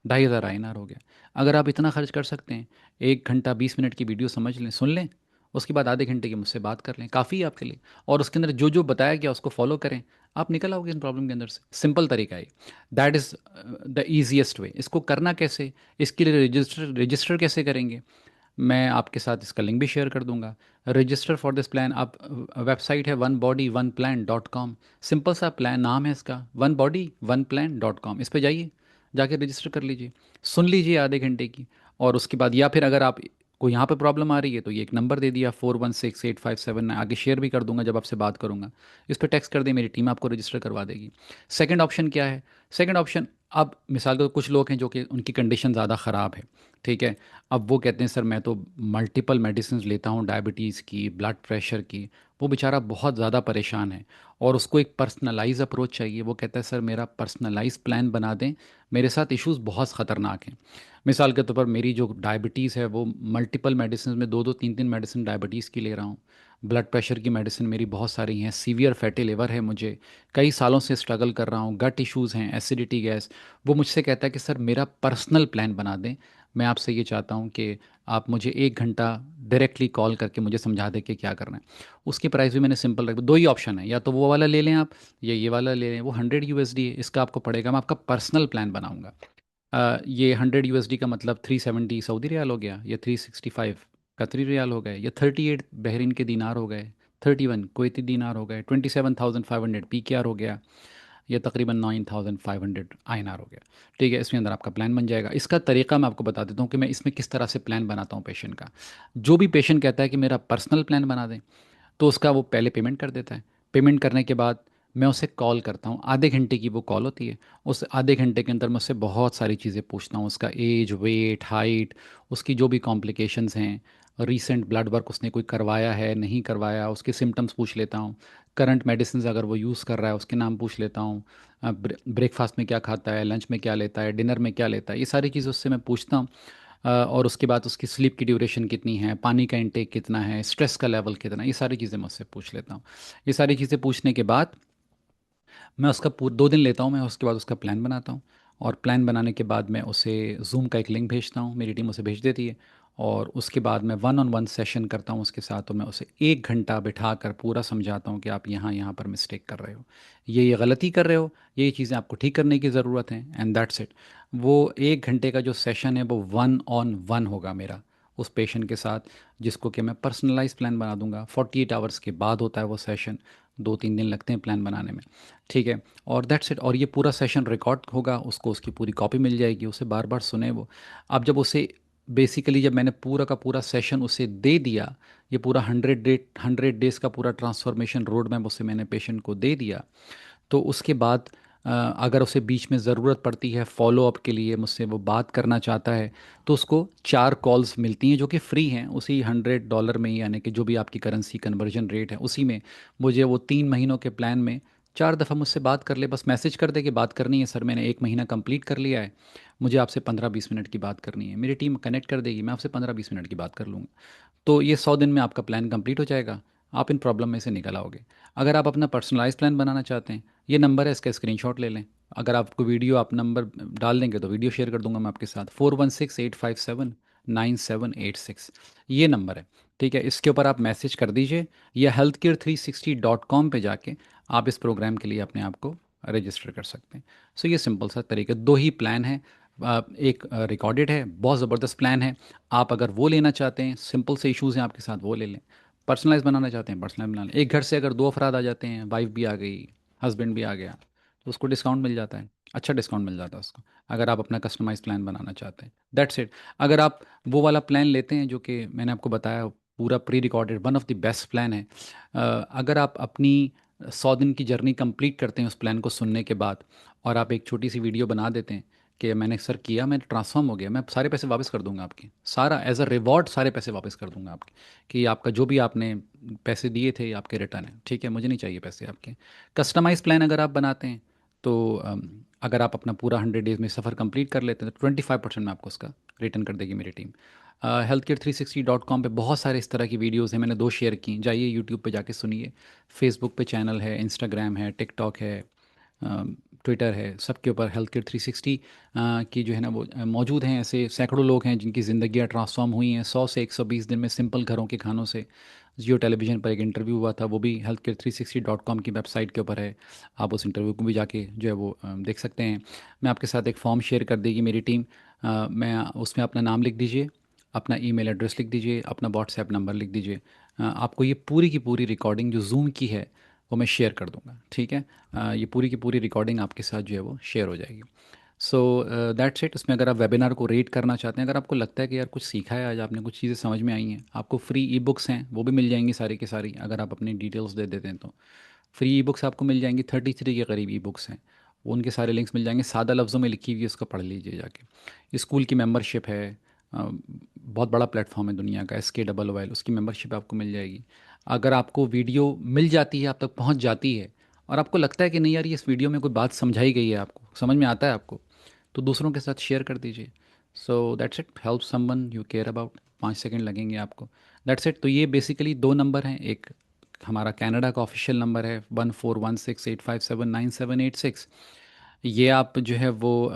2500 INR हो गया। अगर आप इतना खर्च कर सकते हैं, 1 घंटा 20 मिनट की वीडियो समझ लें, सुन लें, उसके बाद आधे घंटे की मुझसे बात कर लें, काफ़ी है आपके लिए। और उसके अंदर जो जो बताया गया उसको फॉलो करें, आप निकल आओगे इन प्रॉब्लम के अंदर से। सिंपल तरीका है, दैट इज़ द ईजीएस्ट वे। इसको करना कैसे, इसके लिए रजिस्टर रजिस्टर कैसे करेंगे, मैं आपके साथ इसका लिंक भी शेयर कर दूंगा। रजिस्टर फॉर दिस प्लान, आप वेबसाइट है onebodyonePlan.com, सिंपल सा प्लान नाम है इसका, onebodyonePlan.com, इस पे जाइए, जाके रजिस्टर कर लीजिए, सुन लीजिए आधे घंटे की। और उसके बाद, या फिर अगर आप को यहाँ पे प्रॉब्लम आ रही है तो ये एक नंबर दे दिया 416857, आगे शेयर भी कर दूंगा जब आपसे बात करूंगा, इस पर टेक्स्ट कर दें, मेरी टीम आपको रजिस्टर करवा देगी। सेकंड ऑप्शन क्या है? सेकंड ऑप्शन, अब मिसाल के कुछ लोग हैं जो कि उनकी कंडीशन ज़्यादा ख़राब है। ठीक है, अब वो कहते हैं सर मैं तो मल्टीपल मेडिसिन लेता हूँ, डायबिटीज़ की, ब्लड प्रेशर की, वो बेचारा बहुत ज़्यादा परेशान है और उसको एक पर्सनलाइज अप्रोच चाहिए। वो कहता है सर मेरा पर्सनलाइज प्लान बना दें, मेरे साथ इश्यूज़ बहुत ख़तरनाक हैं। मिसाल के तौर पर मेरी जो डायबिटीज़ है वो मल्टीपल मेडिसिन में 2-2 3-3 मेडिसिन डायबिटीज़ की ले रहा हूँ, ब्लड प्रेशर की मेडिसिन मेरी बहुत सारी हैं, सीवियर फैटी लिवर है मुझे, कई सालों से स्ट्रगल कर रहा हूँ, गट इश्यूज़ हैं, एसिडिटी, गैस। वो मुझसे कहता है कि सर मेरा पर्सनल प्लान बना दें। मैं आपसे ये चाहता हूँ कि आप मुझे 1 घंटा डायरेक्टली कॉल करके मुझे समझा दें कि क्या करना है। उसकी प्राइस भी मैंने सिंपल रख, दो ही ऑप्शन है, या तो वो वाला ले लें आप, या ये वाला ले लें। वो 100 USD है, इसका आपको पड़ेगा, मैं आपका पर्सनल प्लान बनाऊंगा। ये 100 USD का मतलब 370 सऊदी रियाल हो गया, या 365 कतरी रियाल हो गए, या 38 बहरीन के दीनार हो गए, 31 कुवैती दीनार हो गए, 27,500 PKR हो गया, या तकरीबन 9,500 INR हो गया। ठीक है, इसमें अंदर आपका प्लान बन जाएगा। इसका तरीका मैं आपको बता देता हूँ कि मैं इसमें किस तरह से प्लान बनाता हूँ पेशेंट का। जो भी पेशेंट कहता है कि मेरा पर्सनल प्लान बना दें, तो उसका वो पहले पेमेंट कर देता है। पेमेंट करने के बाद मैं उसे कॉल करता हूँ, आधे घंटे की वो कॉल होती है। उस आधे घंटे के अंदर मैं उससे बहुत सारी चीज़ें पूछता हूँ, उसका एज, वेट, हाइट, उसकी जो भी कॉम्प्लिकेशंस हैं, रीसेंट ब्लड वर्क उसने कोई करवाया है नहीं करवाया, उसके सिम्टम्स पूछ लेता हूँ, करंट मेडिसिन अगर वो यूज़ कर रहा है उसके नाम पूछ लेता हूँ, ब्रेकफास्ट में क्या खाता है, लंच में क्या लेता है, डिनर में क्या लेता है, ये सारी चीज़ें उससे मैं पूछता हूँ। और उसके बाद उसकी स्लीप की ड्यूरेशन कितनी है, पानी का इंटेक कितना है, स्ट्रेस का लेवल कितना है, ये सारी चीज़ें मैं उससे पूछ लेता हूँ। ये सारी चीज़ें पूछने के बाद मैं उसका 2 दिन लेता हूँ मैं, उसके बाद उसका प्लान बनाता हूँ। और प्लान बनाने के बाद मैं उसे जूम का एक लिंक भेजता हूँ, मेरी टीम उसे भेज देती है। और उसके बाद मैं वन ऑन वन सेशन करता हूँ उसके साथ, तो मैं उसे 1 घंटा बिठा कर पूरा समझाता हूँ कि आप यहाँ यहाँ पर मिस्टेक कर रहे हो, ये गलती कर रहे हो, ये चीज़ें आपको ठीक करने की ज़रूरत है, एंड दैट्स इट। वो 1 घंटे का जो सेशन है वो वन ऑन वन होगा मेरा उस पेशेंट के साथ, जिसको कि मैं पर्सनलाइज प्लान बना दूंगा। 48 आवर्स के बाद होता है वो सेशन, 2-3 दिन लगते हैं प्लान बनाने में, ठीक है। और दैट्स इट। और ये पूरा सेशन रिकॉर्ड होगा, उसको उसकी पूरी कॉपी मिल जाएगी, उसे बार बार सुने वो। अब जब उसे बेसिकली जब मैंने पूरा का पूरा सेशन उसे दे दिया, ये पूरा 100 डेज़ का पूरा ट्रांसफॉर्मेशन रोड मैप उसे मैंने पेशेंट को दे दिया, तो उसके बाद अगर उसे बीच में ज़रूरत पड़ती है फॉलो अप के लिए, मुझसे वो बात करना चाहता है, तो उसको 4 कॉल्स मिलती हैं जो कि फ्री हैं, उसी $100 में ही, यानी कि जो भी आपकी करेंसी कन्वर्जन रेट है उसी में। मुझे वो 3 महीनों के प्लान में 4 दफ़ा मुझसे बात कर ले, बस मैसेज कर दे कि बात करनी है सर, मैंने 1 महीना कंप्लीट कर लिया है, मुझे आपसे 15-20 मिनट की बात करनी है, मेरी टीम कनेक्ट कर देगी, मैं आपसे 15-20 मिनट की बात कर लूँगा। तो ये 100 दिन में आपका प्लान कंप्लीट हो जाएगा, आप इन प्रॉब्लम में से निकल आओगे। अगर आप अपना पर्सनलाइज प्लान बनाना चाहते हैं, ये नंबर है, इसका स्क्रीनशॉट ले लें। अगर आपको वीडियो आप नंबर डाल देंगे तो वीडियो शेयर कर दूंगा मैं आपके साथ। 4168579786 ये नंबर है, ठीक है। इसके ऊपर आप मैसेज कर दीजिए, या healthcare360.com पे जाके आप इस प्रोग्राम के लिए अपने आप को रजिस्टर कर सकते हैं। सो ये सिंपल सा तरीका, 2 ही प्लान है। एक रिकॉर्डेड है, बहुत ज़बरदस्त प्लान है। आप अगर वो लेना चाहते हैं, सिंपल से इश्यूज़ हैं आपके साथ, वो ले लें। पर्सनलाइज बनाना चाहते हैं, पर्सनलाइज बना लें। एक घर से अगर 2 अफराद आ जाते हैं, वाइफ भी आ गई, हस्बैंड भी आ गया, तो उसको डिस्काउंट मिल जाता है, अच्छा डिस्काउंट मिल जाता है उसको, अगर आप अपना कस्टमाइज प्लान बनाना चाहते हैं। That's it. अगर आप वो वाला प्लान लेते हैं जो कि मैंने आपको बताया, पूरा pre recorded, one of the best plan है। अगर आप अपनी 100 दिन की जर्नी कंप्लीट करते हैं उस प्लान को सुनने के बाद, और आप एक छोटी सी वीडियो बना देते हैं कि मैंने सर किया, मैं ट्रांसफॉर्म हो गया, मैं सारे पैसे वापस कर दूंगा आपके, सारा एज अ रिवॉर्ड सारे पैसे वापस कर दूंगा आपके, कि आपका जो भी आपने पैसे दिए थे आपके रिटर्न है, ठीक है, मुझे नहीं चाहिए पैसे आपके। कस्टमाइज प्लान अगर आप बनाते हैं तो अगर आप अपना पूरा 100 डेज़ में सफ़र कंप्लीट कर लेते हैं तो 25% में आपको उसका रिटर्न कर देगी मेरी टीम। healthcare360.com पे बहुत सारे इस तरह की वीडियोस हैं, मैंने 2 शेयर की, जाइए यूट्यूब पे जाके सुनिए। फेसबुक पे चैनल है, इंस्टाग्राम है, टिकटॉक है, ट्विटर है, सबके ऊपर हेल्थ केयर 360 की जो है ना वो मौजूद हैं। ऐसे सैकड़ों लोग हैं जिनकी ज़िंदगियाँ ट्रांसफॉर्म हुई हैं 100 से 120 दिन में सिंपल घरों के खानों से। जियो टेलीविज़न पर एक इंटरव्यू हुआ था, वो भी healthcare360.com की वेबसाइट के ऊपर है, आप उस इंटरव्यू को भी जाके जो है वो देख सकते हैं। मैं आपके साथ एक फॉर्म शेयर कर देगी मेरी टीम, मैं उसमें अपना नाम लिख दीजिए, अपना ईमेल एड्रेस लिख दीजिए, अपना व्हाट्सएप नंबर लिख दीजिए। आपको ये पूरी की पूरी रिकॉर्डिंग जो जूम की है वो मैं शेयर कर दूंगा, ठीक है। ये पूरी की पूरी रिकॉर्डिंग आपके साथ जो है वो शेयर हो जाएगी। So that's it. इसमें अगर आप वेबिनार को रेट करना चाहते हैं, अगर आपको लगता है कि यार कुछ सीखा है आज आपने, कुछ चीज़ें समझ में आई हैं, आपको फ्री ई बुक्स हैं वो भी मिल जाएंगी सारी की सारी, अगर आप अपनी डिटेल्स दे देते हैं तो फ्री ई बुक्स आपको मिल जाएंगी। 33 के करीब ई बुक्स हैं, वो उनके सारे लिंक्स मिल जाएंगे, सादा लफ्ज़ों में लिखी हुई है, उसको पढ़ लीजिए जाके। स्कूल की मेंबरशिप है, बहुत बड़ा प्लेटफॉर्म है दुनिया का, SKOOL, उसकी मेंबरशिप आपको मिल जाएगी। अगर आपको वीडियो मिल जाती है, आप तक पहुंच जाती है, और आपको लगता है कि नहीं यार ये इस वीडियो में कोई बात समझाई गई है, आपको समझ में आता है आपको, तो दूसरों के साथ शेयर कर दीजिए। So that's it, help someone you care about. 5 second लगेंगे आपको, दैट्स इट। तो ये बेसिकली 2 नंबर हैं, एक हमारा कनाडा का ऑफिशियल नंबर है 141685798786, ये आप जो है वो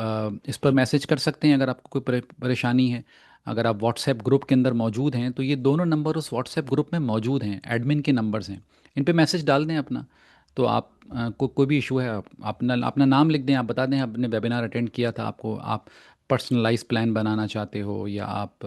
इस पर मैसेज कर सकते हैं अगर आपको कोई परेशानी है। अगर आप व्हाट्सएप ग्रुप के अंदर मौजूद हैं तो ये दोनों नंबर उस व्हाट्सएप ग्रुप में मौजूद हैं, एडमिन के नंबर्स हैं, इन पे मैसेज डाल दें अपना। तो आप कोई भी इशू है, आप अपना अपना नाम लिख दें, आप बता दें आपने वेबिनार अटेंड किया था, आपको आप पर्सनलाइज प्लान बनाना चाहते हो, या आप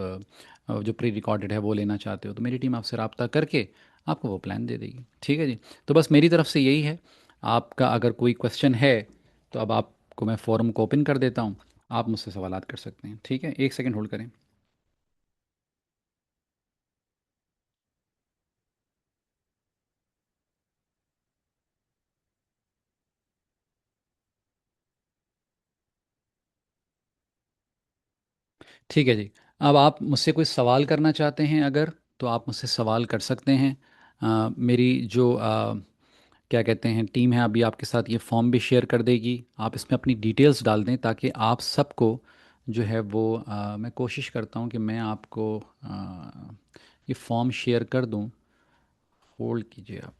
जो प्री रिकॉर्डेड है वो लेना चाहते हो, तो मेरी टीम आपसे रब्ता करके आपको वो प्लान दे देगी, ठीक है जी। तो बस मेरी तरफ से यही है। आपका अगर कोई क्वेश्चन है तो अब आपको मैं फोरम को ओपन कर देता हूँ, आप मुझसे सवालात कर सकते हैं, ठीक है। 1 सेकंड होल्ड करें। ठीक है जी। अब आप मुझसे कोई सवाल करना चाहते हैं अगर, तो आप मुझसे सवाल कर सकते हैं। मेरी जो क्या कहते हैं टीम है अभी आपके साथ ये फॉर्म भी शेयर कर देगी, आप इसमें अपनी डिटेल्स डाल दें ताकि आप सबको जो है वो मैं कोशिश करता हूँ कि मैं आपको ये फॉर्म शेयर कर दूँ। होल्ड कीजिए आप।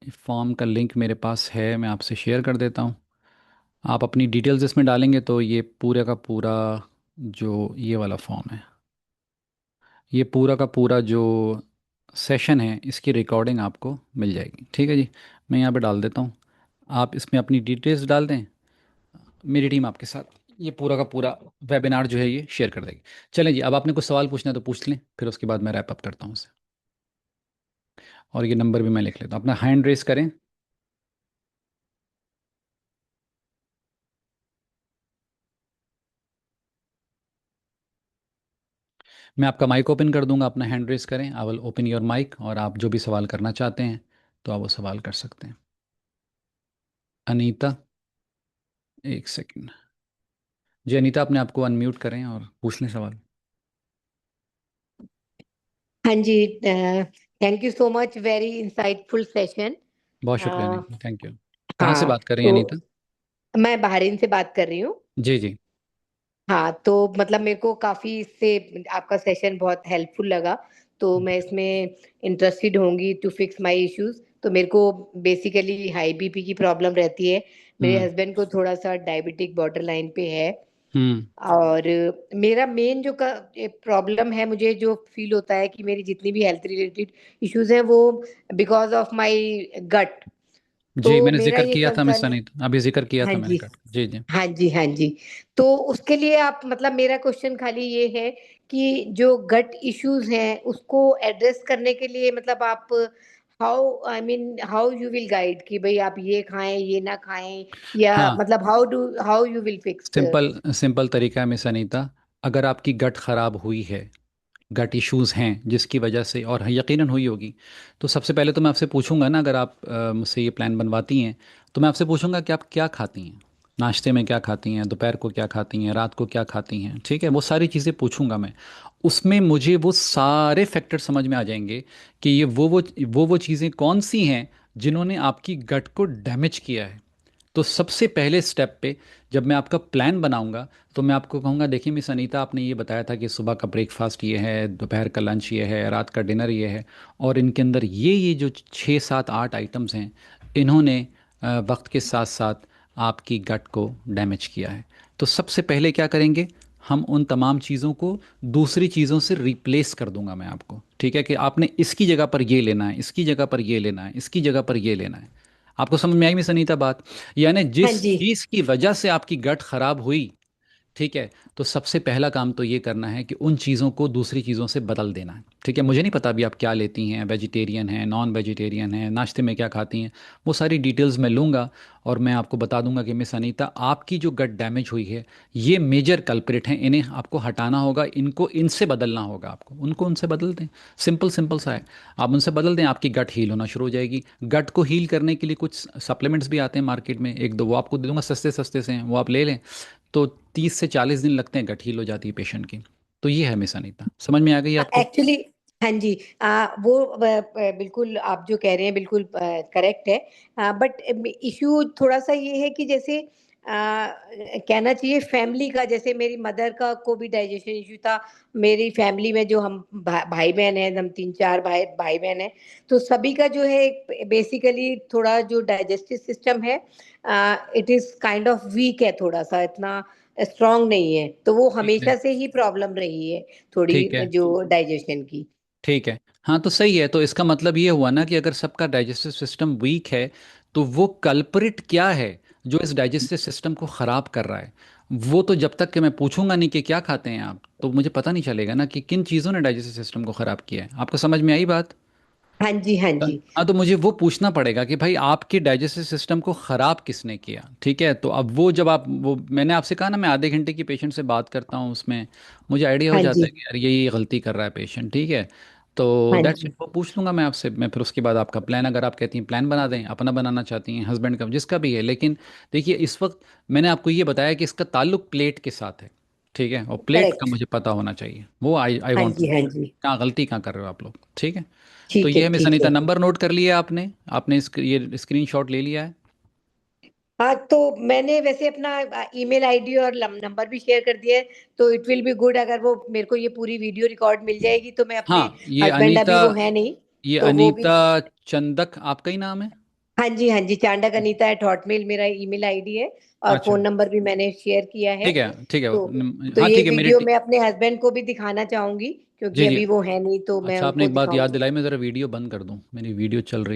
ये फॉर्म का लिंक मेरे पास है, मैं आपसे शेयर कर देता हूँ। आप अपनी डिटेल्स इसमें डालेंगे तो ये पूरा का पूरा जो ये वाला फॉर्म है, ये पूरा का पूरा जो सेशन है इसकी रिकॉर्डिंग आपको मिल जाएगी। ठीक है जी, मैं यहाँ पे डाल देता हूँ, आप इसमें अपनी डिटेल्स डाल दें, मेरी टीम आपके साथ ये पूरा का पूरा वेबिनार जो है ये शेयर कर देगी। चलें जी, अब आपने कुछ सवाल पूछना है तो पूछ लें, फिर उसके बाद मैं रैप अप करता हूँ उसे। और ये नंबर भी मैं लिख लेता हूँ, अपना हैंड रेस करें। मैं आपका माइक ओपन कर दूंगा, अपना हैंड रेस करें, I will open your mic, और आप जो भी सवाल करना चाहते हैं तो आप वो सवाल कर सकते हैं। अनीता, एक सेकंड जी, अनीता अपने आप को अनम्यूट करें और पूछ लें सवाल। हाँ जी, thank you so much, very insightful session. बहुत शुक्रिया अनीता, थैंक यू। कहाँ से हाँ, बात कर रही हैं तो अनीता? मैं बहरीन से बात कर रही हूँ। जी जी। हाँ, तो मतलब मेरे को काफी इससे आपका सेशन बहुत हेल्पफुल लगा, तो मैं इसमें इंटरेस्टेड होंगी टू फिक्स माय इश्यूज। तो मेरे को बेसिकली हाई बीपी की प्रॉब्लम रहती है। मेरे हम्म हस्बैंड को थोड़ा सा डायबिटिक बॉर्डर लाइन पे है। हम्म। और मेरा मेन जो प्रॉब्लम है, मुझे जो फील होता है कि मेरी जितनी भी हेल्थ रिलेटेड इश्यूज हैं वो बिकॉज ऑफ माय गट। तो जी, मैंने मेरा जिक्र ये किया था मिस कंसर्न है। अनीता, अभी जिक्र किया हाँ था मैंने जी, कट। जी जी। हाँ जी, हाँ जी। तो उसके लिए आप मतलब मेरा क्वेश्चन खाली ये है कि जो गट इश्यूज हैं उसको एड्रेस करने के लिए मतलब आप how I mean how you will guide कि भाई आप ये खाएं ये ना खाएं, या हाँ, मतलब how you will fix. Simple simple तरीका है मिस अनीता। अगर आपकी गट खराब हुई है, गट इश्यूज हैं जिसकी वजह से, और यकीनन हुई होगी, तो सबसे पहले तो मैं आपसे पूछूंगा ना, अगर आप मुझसे ये प्लान बनवाती हैं तो मैं आपसे पूछूंगा कि आप क्या खाती हैं, नाश्ते में क्या खाती हैं, दोपहर को क्या खाती हैं, रात को क्या खाती हैं। ठीक है, वो सारी चीज़ें पूछूंगा मैं। उसमें मुझे वो सारे फैक्टर समझ में आ जाएंगे कि ये वो चीज़ें कौन सी हैं जिन्होंने आपकी गट को डैमेज किया है। तो सबसे पहले स्टेप पे जब मैं आपका प्लान बनाऊंगा तो मैं आपको कहूँगा, देखिए मिस अनीता, आपने ये बताया था कि सुबह का ब्रेकफास्ट ये है, दोपहर का लंच ये है, रात का डिनर ये है, और इनके अंदर ये जो 6 7 8 आइटम्स हैं, इन्होंने वक्त के साथ साथ आपकी गट को डैमेज किया है। तो सबसे पहले क्या करेंगे, हम उन तमाम चीज़ों को दूसरी चीज़ों से रिप्लेस कर दूंगा मैं आपको। ठीक है, कि आपने इसकी जगह पर ये लेना है, इसकी जगह पर ये लेना है, इसकी जगह पर ये लेना है। आपको समझ में आई मिस अनीता बात? यानी हाँ जिस जी, चीज की वजह से आपकी गट खराब हुई, ठीक है, तो सबसे पहला काम तो ये करना है कि उन चीज़ों को दूसरी चीज़ों से बदल देना है। ठीक है, मुझे नहीं पता अभी आप क्या लेती हैं, वेजिटेरियन हैं, नॉन वेजिटेरियन हैं, नाश्ते में क्या खाती हैं, वो सारी डिटेल्स मैं लूँगा और मैं आपको बता दूंगा कि मिस अनीता, आपकी जो गट डैमेज हुई है ये मेजर कल्प्रिट हैं, इन्हें आपको हटाना होगा, इनको इनसे बदलना होगा, आपको उनको उनसे बदल दें। सिंपल सिंपल सा है, आप उनसे बदल दें, आपकी गट हील होना शुरू हो जाएगी। गट को हील करने के लिए कुछ सप्लीमेंट्स भी आते हैं मार्केट में, एक दो वो आपको दे दूंगा, सस्ते सस्ते से हैं, वो आप ले लें। तो 30 से 40 दिन लगते हैं गट हील हो जाती है पेशेंट की। तो ये है मिस अनीता, समझ में आ गई आपको? एक्चुअली हाँ जी, वो बिल्कुल आप जो कह रहे हैं बिल्कुल करेक्ट है। बट इश्यू थोड़ा सा ये है कि जैसे कहना चाहिए फैमिली का, जैसे मेरी मदर का को भी डाइजेशन इश्यू था। मेरी फैमिली में जो हम भाई बहन हैं, हम 3 4 भाई भाई बहन हैं, तो सभी का जो है बेसिकली थोड़ा जो डाइजेस्टिव सिस्टम है it is kind of weak है, थोड़ा सा इतना स्ट्रांग नहीं है, तो वो ठीक है। हमेशा से ही प्रॉब्लम रही है ठीक थोड़ी है। जो डाइजेशन की। ठीक है, हाँ तो सही है, तो इसका मतलब ये हुआ ना कि अगर सबका डाइजेस्टिव सिस्टम वीक है तो वो कल्परिट क्या है जो इस डाइजेस्टिव सिस्टम को ख़राब कर रहा है। वो तो जब तक कि मैं पूछूंगा नहीं कि क्या खाते हैं आप, तो मुझे पता नहीं चलेगा ना कि किन चीज़ों ने डाइजेस्टिव सिस्टम को ख़राब किया है। आपको समझ में आई बात? हाँ जी, हाँ जी, हाँ, तो मुझे वो पूछना पड़ेगा कि भाई आपके डाइजेस्टिव सिस्टम को ख़राब किसने किया। ठीक है, तो अब वो जब आप वो मैंने आपसे कहा ना, मैं आधे घंटे की पेशेंट से बात करता हूँ, उसमें मुझे आइडिया हो हाँ जाता जी, है कि यार ये गलती कर रहा है पेशेंट। ठीक है, तो हाँ दैट्स जी, इट, वो पूछ लूंगा मैं आपसे। मैं फिर उसके बाद आपका प्लान, अगर आप कहती हैं प्लान बना दें, अपना बनाना चाहती हैं, हस्बैंड का, जिसका भी है, लेकिन देखिए इस वक्त मैंने आपको ये बताया कि इसका ताल्लुक प्लेट के साथ है। ठीक है, और प्लेट का करेक्ट। मुझे पता होना चाहिए, वो आई हाँ वॉन्ट जी, हाँ जी, कहाँ गलती कहाँ कर रहे हो आप लोग। ठीक है, तो ठीक ये है, है मिस ठीक अनीता, है। नंबर नोट कर लिया आपने? आपने ये स्क्रीनशॉट ले लिया है? हाँ, तो मैंने वैसे अपना ईमेल आईडी और नंबर भी शेयर कर दिया है, तो इट विल बी गुड अगर वो मेरे को ये पूरी वीडियो रिकॉर्ड मिल जाएगी, तो मैं अपने हाँ, ये हस्बैंड अनीता, अभी वो है नहीं, ये तो वो भी। अनीता चंदक आपका ही नाम है? हाँ जी, चांडक अनीता @hotmail मेरा ईमेल आईडी है, और अच्छा फोन नंबर भी मैंने शेयर किया है। ठीक है ठीक है। तो हाँ ये ठीक है मेरी वीडियो मैं अपने हस्बैंड को भी दिखाना चाहूंगी, क्योंकि जी जी। अभी वो है नहीं, तो मैं अच्छा आपने उनको एक बात याद दिखाऊंगी। दिलाई, मैं ज़रा वीडियो बंद कर दूं, मेरी वीडियो चल रही